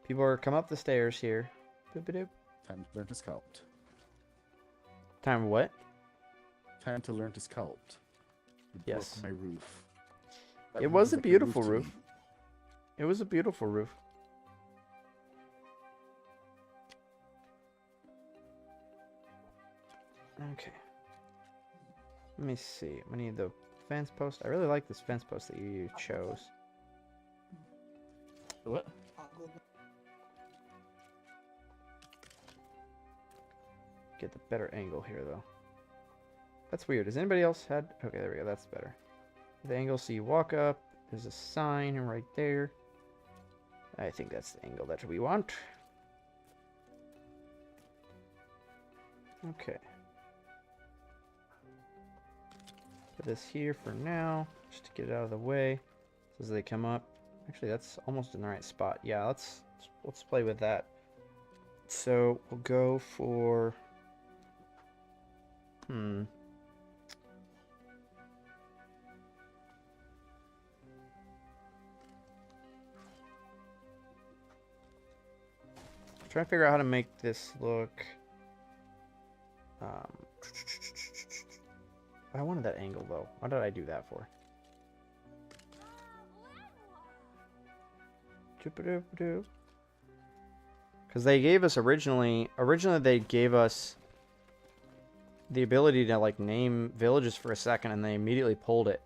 people are come up the stairs here. Boop-a-doop. Time to learn to sculpt. Time what? Time to learn to sculpt. You Yes. broke my roof. That It roof was is a like beautiful to roof. me. It was a beautiful roof. Okay. Let me see. We need the fence post. I really like this fence post that you chose. What? Get the better angle here, though. That's weird. Has anybody else had... Okay, there we go. That's better. The angle, so you walk up. There's a sign right there. I think that's the angle that we want. Okay. Put this here for now, just to get it out of the way. So as they come up. Actually, that's almost in the right spot. Yeah, let's play with that. So we'll go for... Trying to figure out how to make this look. I wanted that angle though. What did I do that for? Because they gave us originally they gave us the ability to like name villages for a second, and they immediately pulled it.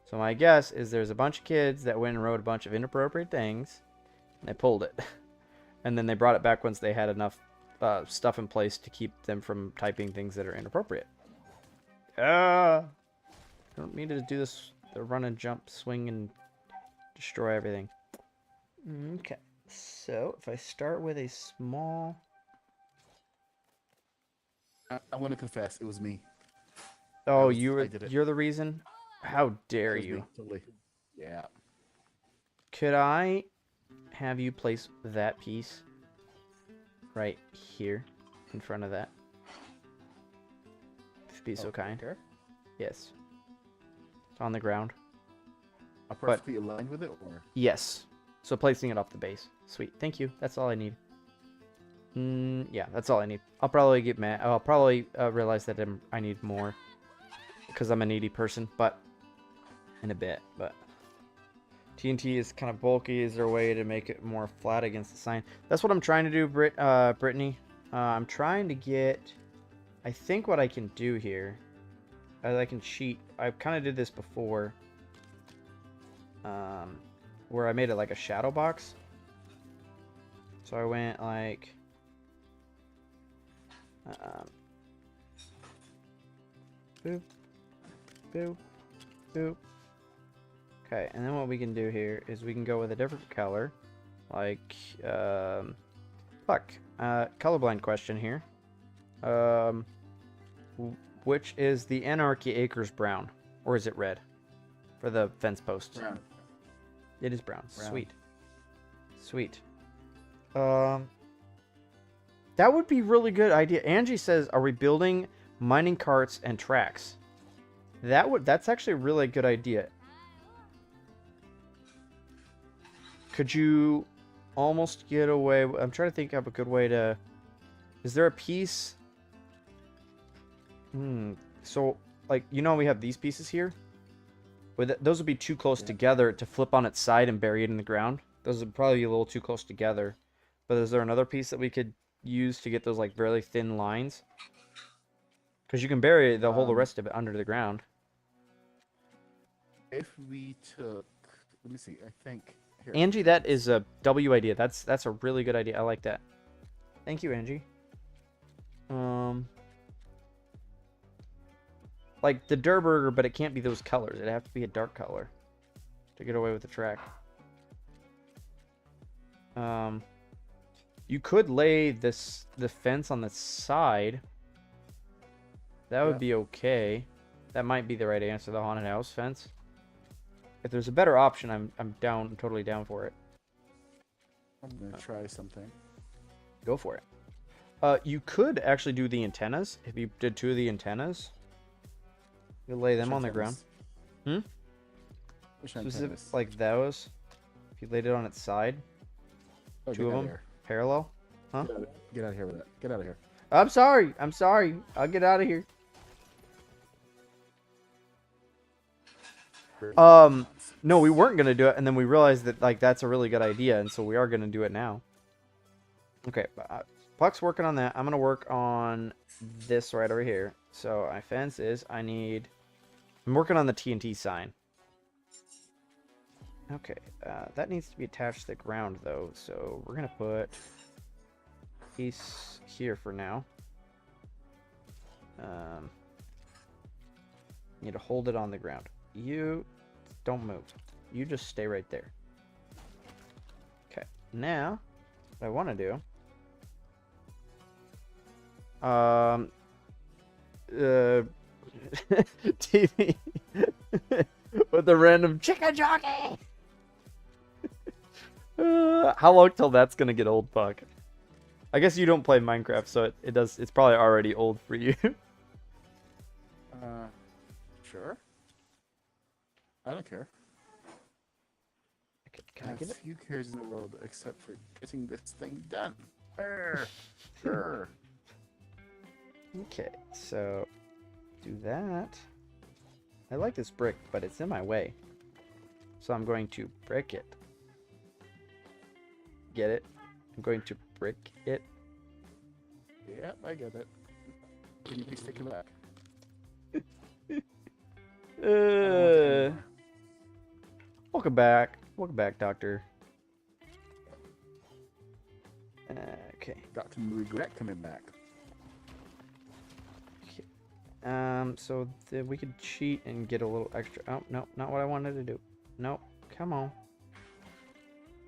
So my guess is there's a bunch of kids that went and wrote a bunch of inappropriate things, and they pulled it. And then they brought it back once they had enough stuff in place to keep them from typing things that are inappropriate. I don't need to do this, the run and jump, swing, and destroy everything. Okay, so if I start with a small... I'm going to confess, it was me. Oh, I did it. you're the reason? How dare It was you? me, totally. Yeah. Could I have you place that piece right here in front of that? If you'd be so kind. There? Yes. It's on the ground. I'm perfectly aligned with it, or? Yes. So placing it off the base. Sweet. Thank you. That's all I need. Yeah, that's all I need. I'll probably get mad. I'll probably realize that I need more because I'm a needy person, but in a bit. But TNT is kind of bulky. Is there a way to make it more flat against the sign? That's what I'm trying to do, Brittany. I'm trying to get... I think what I can do here is I can cheat. I kind of did this before. Where I made it like a shadow box. So I went like Boop, boop, boop. Okay, and then what we can do here is we can go with a different color, like fuck. Colorblind question here. Which is the Anarchy Acres brown, or is it red for the fence post? Brown. It is brown. Brown. Sweet. Sweet. That would be really good idea. Angie says, "Are we building mining carts and tracks?" That's actually a really good idea. Could you almost get away? I'm trying to think of a good way to. Is there a piece? So, like, you know, we have these pieces here. Those would be too close together to flip on its side and bury it in the ground. Those would probably be a little too close together. But is there another piece that we could use to get those, like, really thin lines? Because you can bury the whole rest of it under the ground. If we took, let me see. I think here. Angie, that is a W idea. That's a really good idea. I like that. Thank you, Angie. Like the Durr Burger, but it can't be those colors. It'd have to be a dark color to get away with the track. You could lay the fence on the side. That would be okay. That might be the right answer, the haunted house fence. If there's a better option, I'm down. I'm totally down for it. I'm gonna try something. Go for it. You could actually do the antennas. If you did 2 of the antennas, you lay them on the ground. Which Specific, antennas? like those. If you laid it on its side, Oh, 2 of them parallel. Huh? Get out of here with that. Get out of here. I'm sorry. I'm sorry. I'll get out of here. No, we weren't gonna do it, and then we realized that like that's a really good idea, and so we are gonna do it now. Okay, Puck's working on that. I'm gonna work on this right over here. So my fence is I'm working on the TNT sign. Okay, that needs to be attached to the ground though, so we're gonna put a piece here for now. Need to hold it on the ground. You don't move. You just stay right there. Okay, now what I want to do. TV with the random chicken jockey. How long till that's gonna get old, Puck? I guess you don't play Minecraft, so it's probably already old for you. Sure. I don't care. Can I get it? Who cares in the world except for getting this thing done? Sure. Okay, so do that. I like this brick, but it's in my way. So I'm going to brick it. Get it? I'm going to brick it. Yep, I get it. Can you please take it back? Welcome back. Welcome back, Doctor. Okay. Got to regret coming back. So we could cheat and get a little extra. Oh, no, not what I wanted to do. No, come on.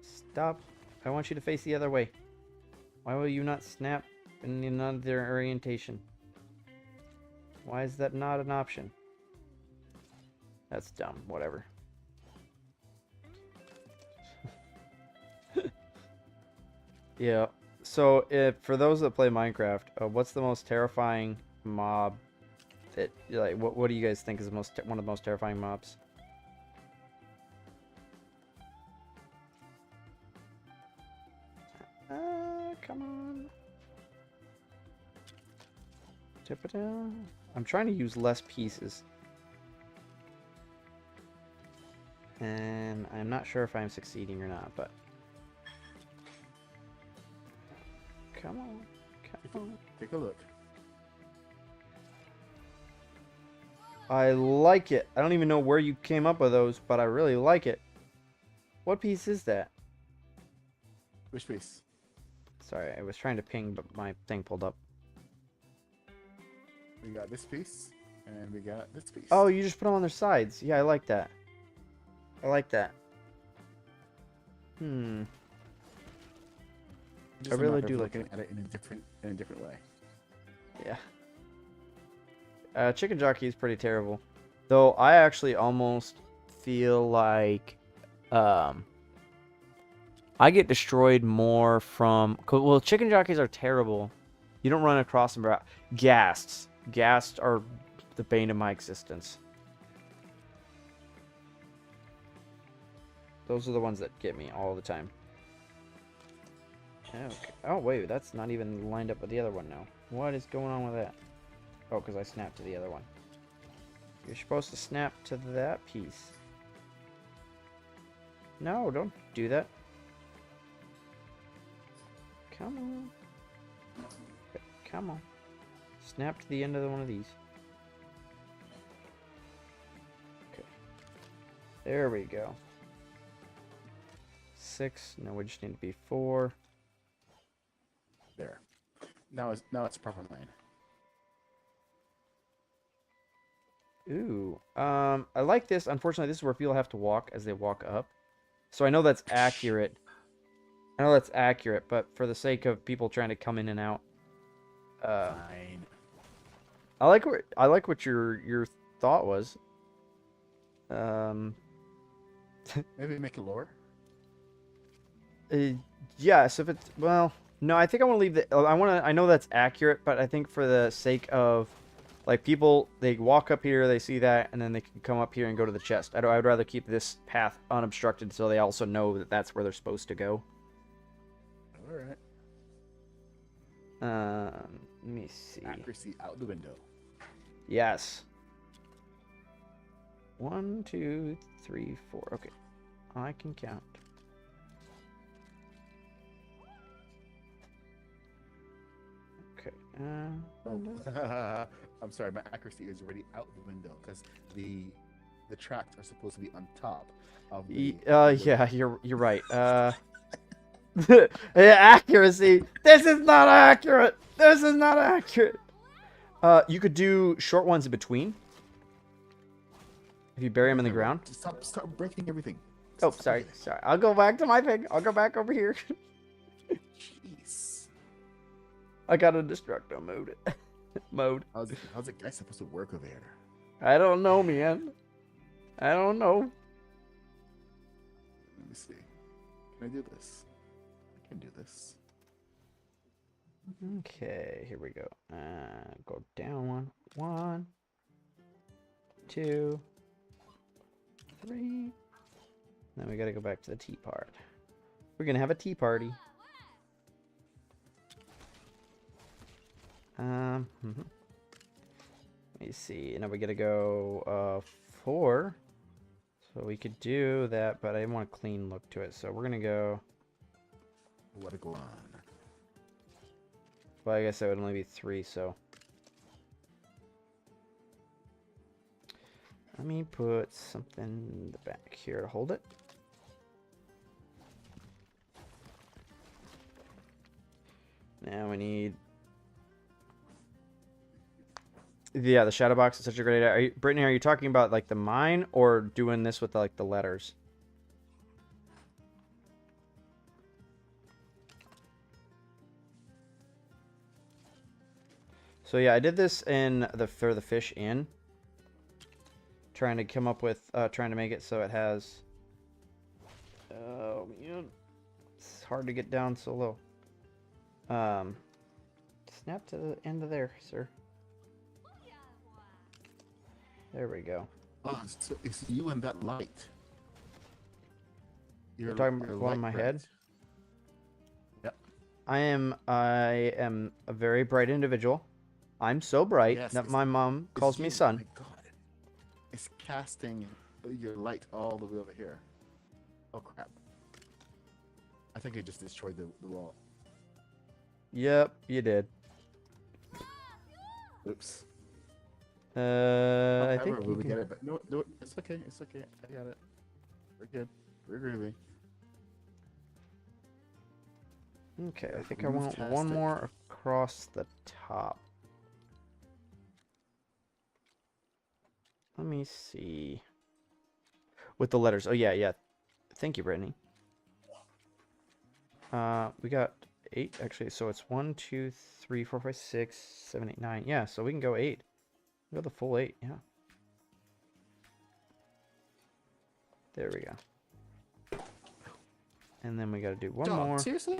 Stop. I want you to face the other way. Why will you not snap in another orientation? Why is that not an option? That's dumb. Whatever. Yeah. So, for those that play Minecraft, what's the most terrifying mob? That like, what do you guys think is one of the most terrifying mobs? Come on. Tip it down. I'm trying to use less pieces. And I'm not sure if I'm succeeding or not, but... Come on. Come on. Take a look. I like it. I don't even know where you came up with those, but I really like it. What piece is that? Which piece? Sorry, I was trying to ping, but my thing pulled up. We got this piece, and we got this piece. Oh, you just put them on their sides. Yeah, I like that. I like that. Hmm. Just I a really matter do of like looking at it in a different way. Yeah. Chicken Jockey is pretty terrible. Though I actually almost feel like I get destroyed more from... Well, Chicken Jockeys are terrible. You don't run across them. Ghasts. Ghasts are the bane of my existence. Those are the ones that get me all the time. Okay. Oh, wait. That's not even lined up with the other one now. What is going on with that? Oh, because I snapped to the other one. You're supposed to snap to that piece. No, don't do that. Come on. Okay, come on. Snap to the end of one of these. Okay. There we go. 6. Now we just need to be 4. There. Now it's proper line. Ooh. I like this. Unfortunately, this is where people have to walk as they walk up. So I know that's accurate. I know that's accurate, but for the sake of people trying to come in and out, Fine. I like what your thought was. Maybe make it lower. Yes, if it's no, I think I want to leave the. I know that's accurate, but I think for the sake of, like, people, they walk up here, they see that, and then they can come up here and go to the chest. I'd rather keep this path unobstructed, so they also know that that's where they're supposed to go. All right. Let me see. Accuracy out the window. Yes. 1, 2, 3, 4. Okay, I can count. Okay. I'm sorry, my accuracy is already out the window because the tracks are supposed to be on top of the. Yeah, you're right. Accuracy. This is not accurate. This is not accurate. You could do short ones in between. If you bury them in the ground. Stop breaking everything. Oh, sorry. I'll go back to my thing. I'll go back over here. Jeez. I got a destructo mode. How's a guy supposed to work over here? I don't know, man. I don't know. Let me see. Can I do this? I can do this. Okay, here we go. Go down one. 1, 2, 3. Then we gotta go back to the tea part. We're gonna have a tea party. Let me see. Now we gotta go 4. So we could do that, but I want a clean look to it. So we're gonna go. Let it go on. Well, I guess that would only be 3. So let me put something in the back here to hold it. Now we need. Yeah, the shadow box is such a great idea. Brittany, are you talking about like the mine or doing this with like the letters? So yeah, I did this in for the fish inn. Trying to come up with trying to make it so it has. Oh man, it's hard to get down so low. Snap to the end of there, sir. There we go. Oh, so it's you and that light. You're talking about one on my head? Yep. I am a very bright individual. I'm so bright that my mom calls me son. Oh my God. It's casting your light all the way over here. Oh crap. I think I just destroyed the wall. Yep, you did. Oops. I think we get it, but no, it's okay. It's okay. I got it. We're good. We're groovy. Okay, I think I want one more across the top. Let me see. With the letters. Oh, yeah, yeah. Thank you, Brittany. We got 8, actually. So it's 1, 2, 3, 4, 5, 6, 7, 8, 9. Yeah, so we can go 8. We go the full 8, yeah. There we go. And then we got to do one Dog, more. seriously?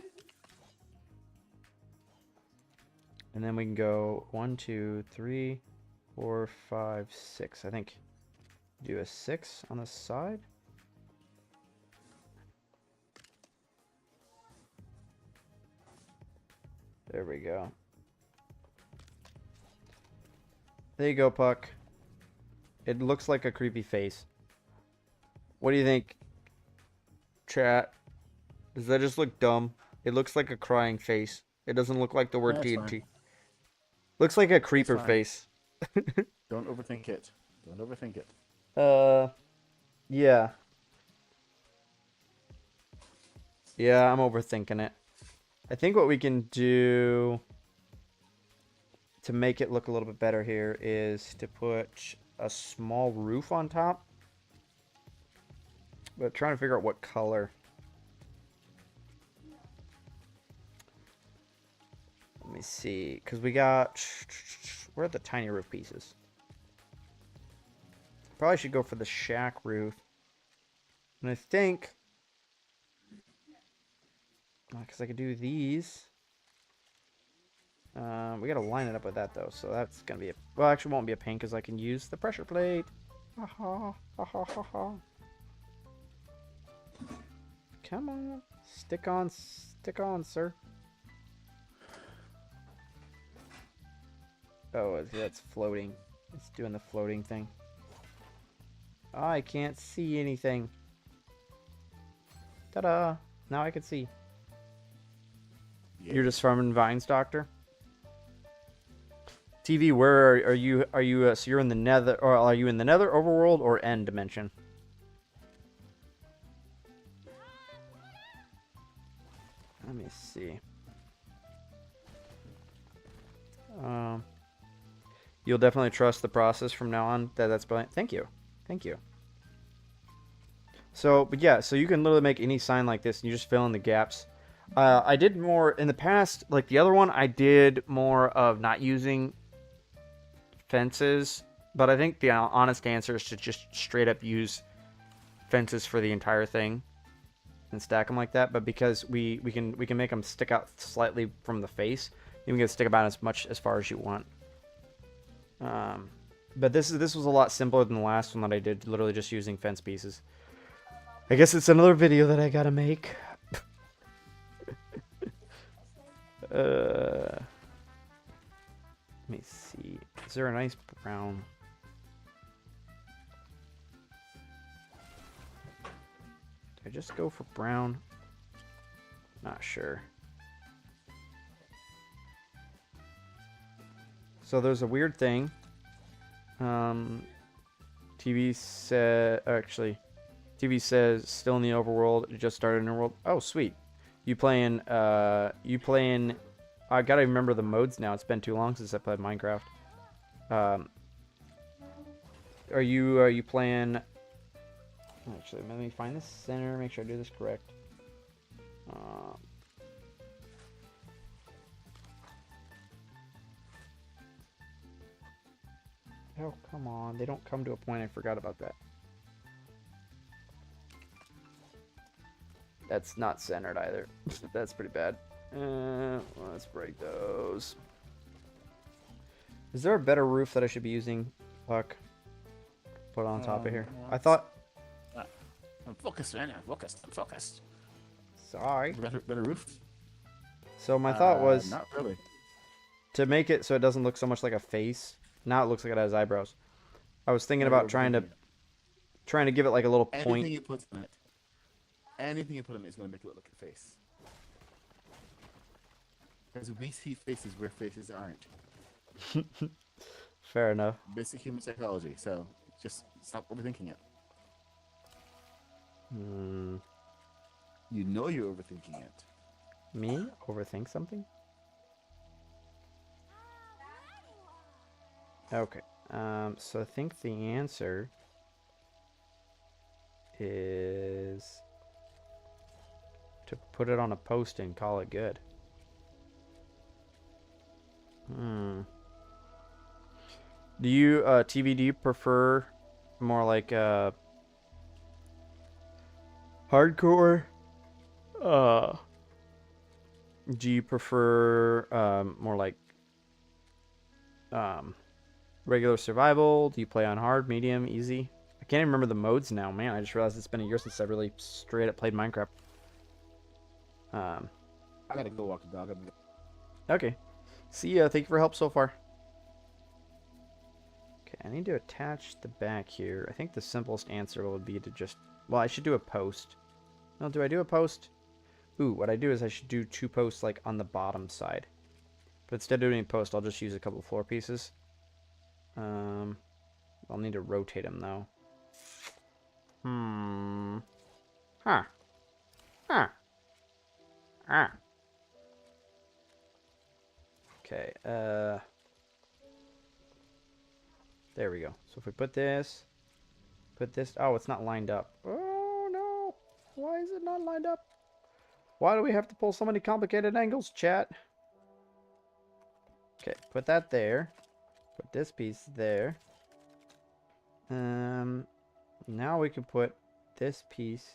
And then we can go 1, 2, 3, 4, 5, 6. I think do a 6 on the side. There we go. There you go, Puck. It looks like a creepy face. What do you think, chat? Does that just look dumb? It looks like a crying face. It doesn't look like the word That's TNT. fine. Looks like a creeper fine. face. Don't overthink it. Don't overthink it. Yeah. Yeah, I'm overthinking it. I think what we can do to make it look a little bit better here is to put a small roof on top. But trying to figure out what color. Let me see, because we got... Where are the tiny roof pieces? Probably should go for the shack roof. And I think... Because I could do these. We gotta line it up with that, though, so that's gonna be a... Well, actually, it won't be a pain, because I can use the pressure plate. Ha ha, ha ha ha ha. Come on. Stick on, sir. Oh, that's floating. It's doing the floating thing. I can't see anything. Ta-da! Now I can see. Yeah. You're just farming vines, Doctor? TV, where are you? Are you? So you're in the Nether, or are you in the Nether, Overworld, or End Dimension? Let me see. You'll definitely trust the process from now on. That's brilliant. Thank you. Thank you. So, but yeah, so you can literally make any sign like this, and you just fill in the gaps. I did more in the past, like the other one, I did more of not using fences, but I think the honest answer is to just straight up use fences for the entire thing and stack them like that. But because we can make them stick out slightly from the face, you can stick about as far as you want. But this was a lot simpler than the last one that I did, literally just using fence pieces. I guess it's another video that I gotta make. Let me see. Is there a nice brown? Did I just go for brown? Not sure. So there's a weird thing. TV said, actually, TV says still in the overworld. It just started in the world. Oh, sweet. You playing? I gotta remember the modes now. It's been too long since I played Minecraft. Are you playing? Actually, let me find the center. Make sure I do this correct. Oh, come on. They don't come to a point. I forgot about that. That's not centered either. That's pretty bad. Let's break those. Is there a better roof that I should be using, Puck? Put on top of here. I thought... I'm focused, man. I'm focused. Sorry. Better roof? So my thought was... Not really. To make it so it doesn't look so much like a face. Now it looks like it has eyebrows. I was thinking about trying to give it like a little point. Anything you put in it is going to make it look like a face. Because we see faces where faces aren't. Fair enough. Basic human psychology. So just stop overthinking it. You know you're overthinking it. Me? Overthink something? Okay. So I think the answer is to put it on a post and call it good. Do you, TV, do you prefer more like, hardcore? Do you prefer, more like, regular survival? Do you play on hard, medium, easy? I can't even remember the modes now, man. I just realized it's been a year since I really straight up played Minecraft. I gotta go walk the dog. Okay. See ya. Thank you for help so far. Okay, I need to attach the back here. I think the simplest answer would be to just... Well, I should do a post. No, do I do a post? Ooh, what I do is I should do 2 posts, like, on the bottom side. But instead of doing a post, I'll just use a couple floor pieces. I'll need to rotate them, though. Huh. Okay, there we go. So if we put this... Oh, it's not lined up. Oh, no. Why is it not lined up? Why do we have to pull so many complicated angles, chat? Okay, put that there. Put this piece there. Now we can put this piece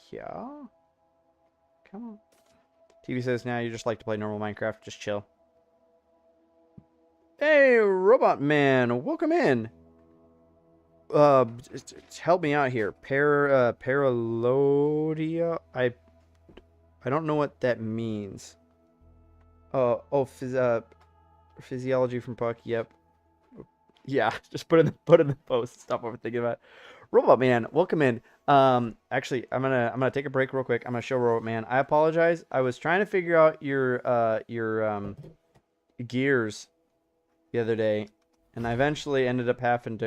here. Come on. TV says, now you just like to play normal Minecraft. Just chill. Hey, Robot Man. Welcome in. Help me out here. Paralodia? I don't know what that means. Physiology from Puck. Yep. Yeah, just put in the post. Stop overthinking about it. Robot Man, welcome in. Actually, I'm gonna take a break real quick. I'm gonna show Robot Man. I apologize. I was trying to figure out your gears the other day, and I eventually ended up having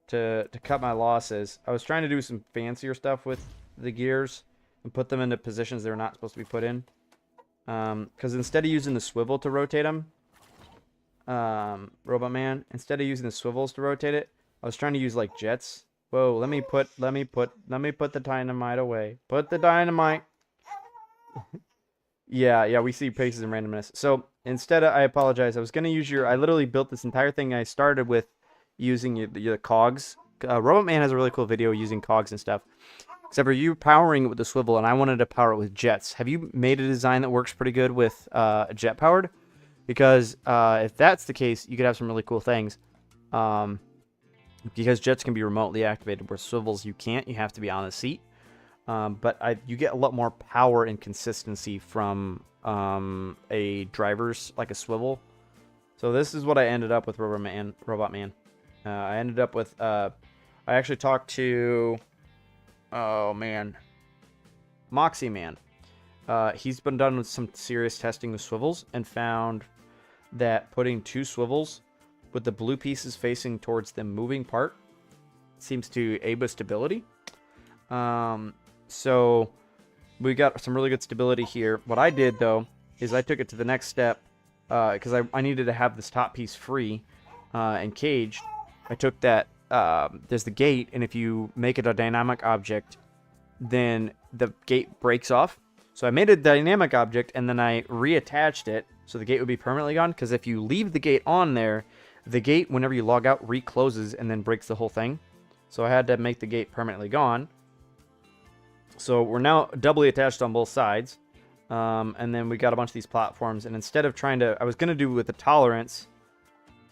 to cut my losses. I was trying to do some fancier stuff with the gears and put them into positions they were not supposed to be put in. Because instead of using the swivel to rotate them, Robot Man, instead of using the swivels to rotate it, I was trying to use like jets. Whoa, let me put the dynamite away. Put the dynamite. Yeah, we see paces and randomness. So instead I apologize. I was gonna use I literally built this entire thing. I started with using the cogs. Robot Man has a really cool video using cogs and stuff. Except for you powering it with the swivel, and I wanted to power it with jets. Have you made a design that works pretty good with jet powered? Because if that's the case, you could have some really cool things. Because jets can be remotely activated, where swivels you can't. You have to be on the seat. But you get a lot more power and consistency from a driver's, like a swivel. So this is what I ended up with Robot Man. I ended up with... I actually talked to... Oh, man. Moxie Man. He's been done with some serious testing with swivels and found that putting 2 swivels with the blue pieces facing towards the moving part seems to aid with stability. So we got some really good stability here. What I did, though, is I took it to the next step because I needed to have this top piece free and caged. I took that, there's the gate, and if you make it a dynamic object, then the gate breaks off. So I made a dynamic object, and then I reattached it, so the gate would be permanently gone, because if you leave the gate on there, the gate, whenever you log out, recloses and then breaks the whole thing. So I had to make the gate permanently gone. So we're now doubly attached on both sides. And then we got a bunch of these platforms, and instead of trying to... I was going to do with the tolerance...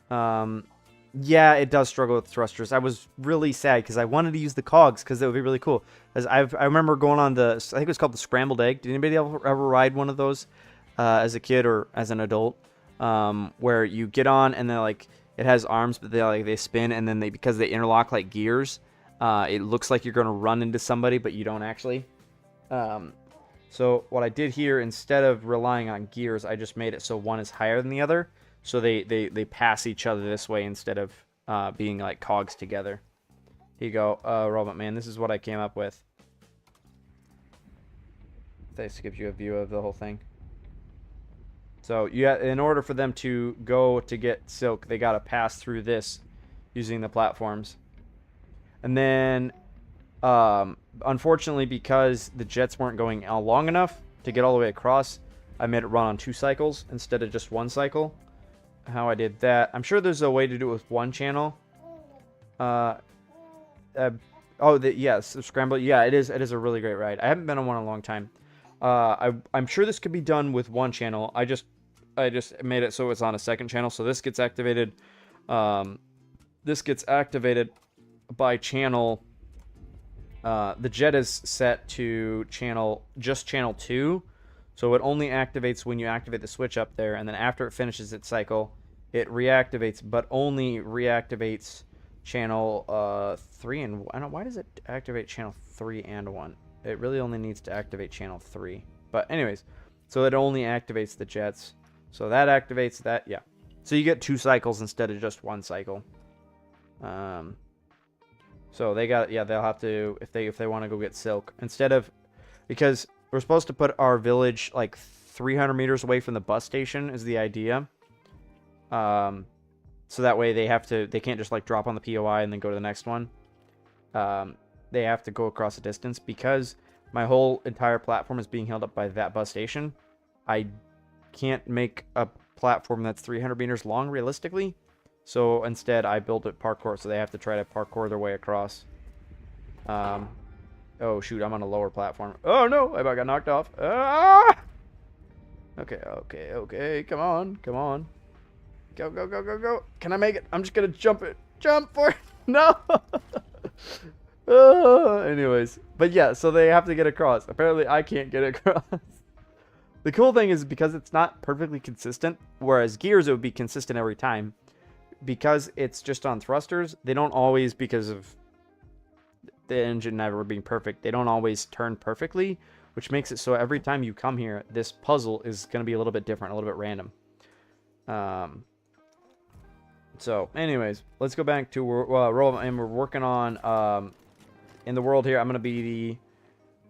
yeah, it does struggle with thrusters. I was really sad because I wanted to use the cogs because it would be really cool. As I remember going on I think it was called the Scrambled Egg. Did anybody ever ride one of those as a kid or as an adult? Where you get on and then like it has arms, but they spin, and then because they interlock like gears, it looks like you're going to run into somebody, but you don't actually. So what I did here, instead of relying on gears, I just made it so one is higher than the other. So they pass each other this way instead of being like cogs together. Here you go, Robot Man. This is what I came up with. This gives you a view of the whole thing. So in order for them to go to get silk, they got to pass through this using the platforms. And then, unfortunately, because the jets weren't going long enough to get all the way across, I made it run on 2 cycles instead of just 1 cycle. How I did that, I'm sure there's a way to do it with 1 channel. Yes, Scramble. Yeah, it is a really great ride. I haven't been on one in a long time. I'm sure this could be done with 1 channel. I just made it so it's on a 2nd channel. So this gets activated. This gets activated by channel. The jet is set to channel 2, so it only activates when you activate the switch up there, and then after it finishes its cycle, it reactivates, but only reactivates channel 3 and 1. Why does it activate channel 3 and 1? It really only needs to activate channel 3. But anyways, so it only activates the jets. So that activates that, yeah. So you get 2 cycles instead of just 1 cycle. So they got, yeah, they'll have to, if they want to go get silk, instead of, because we're supposed to put our village like 300 meters away from the bus station is the idea. So that way they can't just like drop on the POI and then go to the next one. They have to go across a distance, because my whole entire platform is being held up by that bus station. I can't make a platform that's 300 meters long realistically. So instead I built it parkour, so they have to try to parkour their way across. Oh shoot, I'm on a lower platform. Oh no, I got knocked off. Ah! Okay, come on. Go. Can I make it? I'm just gonna jump it. Jump for it. No! Anyways, but yeah, so they have to get across. Apparently I can't get across. The cool thing is, because it's not perfectly consistent, whereas Gears it would be consistent every time, because it's just on thrusters, they don't always, because of the engine never being perfect, they don't always turn perfectly, which makes it so every time you come here, this puzzle is going to be a little bit different, a little bit random. So anyways, let's go back to roll, and we're working on in the world here. I'm going to be the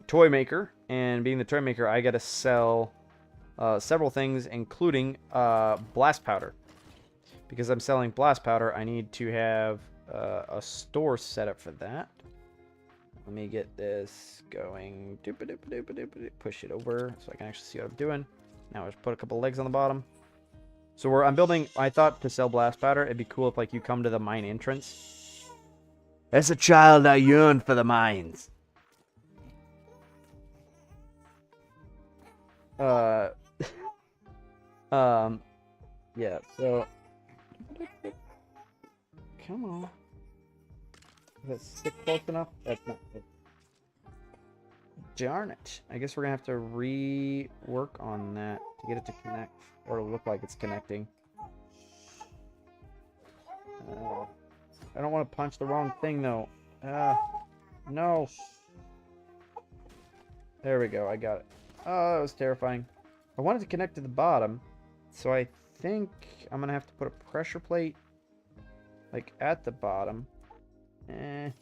toy maker, and being the toy maker, I got to sell several things, including blast powder. Because I'm selling blast powder, I need to have a store set up for that. Let me get this going. Push it over so I can actually see what I'm doing. Now I just put a couple legs on the bottom. So I'm building. I thought to sell blast powder, it'd be cool if like you come to the mine entrance. As a child, I yearned for the mines. Yeah. So. Come on. Is that stick close enough? That's not good. Darn it. I guess we're going to have to rework on that to get it to connect, or to look like it's connecting. I don't want to punch the wrong thing, though. No. There we go. I got it. Oh, that was terrifying. I wanted to connect to the bottom, so I think I'm going to have to put a pressure plate like at the bottom. There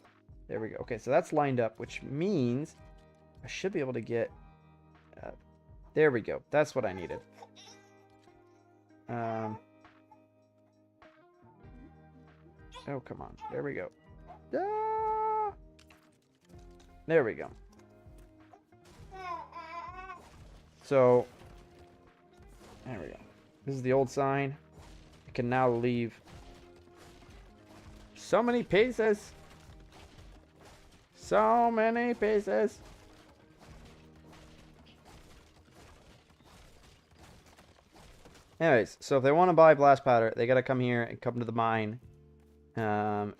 we go. Okay, so that's lined up, which means I should be able to get there we go. That's what I needed. Oh, come on. There we go. Ah! There we go. So there we go. This is the old sign. I can now leave. So many pieces. So many pieces. Anyways, so if they want to buy blast powder, they gotta come here and come to the mine. Chicken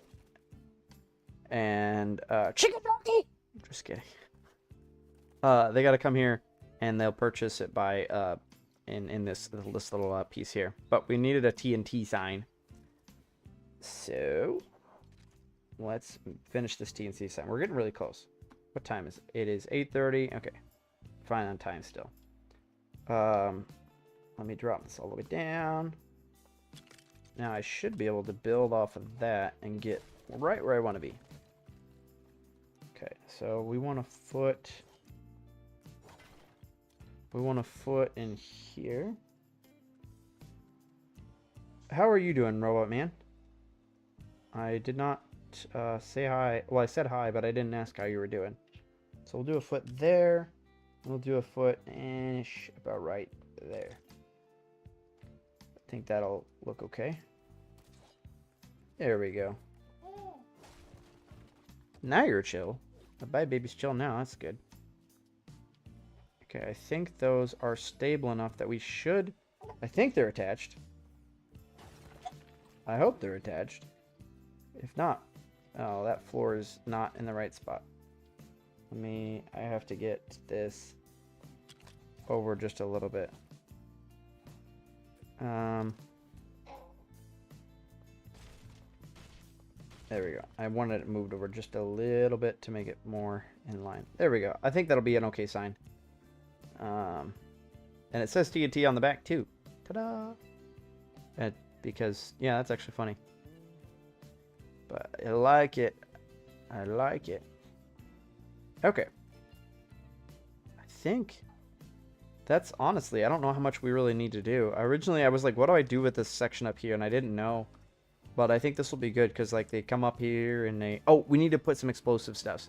donkey! Just kidding. They gotta come here and they'll purchase it by in this little piece here. But we needed a TNT sign. So let's finish this TNT sign. We're getting really close. What time is it? It is 8:30. Okay. Fine on time still. Let me drop this all the way down. Now I should be able to build off of that and get right where I want to be. Okay, so we want a foot. We want a foot in here. How are you doing, Robot Man? I did not say hi. Well, I said hi, but I didn't ask how you were doing. So we'll do a foot there. We'll do a foot about right there. I think that'll look okay. There we go. Now you're chill. Bye, baby's chill now. That's good. Okay, I think those are stable enough that we should... I think they're attached. I hope they're attached. If not... Oh, that floor is not in the right spot. I have to get this over just a little bit. There we go. I wanted it moved over just a little bit to make it more in line. There we go. I think that'll be an okay sign. And it says TNT on the back too. Ta-da! Because, yeah, that's actually funny. But I like it. I like it. Okay. I think that's honestly, I don't know how much we really need to do. Originally, I was like, what do I do with this section up here? And I didn't know. But I think this will be good because, like, they come up here and they... Oh, we need to put some explosive stuff.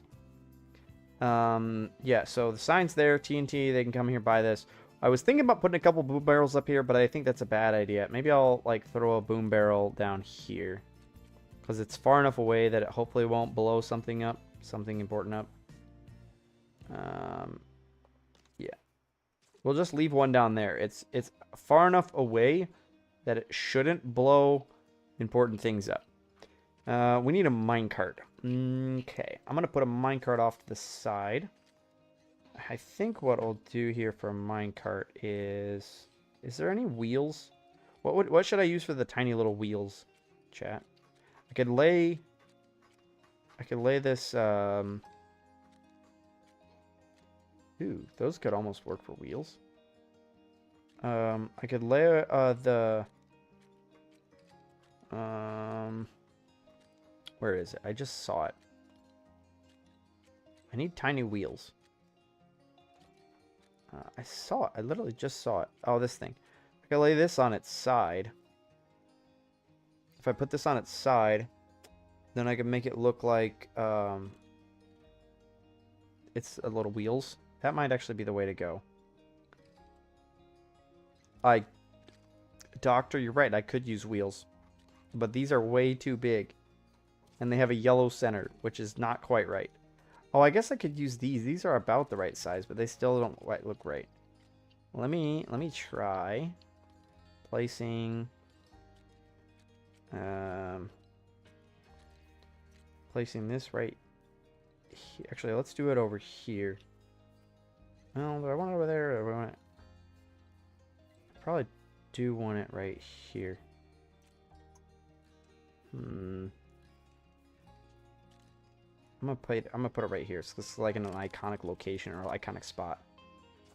Yeah, so the sign's there. TNT, they can come here, buy this. I was thinking about putting a couple boom barrels up here, but I think that's a bad idea. Maybe I'll, like, throw a boom barrel down here. Because it's far enough away that it hopefully won't blow something up. Something important up. Yeah. We'll just leave one down there. It's far enough away that it shouldn't blow important things up. We need a minecart. Okay. I'm going to put a minecart off to the side. I think what I'll do here for a minecart is... Is there any wheels? What should I use for the tiny little wheels, chat? I could lay this... Ooh, those could almost work for wheels. I could lay where is it? I just saw it. I need tiny wheels. I saw it. I literally just saw it. Oh, this thing. I can lay this on its side. If I put this on its side, then I can make it look like it's a little wheels. That might actually be the way to go. Doctor, you're right. I could use wheels. But these are way too big. And they have a yellow center, which is not quite right. Oh, I guess I could use these. These are about the right size, but they still don't quite look right. Let me try placing placing this right here. Actually, let's do it over here. Well, do I want it over there, or do I want it? I probably do want it right here. I'm gonna put it right here. So this is like in an iconic location or iconic spot.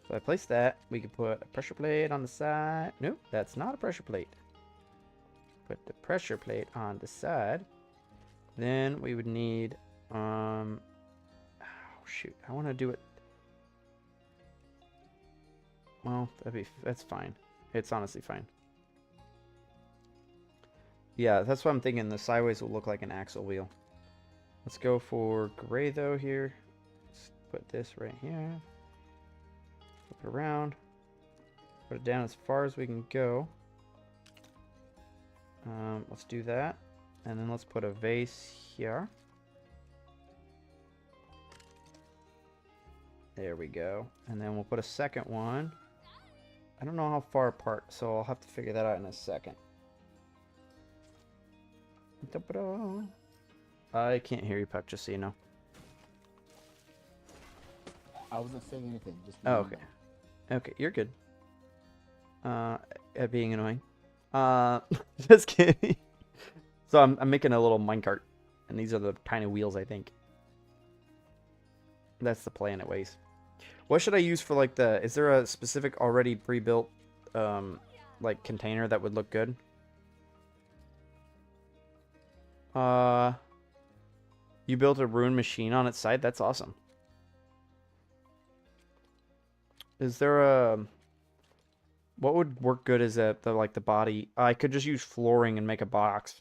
So I place that. We could put a pressure plate on the side. Nope, that's not a pressure plate. Put the pressure plate on the side. Then we would need oh shoot, I want to do it. Well, that's fine. It's honestly fine. Yeah, that's what I'm thinking. The sideways will look like an axle wheel. Let's go for gray though here. Let's put this right here. Flip it around. Put it down as far as we can go. Let's do that. And then let's put a vase here. There we go. And then we'll put a second one. I don't know how far apart, so I'll have to figure that out in a second. I can't hear you, Puck, just so you know. I wasn't saying anything. Just Oh, okay. Okay, you're good. At being annoying. Just kidding. So I'm making a little minecart, and these are the tiny wheels, I think. That's the plan, it weighs. What should I use for, like, is there a specific already pre-built, like, container that would look good? You built a rune machine on its side? That's awesome. Is there a... What would work good is the like the body. I could just use flooring and make a box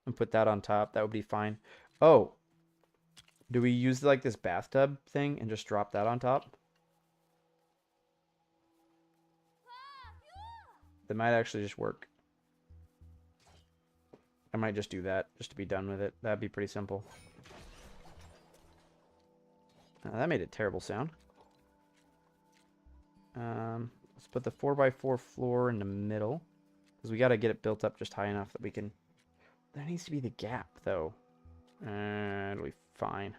and put that on top. That would be fine. Oh, do we use like this bathtub thing and just drop that on top? That might actually just work. I might just do that just to be done with it. That'd be pretty simple. That made a terrible sound. Let's put the 4x4 floor in the middle. Because we got to get it built up just high enough that we can... There needs to be the gap, though. It'll be fine.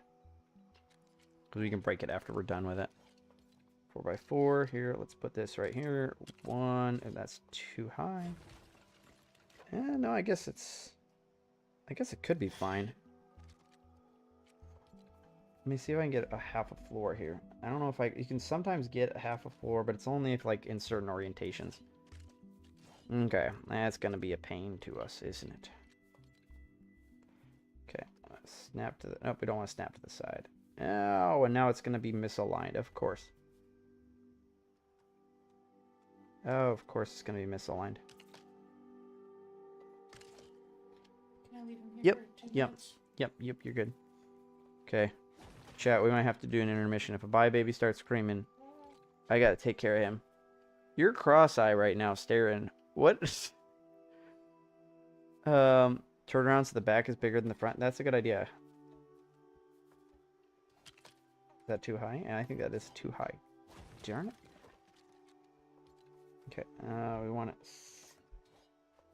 Because we can break it after we're done with it. 4x4 here. Let's put this right here. 1, and that's too high. No, I guess it's... I guess it could be fine. Let me see if I can get a half a floor here. I don't know if you can sometimes get a half a floor, but it's only if like in certain orientations. Okay, that's gonna be a pain to us, isn't it? Okay, snap to the, nope, we don't want to snap to the side. Oh, and now it's gonna be misaligned, of course. Oh, of course it's gonna be misaligned. Can I leave him here Yep, for 2 yep. minutes? Yep, you're good. Okay. Chat, we might have to do an intermission. If a bye baby starts screaming, I gotta take care of him. You're cross-eye right now, staring. What? Turn around so the back is bigger than the front. That's a good idea. Is that too high? And I think that is too high. Darn it. Okay, we want it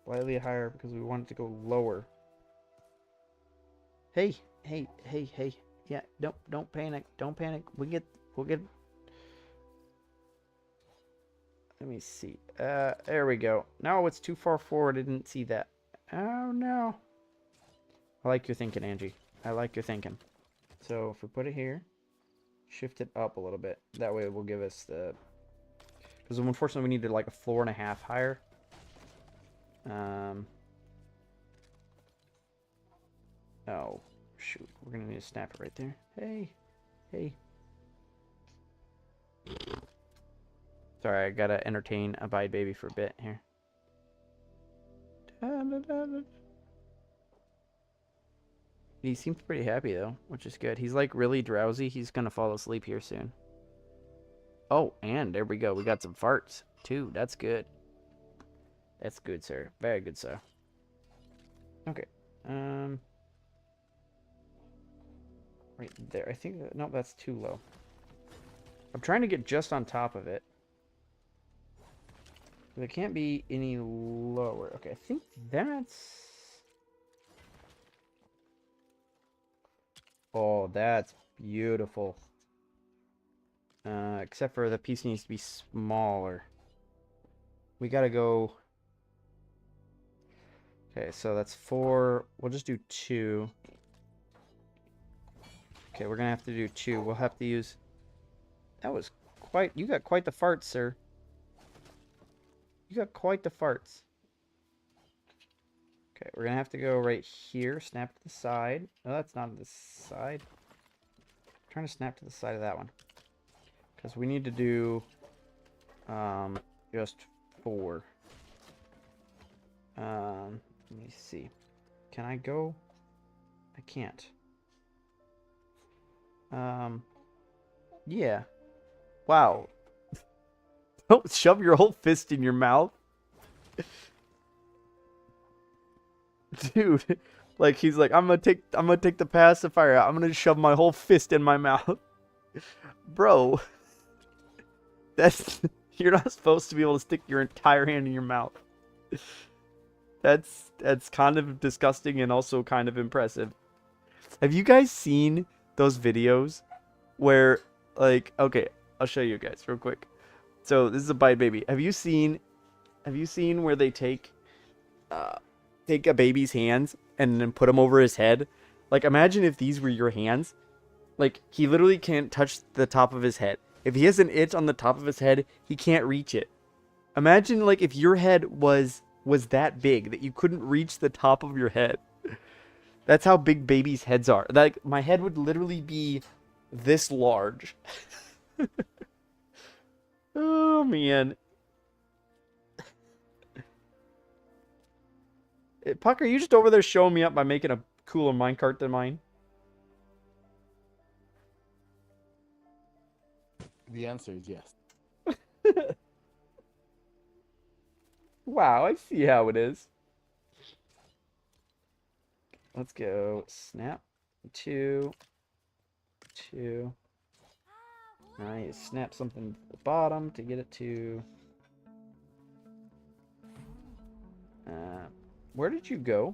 slightly higher because we want it to go lower. Hey. Yeah, don't panic. Don't panic. We'll get. Let me see. There we go. No, it's too far forward. I didn't see that. Oh no. I like your thinking, Angie. I like your thinking. So if we put it here, shift it up a little bit. That way it will give us the. Because unfortunately we needed like a floor and a half higher. Oh. Shoot, we're gonna need to snap it right there. Hey. Sorry, I gotta entertain a bide baby for a bit here. He seems pretty happy though, which is good. He's like really drowsy. He's gonna fall asleep here soon. Oh, and there we go. We got some farts too. That's good. That's good, sir. Very good, sir. Okay. Right there. I think that, no, that's too low. I'm trying to get just on top of it. But it can't be any lower. Okay, I think that's... Oh, that's beautiful. Except for the piece needs to be smaller. We gotta go... Okay, so that's 4. We'll just do 2. Okay, we're gonna have to do 2. We'll have to use... That was quite... You got quite the farts, sir. You got quite the farts. Okay, we're gonna have to go right here. Snap to the side. No, that's not the side. I'm trying to snap to the side of that one. Because we need to do... just 4. Let me see. Can I go? I can't. Yeah. Wow. Don't shove your whole fist in your mouth. Dude, like he's like, I'm gonna take the pacifier out. I'm gonna shove my whole fist in my mouth. Bro. You're not supposed to be able to stick your entire hand in your mouth. That's kind of disgusting and also kind of impressive. Have you guys seen those videos where, like, okay, I'll show you guys real quick. So this is a bite baby. Have you seen where they take a baby's hands and then put them over his head? Like, imagine if these were your hands. Like, he literally can't touch the top of his head. If he has an itch on the top of his head, he can't reach it. Imagine, like, if your head was that big that you couldn't reach the top of your head. That's how big babies' heads are. Like, my head would literally be this large. Oh, man. Puck, are you just over there showing me up by making a cooler minecart than mine? The answer is yes. Wow, I see how it is. Let's go. Snap. 2. 2. Now I need to snap something to the bottom to get it to... where did you go?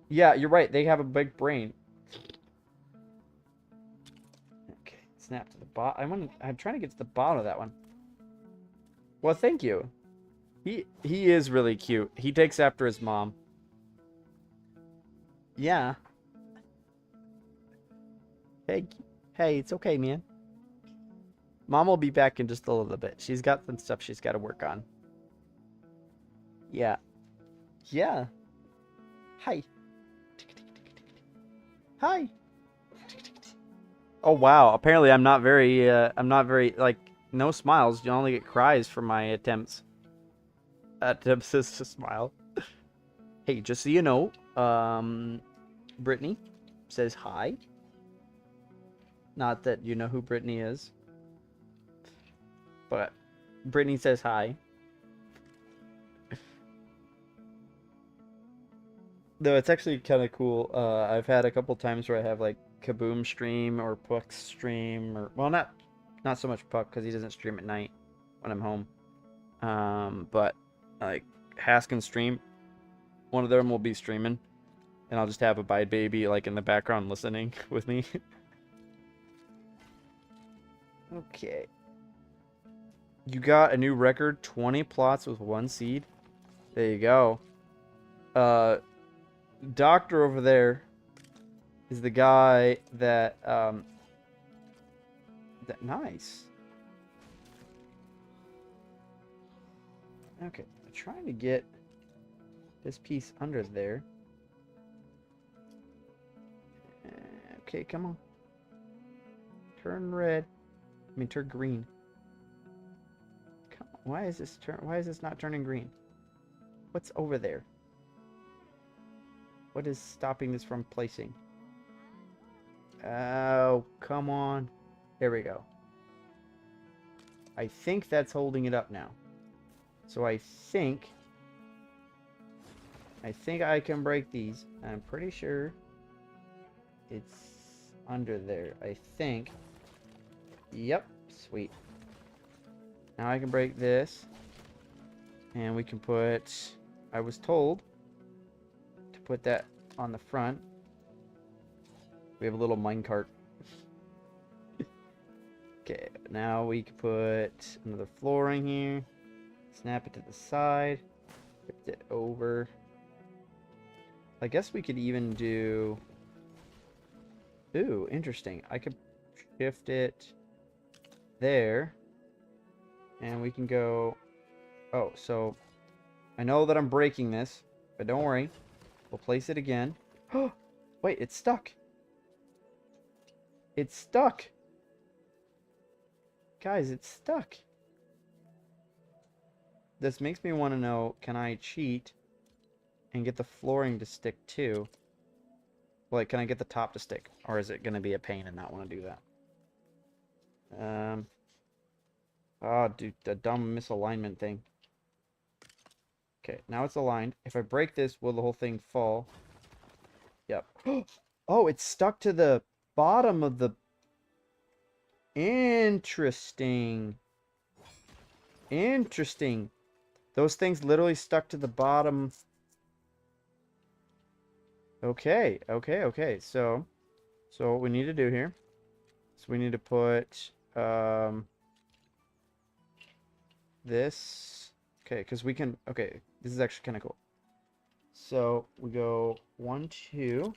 Yeah, you're right. They have a big brain. Okay, snap to the bottom. I'm trying to get to the bottom of that one. Well, thank you. He is really cute. He takes after his mom. Yeah. Hey, it's okay, man. Mom will be back in just a little bit. She's got some stuff she's got to work on. Yeah. Yeah. Hi. Hi. Oh wow. Apparently I'm not very like no smiles. You only get cries for my attempts. Attempts to smile. Hey, just so you know, Brittany says hi. Not that you know who Brittany is. But Brittany says hi. Though it's actually kind of cool. I've had a couple times where I have like Kaboom stream or Puck's stream, or well, not so much Puck because he doesn't stream at night when I'm home. But like Haskin stream, one of them will be streaming, and I'll just have a Bide Baby like in the background listening with me. Okay. You got a new record, 20 plots with 1 seed. There you go. Doctor over there is the guy that nice. Okay, I'm trying to get this piece under there. Okay, come on. Turn red. I mean, turn green. Come on. Why is this not turning green? What's over there? What is stopping this from placing? Oh, come on. There we go. I think that's holding it up now. So I think I can break these. I'm pretty sure it's under there. I think. Yep, sweet. Now I can break this. And we can put, I was told to put that on the front. We have a little minecart. Okay, now we can put another flooring here. Snap it to the side. Shift it over. I guess we could even do... Ooh, interesting. I could shift it there. And we can go... Oh, so... I know that I'm breaking this, but don't worry. We'll place it again. Oh, wait, it's stuck. It's stuck. Guys, it's stuck. This makes me want to know, can I cheat and get the flooring to stick too? Like, can I get the top to stick? Or is it going to be a pain and not want to do that? Oh, dude, the dumb misalignment thing. Okay, now it's aligned. If I break this, will the whole thing fall? Yep. Oh, it's stuck to the bottom of the... Interesting. Interesting. Those things literally stuck to the bottom. Okay, okay, okay. So what we need to do here is we need to put this. Okay, because we can. Okay, this is actually kind of cool. So we go 1, 2,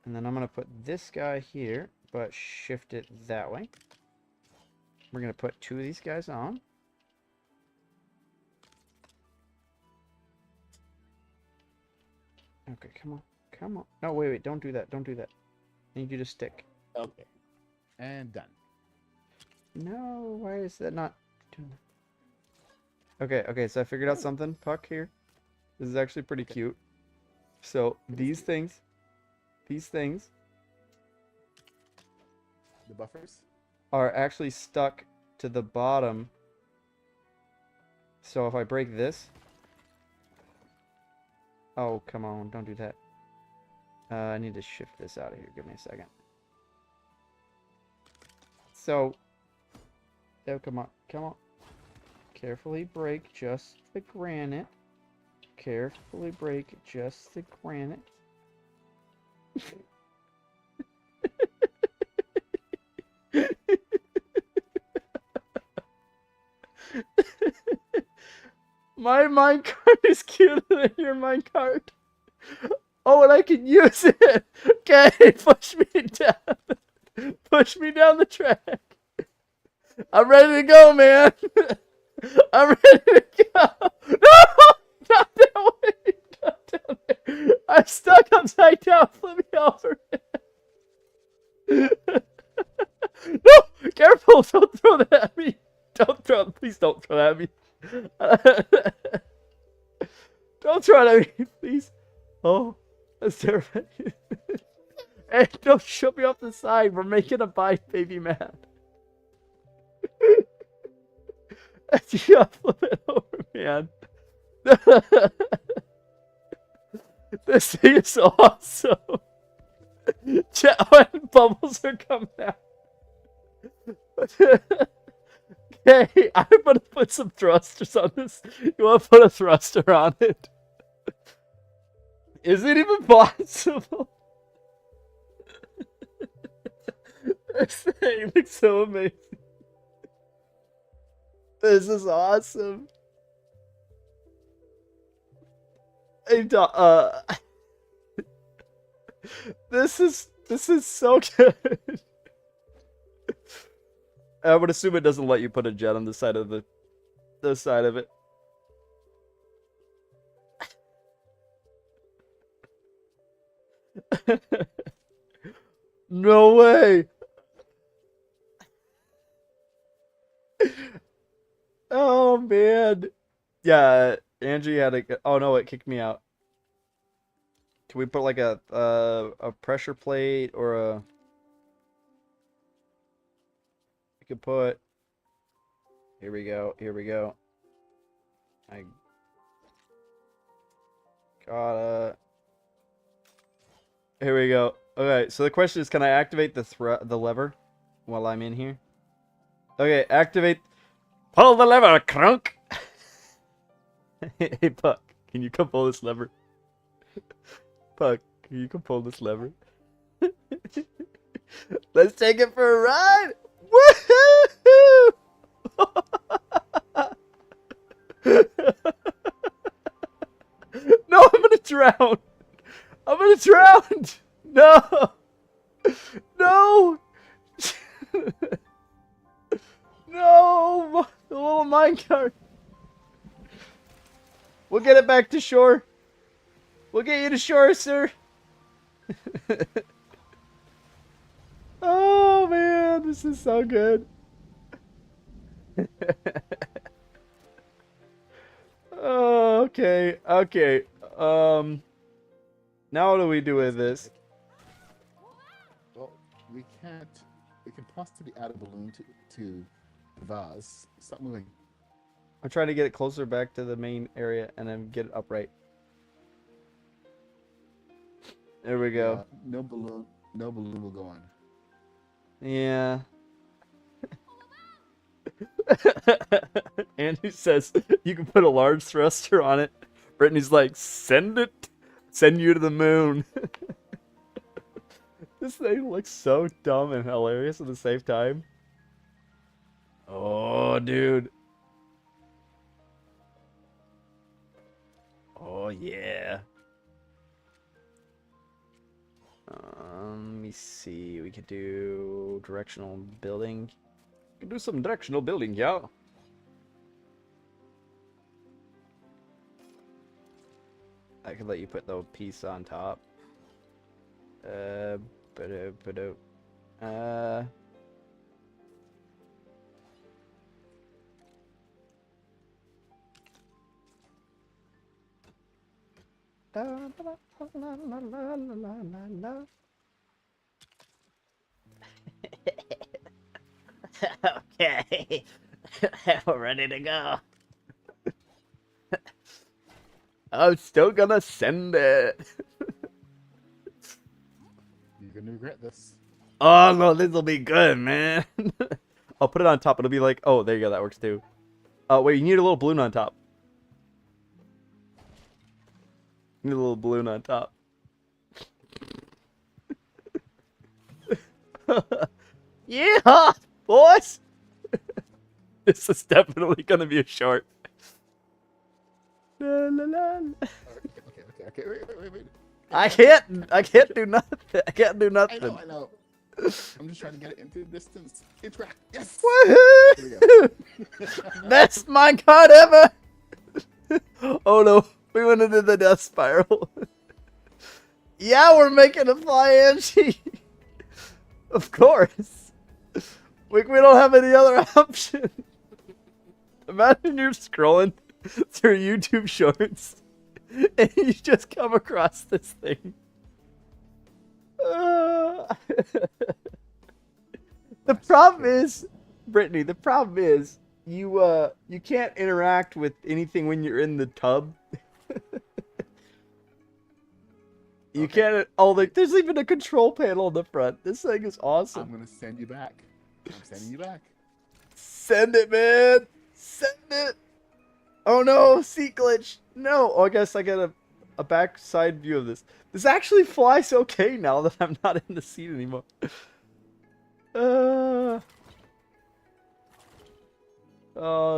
and then I'm gonna put this guy here, but shift it that way. We're gonna put 2 of these guys on. Okay, come on. Come on. No, wait, don't do that. Don't do that. I need you to stick. Okay. And done. No, why is that not doing that? Okay, so I figured out something, Puck, here. This is actually pretty cute. So these things, The buffers? are actually stuck to the bottom. So if I break this, oh come on, don't do that. I need to shift this out of here. Give me a second. So, oh come on, come on. Carefully break just the granite. Carefully break just the granite. My minecart is cuter than your minecart. Oh, and I can use it. Okay, push me down. Push me down the track. I'm ready to go, man. I'm ready to go. No, not that way. Not down there. I'm stuck upside down. Flip me over. No, careful. Don't throw that at me. Don't throw. Please don't throw that at me. Don't throw it at me, please. Oh, that's terrifying. Hey, don't shove me off the side. We're making a bite, baby man. You gotta flip it over, man. This thing is awesome. Chat when bubbles are coming out. Okay, I'm gonna put some thrusters on this. You wanna put a thruster on it? Is it even possible? This thing looks so amazing. This is awesome. Hey, this is so good. I would assume it doesn't let you put a jet on the side of the side of it. No way. Oh man. Yeah, Angie had a. Oh no, it kicked me out. Can we put like a pressure plate or a? We could put. Here we go. Here we go. I gotta. Here we go. Okay, so the question is, can I activate the lever while I'm in here? Okay, activate. Pull the lever, crunk. Hey, Puck, can you come pull this lever? Puck, can you come pull this lever? Let's take it for a ride! Woohoo! No, I'm gonna drown! I'm gonna drown! No! No! No! The little minecart! We'll get it back to shore. We'll get you to shore, sir. Oh man, this is so good. Oh, okay, okay. Now what do we do with this? Well, we can't. We can possibly add a balloon to the vase. Stop moving. I'm trying to get it closer back to the main area and then get it upright. There we go. No balloon. No balloon will go on. Yeah. Andrew says you can put a large thruster on it. Brittany's like, send it. Send you to the moon. This thing looks so dumb and hilarious at the same time. Oh, dude. Oh, yeah. Let me see. We could do directional building. We could do some directional building, yeah. I could let you put the piece on top. Okay. We're ready to go. I'm still gonna send it. You're gonna regret this. Oh no, this'll be good, man. I'll put it on top. It'll be like, oh, there you go. That works too. Oh wait, you need a little balloon on top. You need a little balloon on top. Yeah, boys. This is definitely gonna be a short. La, la, la. Okay. Wait. I can't do nothing. I can't do I nothing. know. I'm just trying to get it into the distance. Interact. Yes. There we Woohoo! Best minecart ever. Oh no, we went into the death spiral. Yeah, we're making a fly Angie. Of course. We don't have any other option. Imagine you're scrolling through YouTube shorts and you just come across this thing. The problem is, Brittany, you can't interact with anything when you're in the tub. You can't. Oh, like there's even a control panel in the front. This thing is awesome. I'm gonna send you back. I'm sending you back. Send it, man. Send it. Oh no, seat glitch. No. Oh, I guess I get a backside view of this. This actually flies okay now that I'm not in the seat anymore. Oh,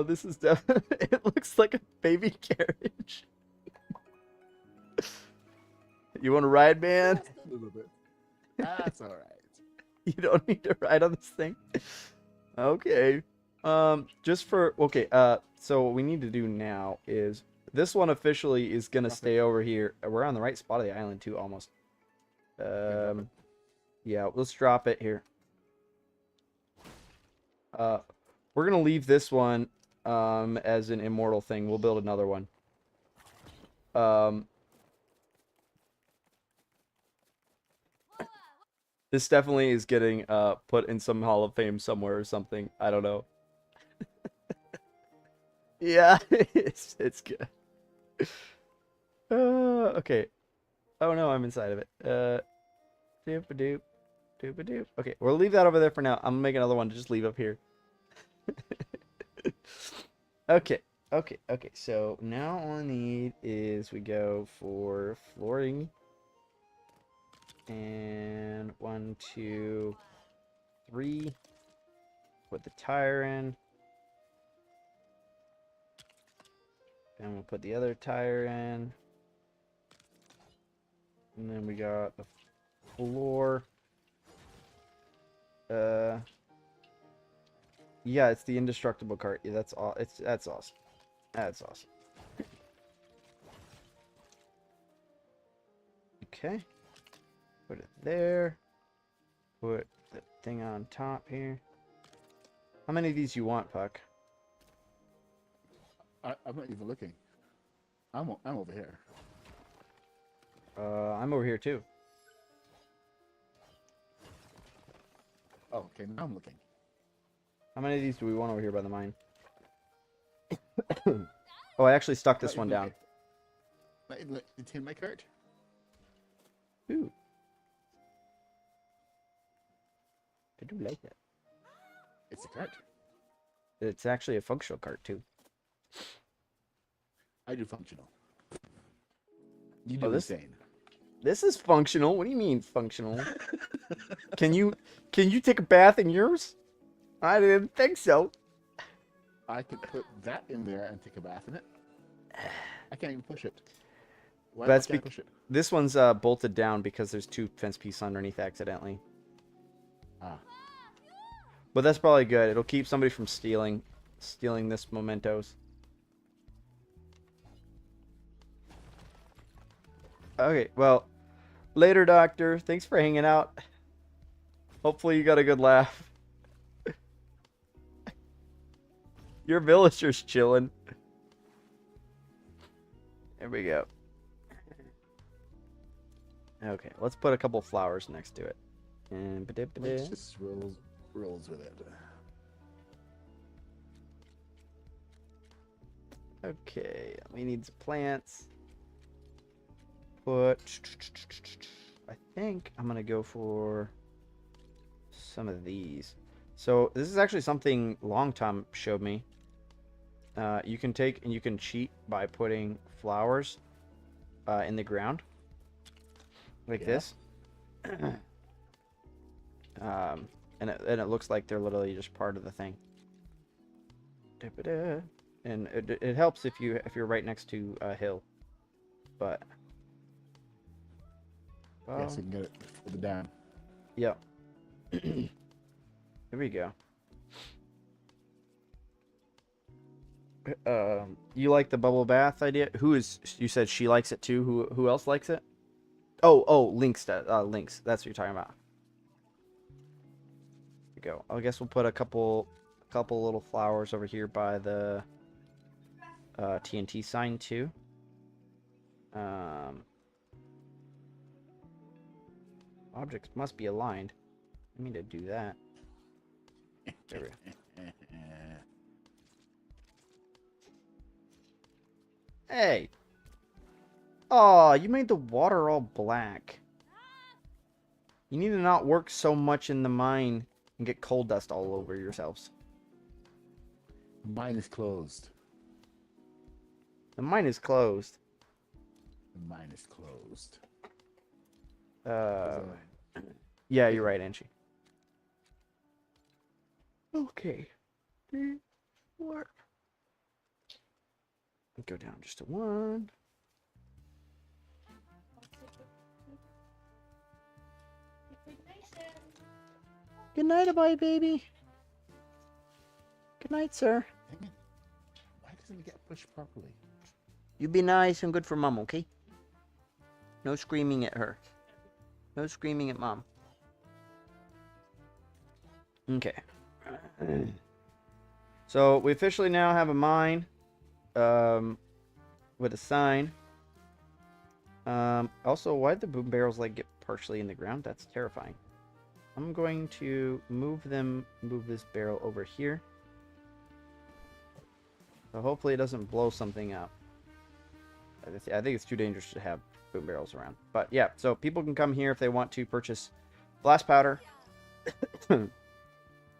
this is definitely. It looks like a baby carriage. You want to ride, man? Just a little bit. That's all right. You don't need to ride on this thing. Okay. Just for okay. So what we need to do now is this one officially is gonna stay over here. We're on the right spot of the island too, almost. Yeah. Let's drop it here. We're gonna leave this one as an immortal thing. We'll build another one. This definitely is getting put in some Hall of Fame somewhere or something. I don't know. Yeah, it's good. Okay. Oh no, I'm inside of it. Doop-a-doop. Doop-a-doop. Okay, we'll leave that over there for now. I'm gonna make another one to just leave up here. Okay. So now all I need is we go for flooring. And 1, 2, 3. Put the tire in. And we'll put the other tire in. And then we got the floor. Yeah, it's the indestructible cart. Yeah, that's all. That's awesome. That's awesome. Okay. Put it there. Put the thing on top here. How many of these you want, Puck? I'm not even looking. I'm over here. I'm over here too. Oh, okay. Now I'm looking. How many of these do we want over here by the mine? Oh, I actually stuck this Not one even down. Not even it's in my cart. Ooh. I do like that. It's a cart. It's actually a functional cart too. I do functional. You do Oh, this- insane. This is functional. What do you mean functional? Can you take a bath in yours? I didn't think so. I could put that in there and take a bath in it. I can't even push it. Why That's can't I push it? This one's bolted down because there's 2 fence pieces underneath accidentally. Ah. But that's probably good. It'll keep somebody from stealing this mementos. Okay, well, later, Doctor. Thanks for hanging out. Hopefully you got a good laugh. Your villager's chilling. There we go. Okay, let's put a couple flowers next to it. And It just rolls with it. okay, we need some plants. Put. I think I'm gonna go for some of these. So this is actually something Long Tom showed me. You can take and you can cheat by putting flowers in the ground like this. And it looks like they're literally just part of the thing. And it helps if you're right next to a hill, but Yeah, so you can get it further down. yeah. Here we go. You like the bubble bath idea? You said she likes it too. Who else likes it? Oh, Lynx. Lynx. That's what you're talking about. Here we go. I guess we'll put a couple little flowers over here by the TNT sign too. Objects must be aligned. I need to do that. There we go. Hey! Oh, you made the water all black. You need to not work so much in the mine and get coal dust all over yourselves. Mine is closed. The mine is closed. Mine is closed. Yeah, you're right, Angie. Okay. 3, 4. Go down just to 1. Good night, bye, baby. Good night, sir. Dang it. Why doesn't it get pushed properly? You be nice and good for mom, okay? No screaming at her. No screaming at mom. Okay. So we officially now have a mine with a sign. Also, why did the boom barrels like get partially in the ground? That's terrifying. I'm going to move this barrel over here. So hopefully it doesn't blow something up. I think it's too dangerous to have boom barrels around. But yeah, so people can come here if they want to purchase blast powder.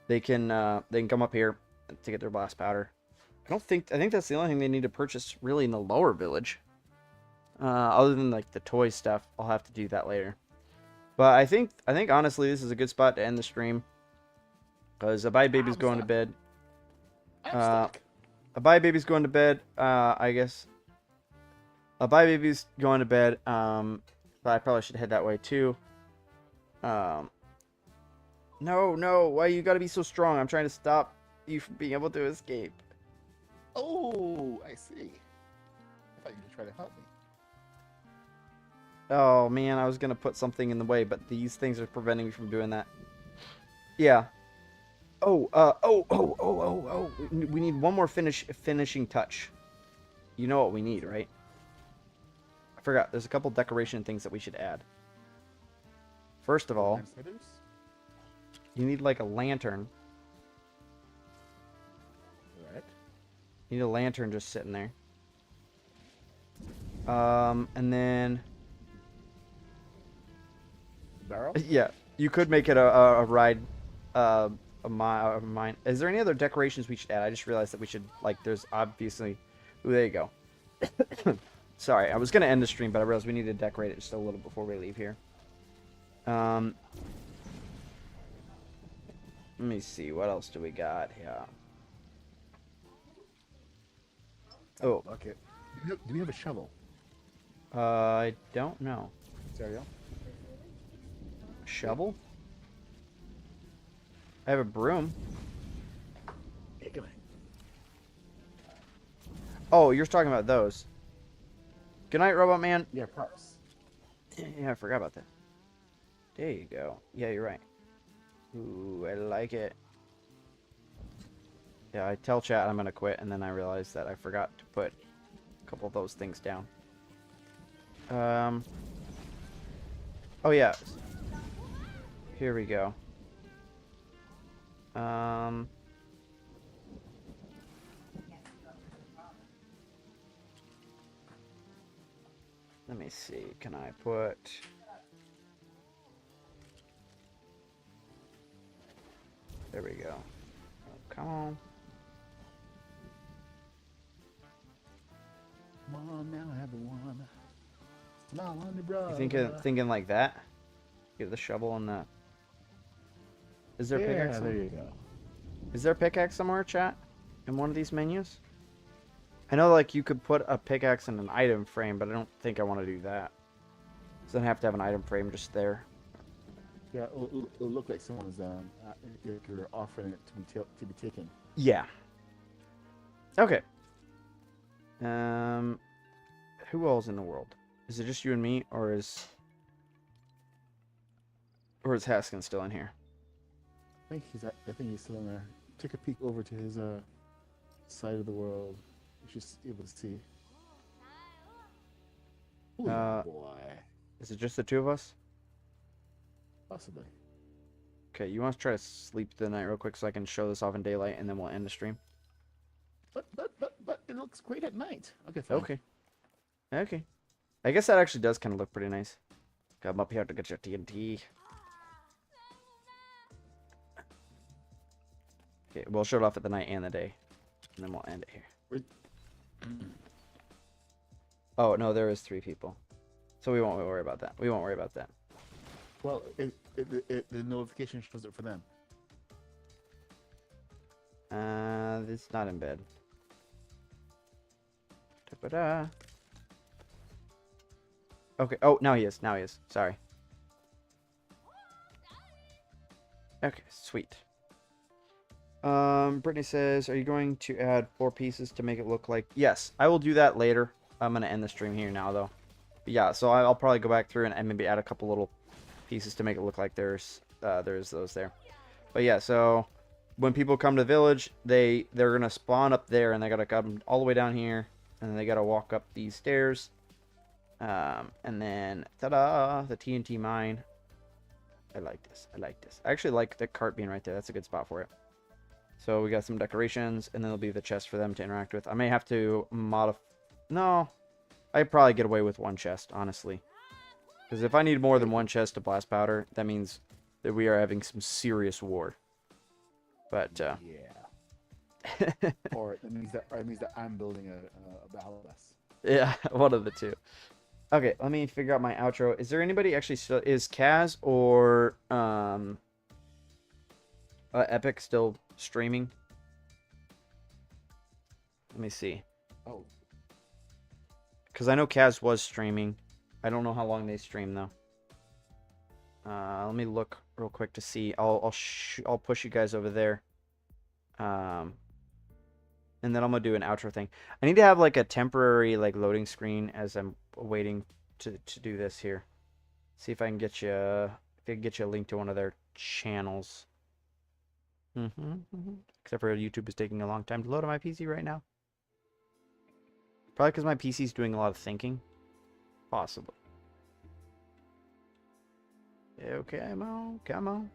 They can come up here to get their blast powder. I think that's the only thing they need to purchase really in the lower village. Other than like the toy stuff, I'll have to do that later. But I think honestly this is a good spot to end the stream, because Abide Baby's going to bed. Abide Baby's going to bed. I guess Abide Baby's going to bed. But I probably should head that way too. No, why you gotta be so strong? I'm trying to stop you from being able to escape. Oh, I see. I thought you were trying to help me. Oh man, I was gonna put something in the way, but these things are preventing me from doing that. Yeah. Oh. We need one more finishing touch. You know what we need, right? I forgot. There's a couple decoration things that we should add. First of all, you need like a lantern. Right. You need a lantern just sitting there. And then Barrel? yeah, you could make it a ride, a mine. Is there any other decorations we should add? I just realized that we should, like, there's obviously. Ooh, there you go. Sorry, I was gonna end the stream, but I realized we need to decorate it just a little before we leave here. Let me see, what else do we got here? Oh, Okay. Do we have a shovel? I don't know. Serial? Shovel? I have a broom. Oh, you're talking about those. Good night, Robot Man. Yeah, props. Yeah, I forgot about that. There you go. Yeah, you're right. Ooh, I like it. Yeah, I tell chat I'm gonna quit, and then I realized that I forgot to put a couple of those things down. Oh yeah. Here we go. Let me see. Can I put? There we go. Oh, come on. Come on now, everyone. Smile on your brother. You thinking like that? Get the shovel and the. Is there a pickaxe? Yeah, there you go. Is there a pickaxe somewhere, chat? In one of these menus? I know, like, you could put a pickaxe in an item frame, but I don't think I want to do that. Doesn't have to have an item frame just there. Yeah, it'll look like someone's you're offering it to be taken. Yeah. Okay. Who else in the world? Is it just you and me, or is Haskin still in here? I think he's still in there. Take a peek over to his side of the world. You're just able to see. Oh boy. Is it just the two of us? Possibly. Okay, you want to try to sleep the night real quick so I can show this off in daylight, and then we'll end the stream? But it looks great at night. Okay, fine. Okay. Okay. I guess that actually does kind of look pretty nice. Come up here to get your TNT. Okay, we'll show it off at the night and the day. And then we'll end it here. Oh, no, there is 3 people. So we won't worry about that. We won't worry about that. Well, the notification shows it for them. It's not in bed. Ta-ba-da. Okay. Oh, now he is. Now he is. Sorry. Okay, sweet. Brittany says, are you going to add 4 pieces to make it look like... Yes, I will do that later. I'm going to end the stream here now, though. But yeah, so I'll probably go back through and maybe add a couple little pieces to make it look like there's those there. But yeah, so when people come to the village, they're going to spawn up there, and they got to come all the way down here, and then they got to walk up these stairs. And then, ta-da, the TNT mine. I like this. I like this. I actually like the cart being right there. That's a good spot for it. So we got some decorations, and then there'll be the chest for them to interact with. I may have to modify... No. I'd probably get away with 1 chest, honestly. Because if I need more than 1 chest to blast powder, that means that we are having some serious war. But, Yeah. or it means that I'm building a battle bus. yeah, one of the two. Okay, let me figure out my outro. Is there anybody actually still... Is Kaz or Epic still streaming? Let me see. Oh. Because I know Kaz was streaming. I don't know how long they stream, though. Let me look real quick to see. I'll push you guys over there. And then I'm going to do an outro thing. I need to have, like, a temporary, like, loading screen as I'm waiting to do this here. See if I can get you... If I can get you a link to one of their channels. Except for YouTube is taking a long time to load on my PC right now. Probably because my PC is doing a lot of thinking. Possibly. Okay, come on, come on.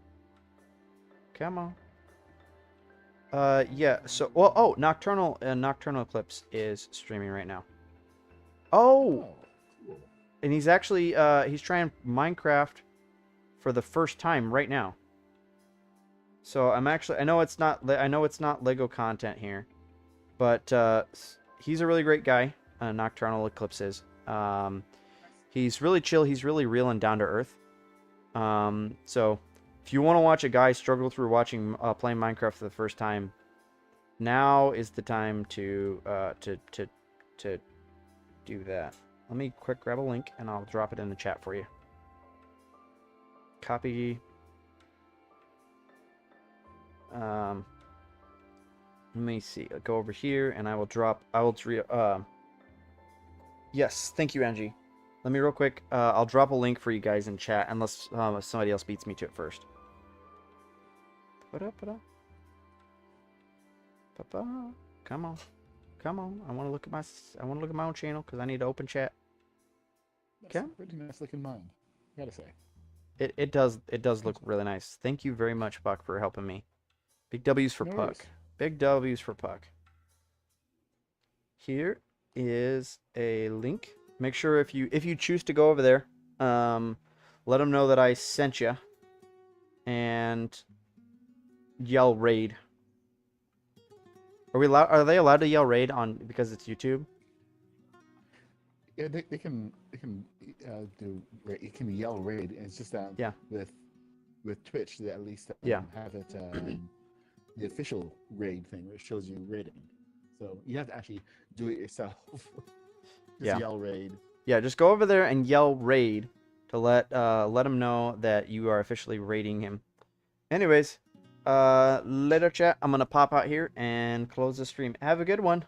Come on. Yeah, so... Well, oh, Nocturnal Eclipse is streaming right now. Oh! And he's actually, he's trying Minecraft for the first time right now. So I'm actually... I know it's not Lego content here. But, he's a really great guy. Nocturnal Eclipse is. He's really chill. He's really real and down to earth. So if you want to watch a guy struggle through playing Minecraft for the first time, now is the time to do that. Let me quick grab a link and I'll drop it in the chat for you. Copy. Let me see. I'll go over here and I will drop. Yes, thank you, Angie. Let me real quick. I'll drop a link for you guys in chat unless somebody else beats me to it first. Come on, come on. I want to look at my own channel because I need to open chat. That's a pretty nice looking mine. Gotta say. It does look really nice. Thank you very much, Puck, for helping me. Big W's for No Puck. worries. Big W's for Puck. Here is a link. Make sure if you choose to go over there, let them know that I sent you, and yell raid. Are they allowed to yell raid on because it's YouTube? Yeah, they can do you can yell raid, and it's just Yeah. with Twitch they at least Yeah. have it the official raid thing where it shows you raiding. So you have to actually do it yourself. Just Yeah. yell raid. Yeah, just go over there and yell raid to let him know that you are officially raiding him. Anyways, later chat. I'm gonna pop out here and close the stream. Have a good one.